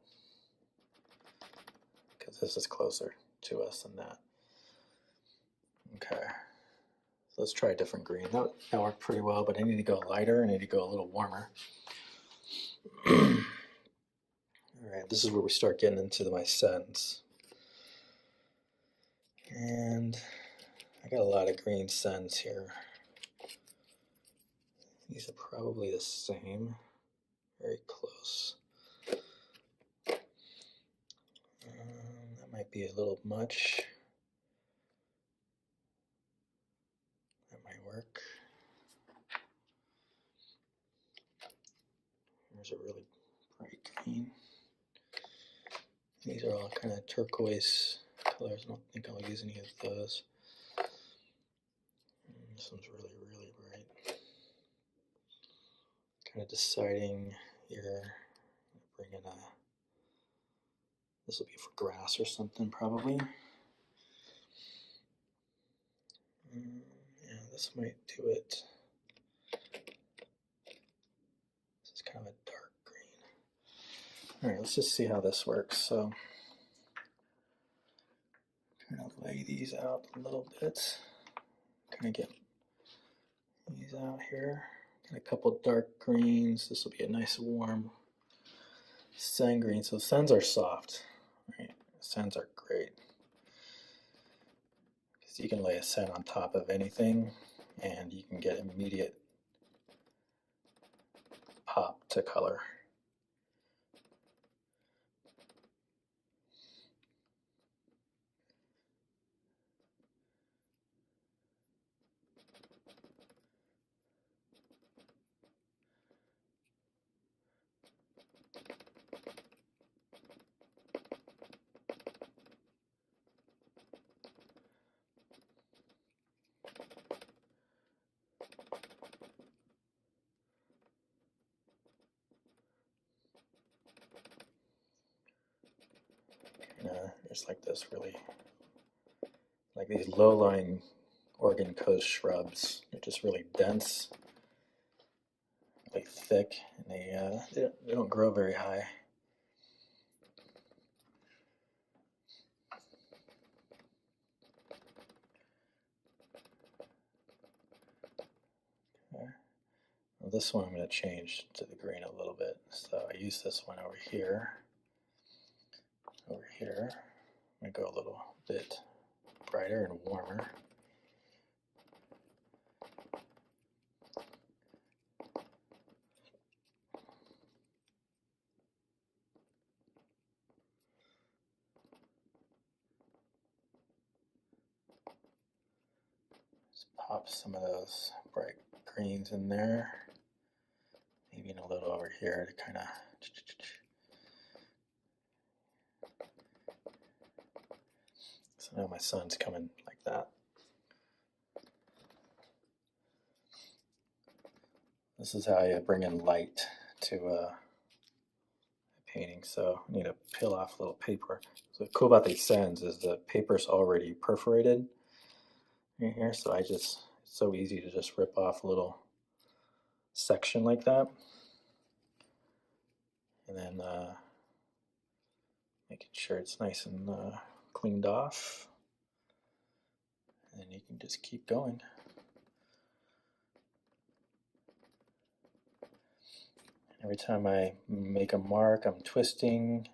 S1: because this is closer to us than that. Okay, so let's try a different green. That worked pretty well, but I need to go lighter. I need to go a little warmer. All right, this is where we start getting into my scents. And I got a lot of green scents here. These are probably the same, very close. That might be a little much. That might work. Here's a really bright green. These are all kind of turquoise colors. I don't think I'll use any of those. This one's really, really bright. Kind of deciding here. Bring in this will be for grass or something probably. Yeah, this might do it. This is kind of a dark green. All right, let's just see how this works. So, kind of lay these out a little bit. Kind of get these out here. Got a couple dark greens. This will be a nice warm sand green. So sands are soft, right? Sands are great. So you can lay a scent on top of anything and you can get immediate pop to color. There's like this really, like these low-lying Oregon coast shrubs. They're just really dense, really thick, and they don't grow very high. Okay. Well, this one I'm going to change to the green a little bit. So I use this one over here. Over here, I'm going to go a little bit brighter and warmer. Just pop some of those bright greens in there. Maybe a little over here to kind of. So now my sun's coming like that. This is how you bring in light to a painting. So I need to peel off a little paper. So what's cool about these sands is the paper's already perforated in here. So it's so easy to just rip off a little section like that. And then making sure it's nice and cleaned off. And then you can just keep going. Every time I make a mark, I'm twisting.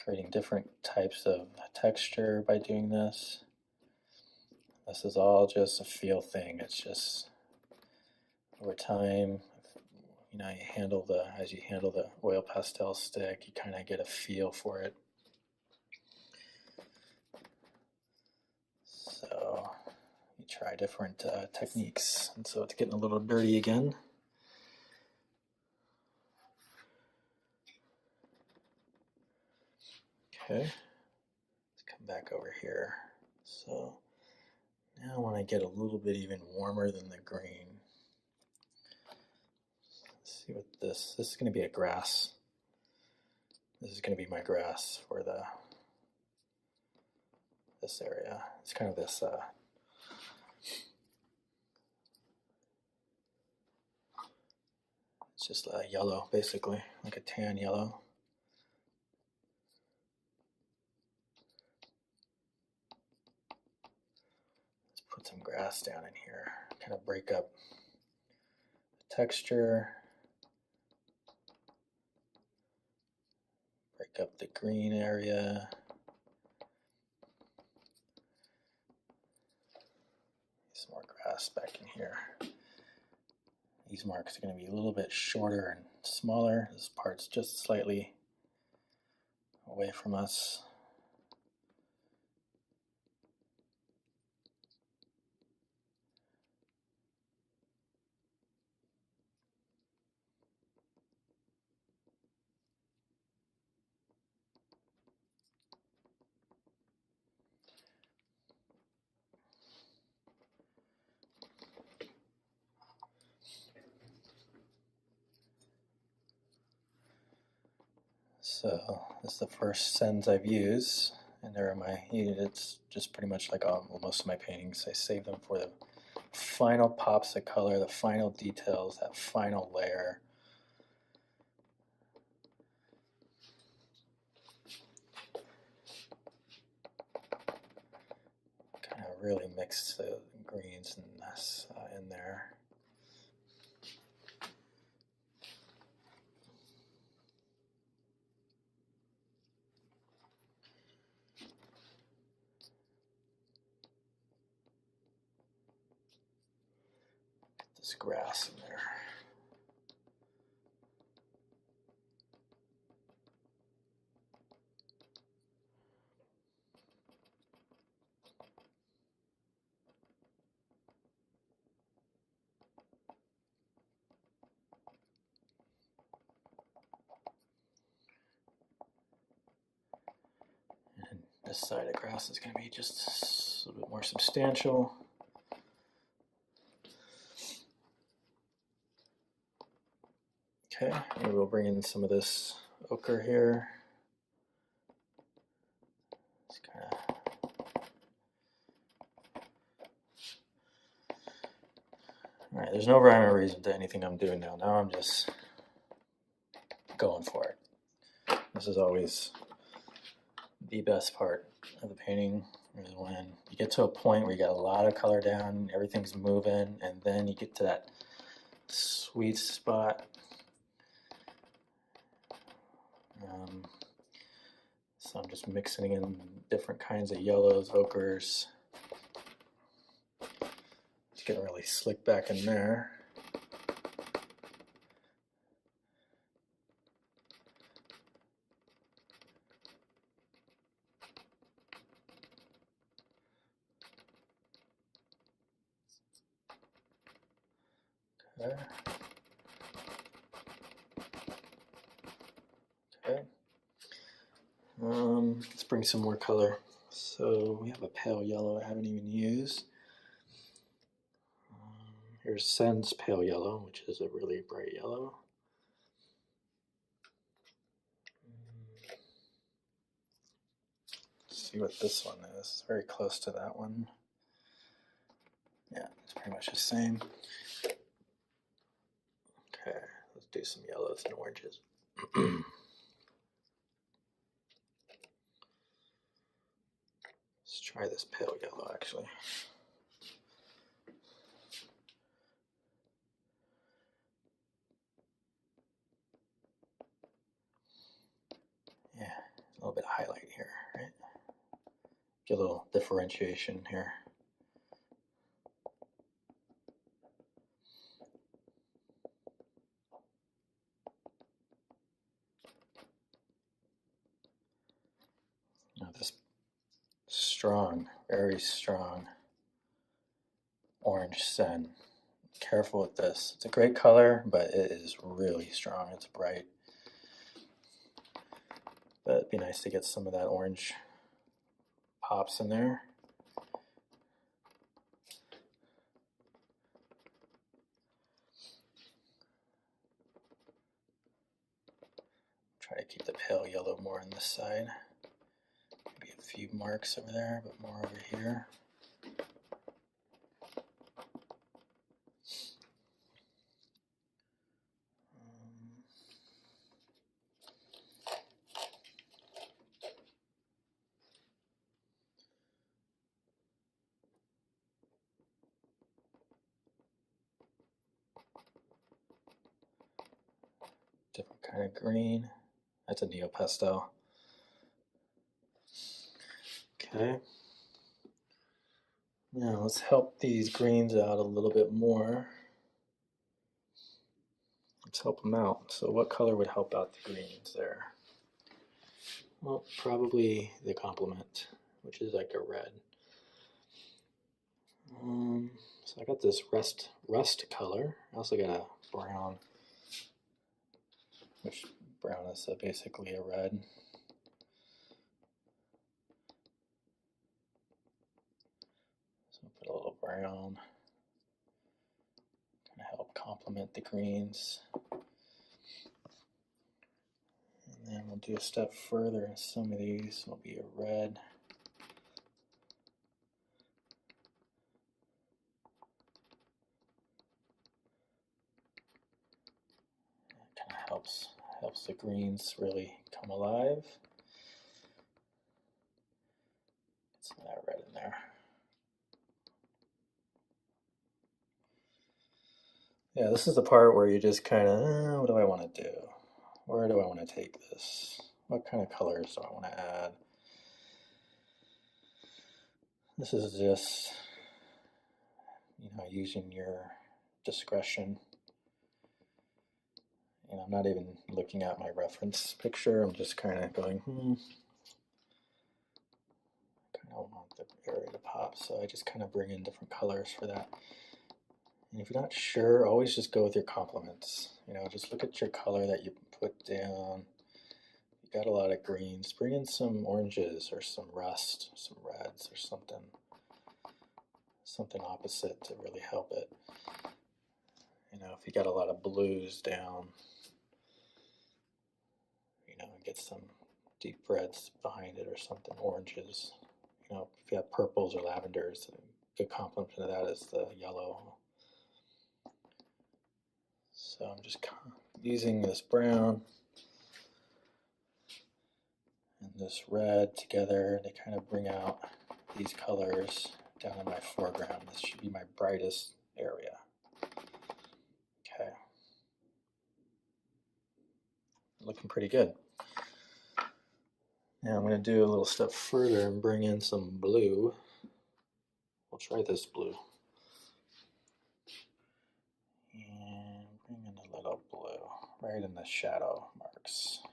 S1: Creating different types of texture by doing this. This is all just a feel thing. It's just over time, you know, as you handle the oil pastel stick, you kind of get a feel for it. So you try different techniques. And so it's getting a little dirty again. Okay, let's come back over here. So now when I get a little bit even warmer than the green, let's see what this is going to be a grass. This is going to be my grass for this area. It's kind of this it's just yellow, basically, like a tan yellow. Let's put some grass down in here, kind of break up the texture, break up the green area. Some more grass back in here. These marks are going to be a little bit shorter and smaller. This part's just slightly away from us. So this is the first sends I've used, and there are it's just pretty much like most of my paintings. I save them for the final pops of color, the final details, that final layer. Kind of really mix the greens and this in there. this grass in there. And this side of grass is going to be just a little bit more substantial. Okay, maybe we'll bring in some of this ochre here. Just kind of all right, there's no rhyme or reason to anything I'm doing now. Now I'm just going for it. This is always the best part of the painting, is when you get to a point where you got a lot of color down, everything's moving, and then you get to that sweet spot. So I'm just mixing in different kinds of yellows, ochres. It's getting really slick back in there. Okay. Okay. Let's bring some more color. So we have a pale yellow I haven't even used. Here's Sen's pale yellow, which is a really bright yellow. Let's see what this one is. It's very close to that one. Yeah, it's pretty much the same. Okay, let's do some yellows and oranges. Let's try this pale yellow, actually. Yeah, a little bit of highlight here, right? Get a little differentiation here. Now this strong, very strong orange Sen. Careful with this. It's a great color, but it is really strong. It's bright. But it'd be nice to get some of that orange pops in there. Try to keep the pale yellow more on this side. Maybe a few marks over there, but more over here. Different kind of green. That's a nupastel. Okay. Now let's help these greens out a little bit more. Let's help them out. So what color would help out the greens there? Well, probably the complement, which is like a red. So I got this rust color. I also got a brown, which brown is basically a red. So put a little brown, kind of help complement the greens. And then we'll do a step further, and some of these will be a red. That kind of helps the greens really come alive. Get some of that red in there. Yeah, this is the part where you just kind of, what do I want to do? Where do I want to take this? What kind of colors do I want to add? This is just, using your discretion. And I'm not even looking at my reference picture. I'm just kind of going, I don't want the area to pop, so I just kind of bring in different colors for that. And if you're not sure, always just go with your complements. You know, just look at your color that you put down. You got a lot of greens. Bring in some oranges or some rust, some reds or something opposite to really help it. You know, if you got a lot of blues down, you know, get some deep reds behind it or something, oranges. You know, if you have purples or lavenders, a good complement to that is the yellow. So I'm just using this brown and this red together to kind of bring out these colors down in my foreground. This should be my brightest area. Okay. Looking pretty good. Now I'm going to do a little step further and bring in some blue. We'll try this blue. And bring in a little blue right in the shadow marks.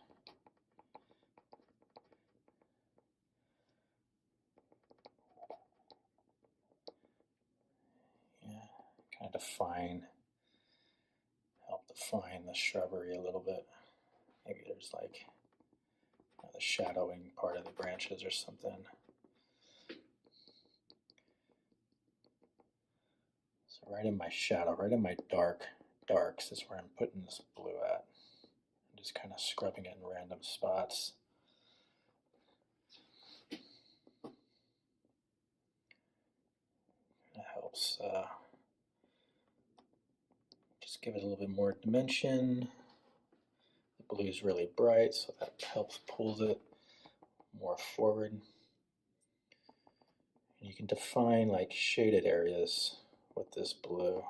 S1: Yeah, kind of help define the shrubbery a little bit. Maybe there's like the shadowing part of the branches or something. So right in my shadow, right in my darks is where I'm putting this blue at. I'm just kind of scrubbing it in random spots. It helps just give it a little bit more dimension. The blue is really bright, so that helps pulls it more forward. And you can define like shaded areas with this blue.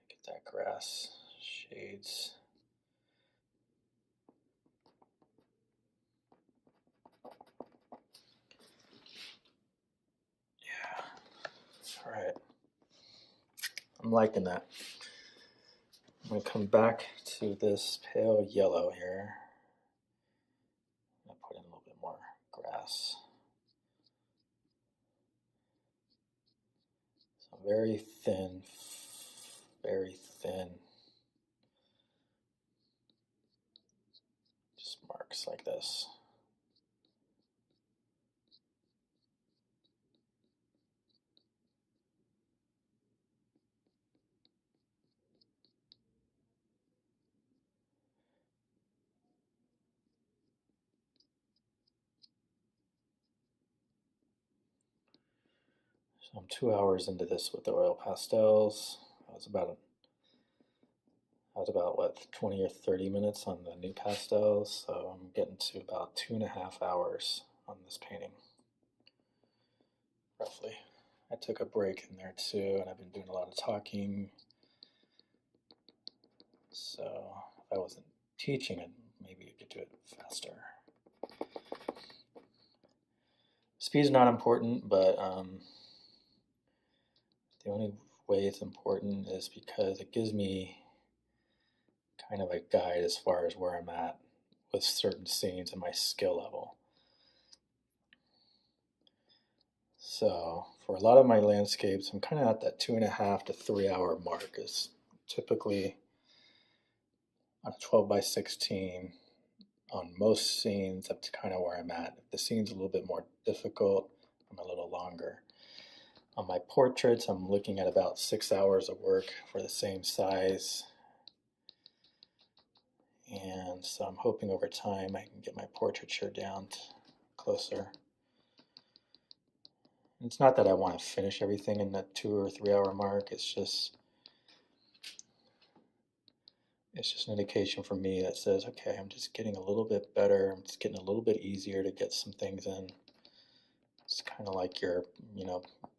S1: Get that grass shades. Yeah. All right. I'm liking that. I'm going to come back to this pale yellow here. I'm going to put in a little bit more grass. So very thin, just marks like this. So I'm 2 hours into this with the oil pastels. I was about what, 20 or 30 minutes on the nupastels, so I'm getting to about 2.5 hours on this painting, roughly. I took a break in there too, and I've been doing a lot of talking. So if I wasn't teaching it, maybe you could do it faster. Speed's not important, but the only way it's important is because it gives me kind of a guide as far as where I'm at with certain scenes and my skill level. So for a lot of my landscapes, I'm kind of at that 2.5 to 3 hour mark. Is typically on a 12 by 16 on most scenes. That's kind of where I'm at. If the scene's a little bit more difficult, I'm a little longer. On my portraits, I'm looking at about 6 hours of work for the same size. And so I'm hoping over time I can get my portraiture down closer. It's not that I want to finish everything in that 2 or 3 hour mark. It's just an indication for me that says, okay, I'm just getting a little bit better. I'm just getting a little bit easier to get some things in. It's kind of like your,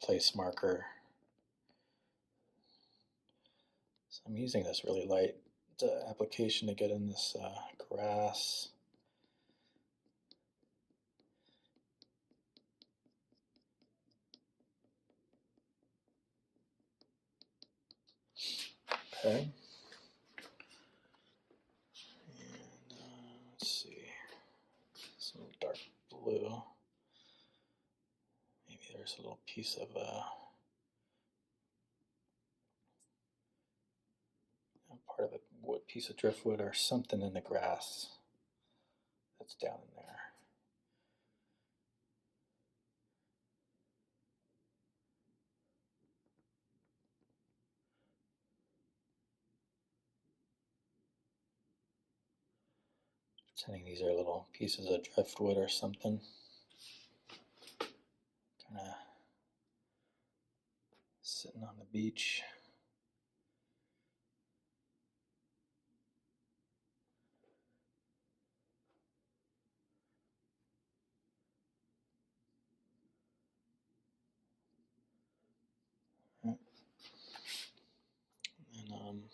S1: place marker. So I'm using this really light application to get in this grass. Okay. And let's see, some dark blue. Maybe there's a little piece of part of a wood, piece of driftwood or something in the grass that's down in there. Pretending these are little pieces of driftwood or something. Kind of sitting on the beach. And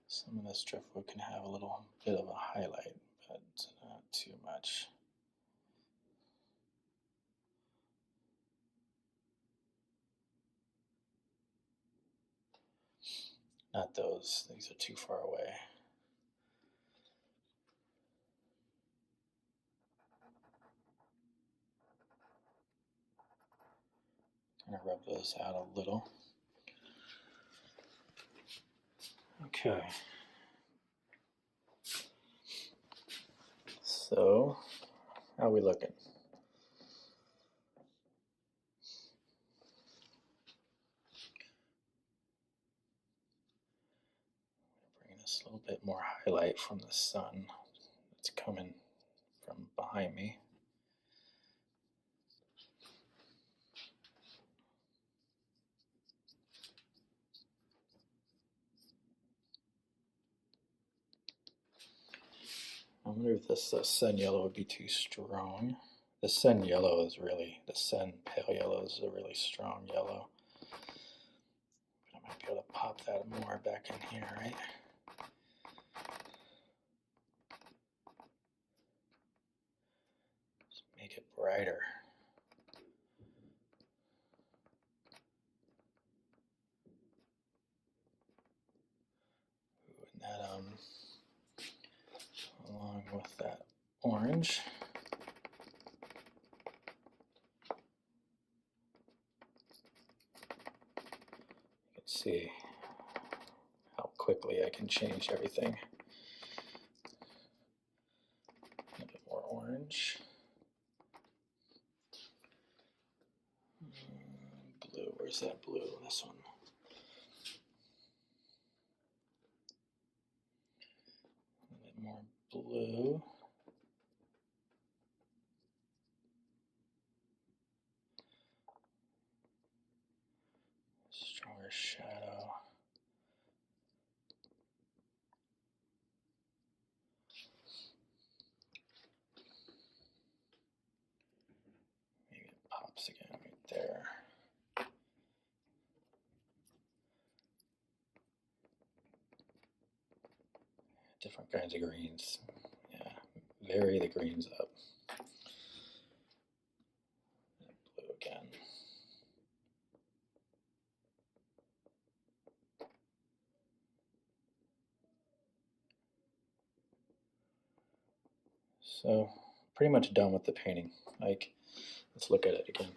S1: some of this driftwood can have a little bit of a highlight, but not too much. Not those, these are too far away. Kind of rub those out a little. Okay. So, how are we looking? Bring this a little bit more highlight from the sun that's coming from behind me. I wonder if this sun yellow would be too strong. The sun yellow is really, the sun pale yellow is a really strong yellow. But I might be able to pop that more back in here, right? Just make it brighter. Ooh, and that, along with that orange. You can see how quickly I can change everything. A bit more orange. Blue, where's that blue? This one. A bit more blue. Stronger shadow. Maybe it pops again right there. Different kinds of greens. Yeah, vary the greens up. Blue again. So, pretty much done with the painting. Like, let's look at it again.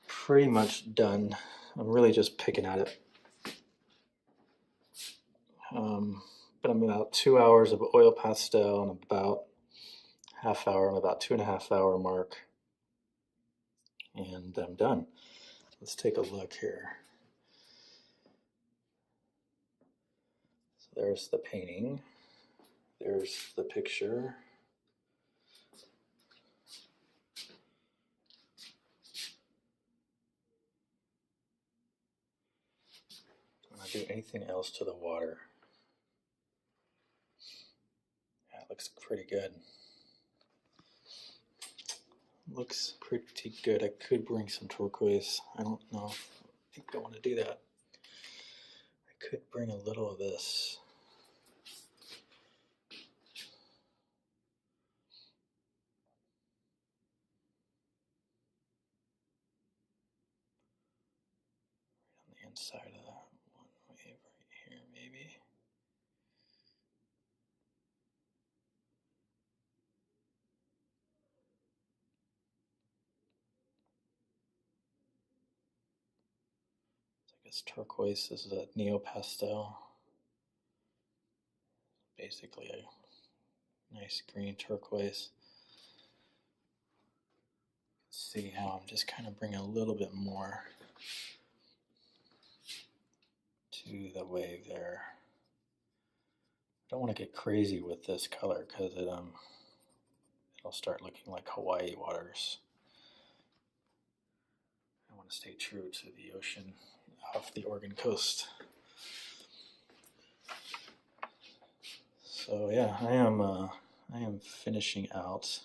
S1: Pretty much done. I'm really just picking at it. But I'm about 2 hours of oil pastel and about half hour, I'm about 2.5 hour mark. And I'm done. Let's take a look here. So there's the painting. There's the picture. Don't want to do anything else to the water. Yeah, it looks pretty good. Looks pretty good. I could bring some turquoise. I don't know. I think I want to do that. I could bring a little of this. On the inside of that one wave right here, maybe. I guess turquoise. This is a neo pastel. Basically a nice green turquoise. See how I'm just kind of bringing a little bit more to the wave there. I don't want to get crazy with this color because it'll start looking like Hawaii waters. I want to stay true to the ocean off the Oregon coast. So yeah, I am finishing out.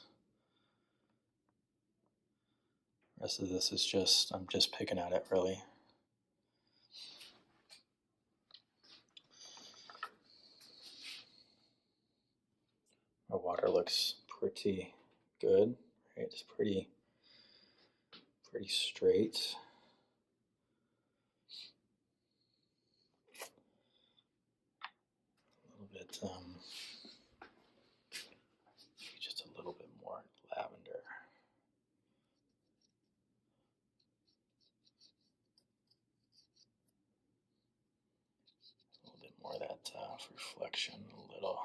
S1: The rest of this is I'm just picking at it really. My water looks pretty good, right? It's pretty straight. A little bit, just a little bit more lavender. A little bit more of that reflection, a little.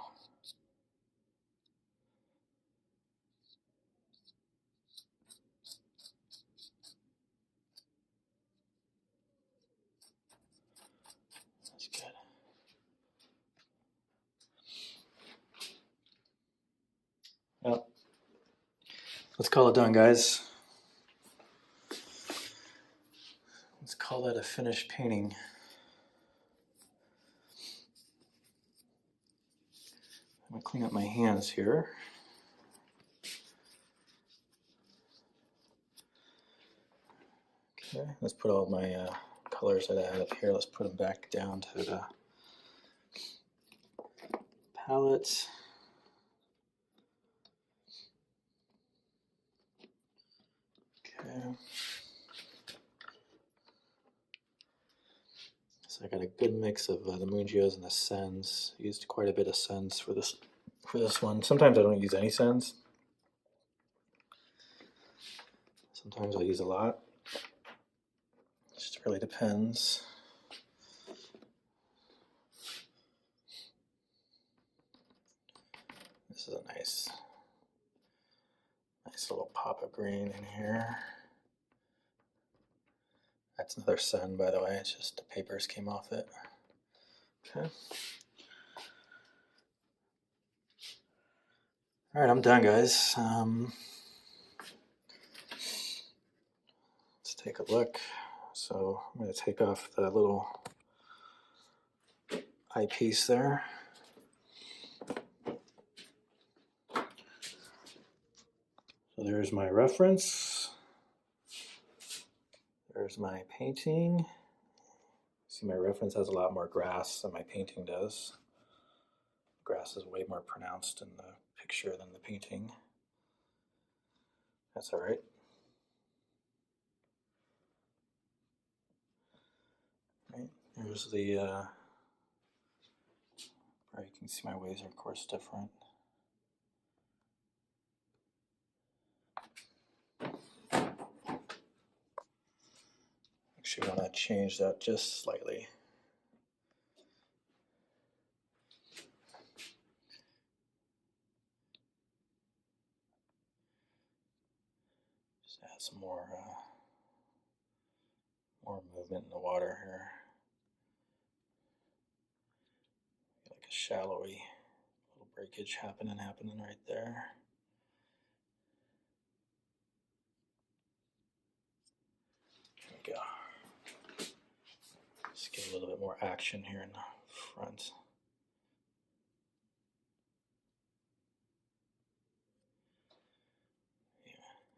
S1: That's good. Well, let's call it done, guys. Let's call that a finished painting. I'm going to clean up my hands here. Okay, let's put all my colors that I had up here, let's put them back down to the palette. Okay. So I got a good mix of the Mungios and the Sens. Used quite a bit of Sens for this one. Sometimes I don't use any Sens. Sometimes I'll use a lot. It just really depends. This is a nice little pop of green in here. That's another Sen, by the way. It's just the papers came off it. Okay. All right, I'm done, guys. Let's take a look. So I'm going to take off the little eyepiece there. So there's my reference. There's my painting. See, my reference has a lot more grass than my painting does. Grass is way more pronounced in the picture than the painting. That's all right. Right, here's the, you can see my waves are of course different. Actually want to change that just slightly. Just add some more movement in the water here. Like a shallowy little breakage happening right there. There we go. Just get a little bit more action here in the front.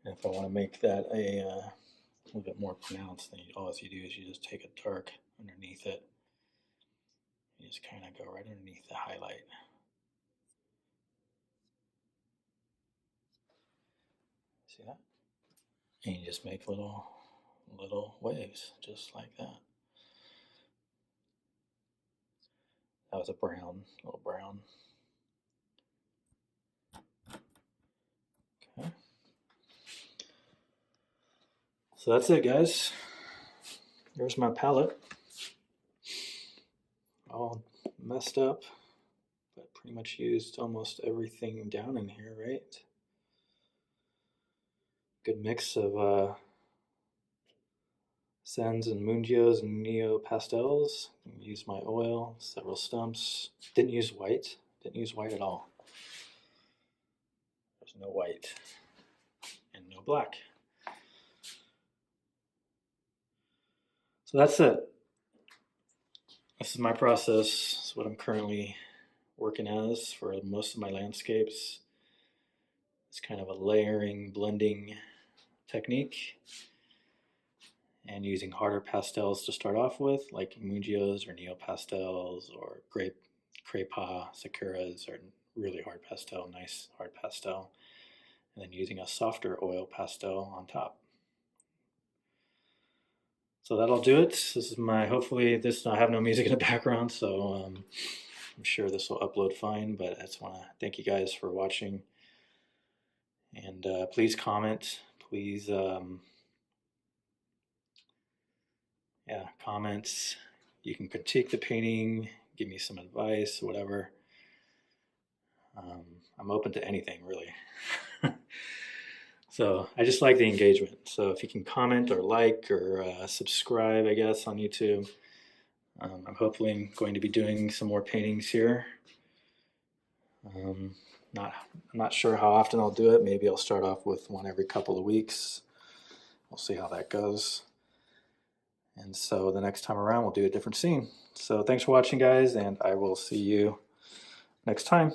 S1: And if I want to make that a little bit more pronounced, then all you do is you just take a dark underneath it. You just kind of go right underneath the highlight. See that? And you just make little waves, just like that. That was a brown, a little brown. Okay. So that's it, guys. There's my palette. All messed up, but pretty much used almost everything down in here, right? Good mix of Sens and Mundios and Neo Pastels. Use my oil, several stumps. Didn't use white. Didn't use white at all. There's no white and no black. So that's it. This is my process. This is what I'm currently working as for most of my landscapes. It's kind of a layering, blending technique, and using harder pastels to start off with, like Mungios or Neo Pastels or Crepa, Sakuras, or really hard pastel, nice hard pastel, and then using a softer oil pastel on top. So that'll do it. This is my, hopefully this, I have no music in the background, so I'm sure this will upload fine, but I just want to thank you guys for watching. And please comment, please, yeah, comments. You can critique the painting, give me some advice, whatever. I'm open to anything, really. So I just like the engagement. So if you can comment or like or subscribe, I guess, on YouTube. I'm hopefully going to be doing some more paintings here. I'm not sure how often I'll do it. Maybe I'll start off with one every couple of weeks. We'll see how that goes. And so the next time around, we'll do a different scene. So thanks for watching, guys, and I will see you next time.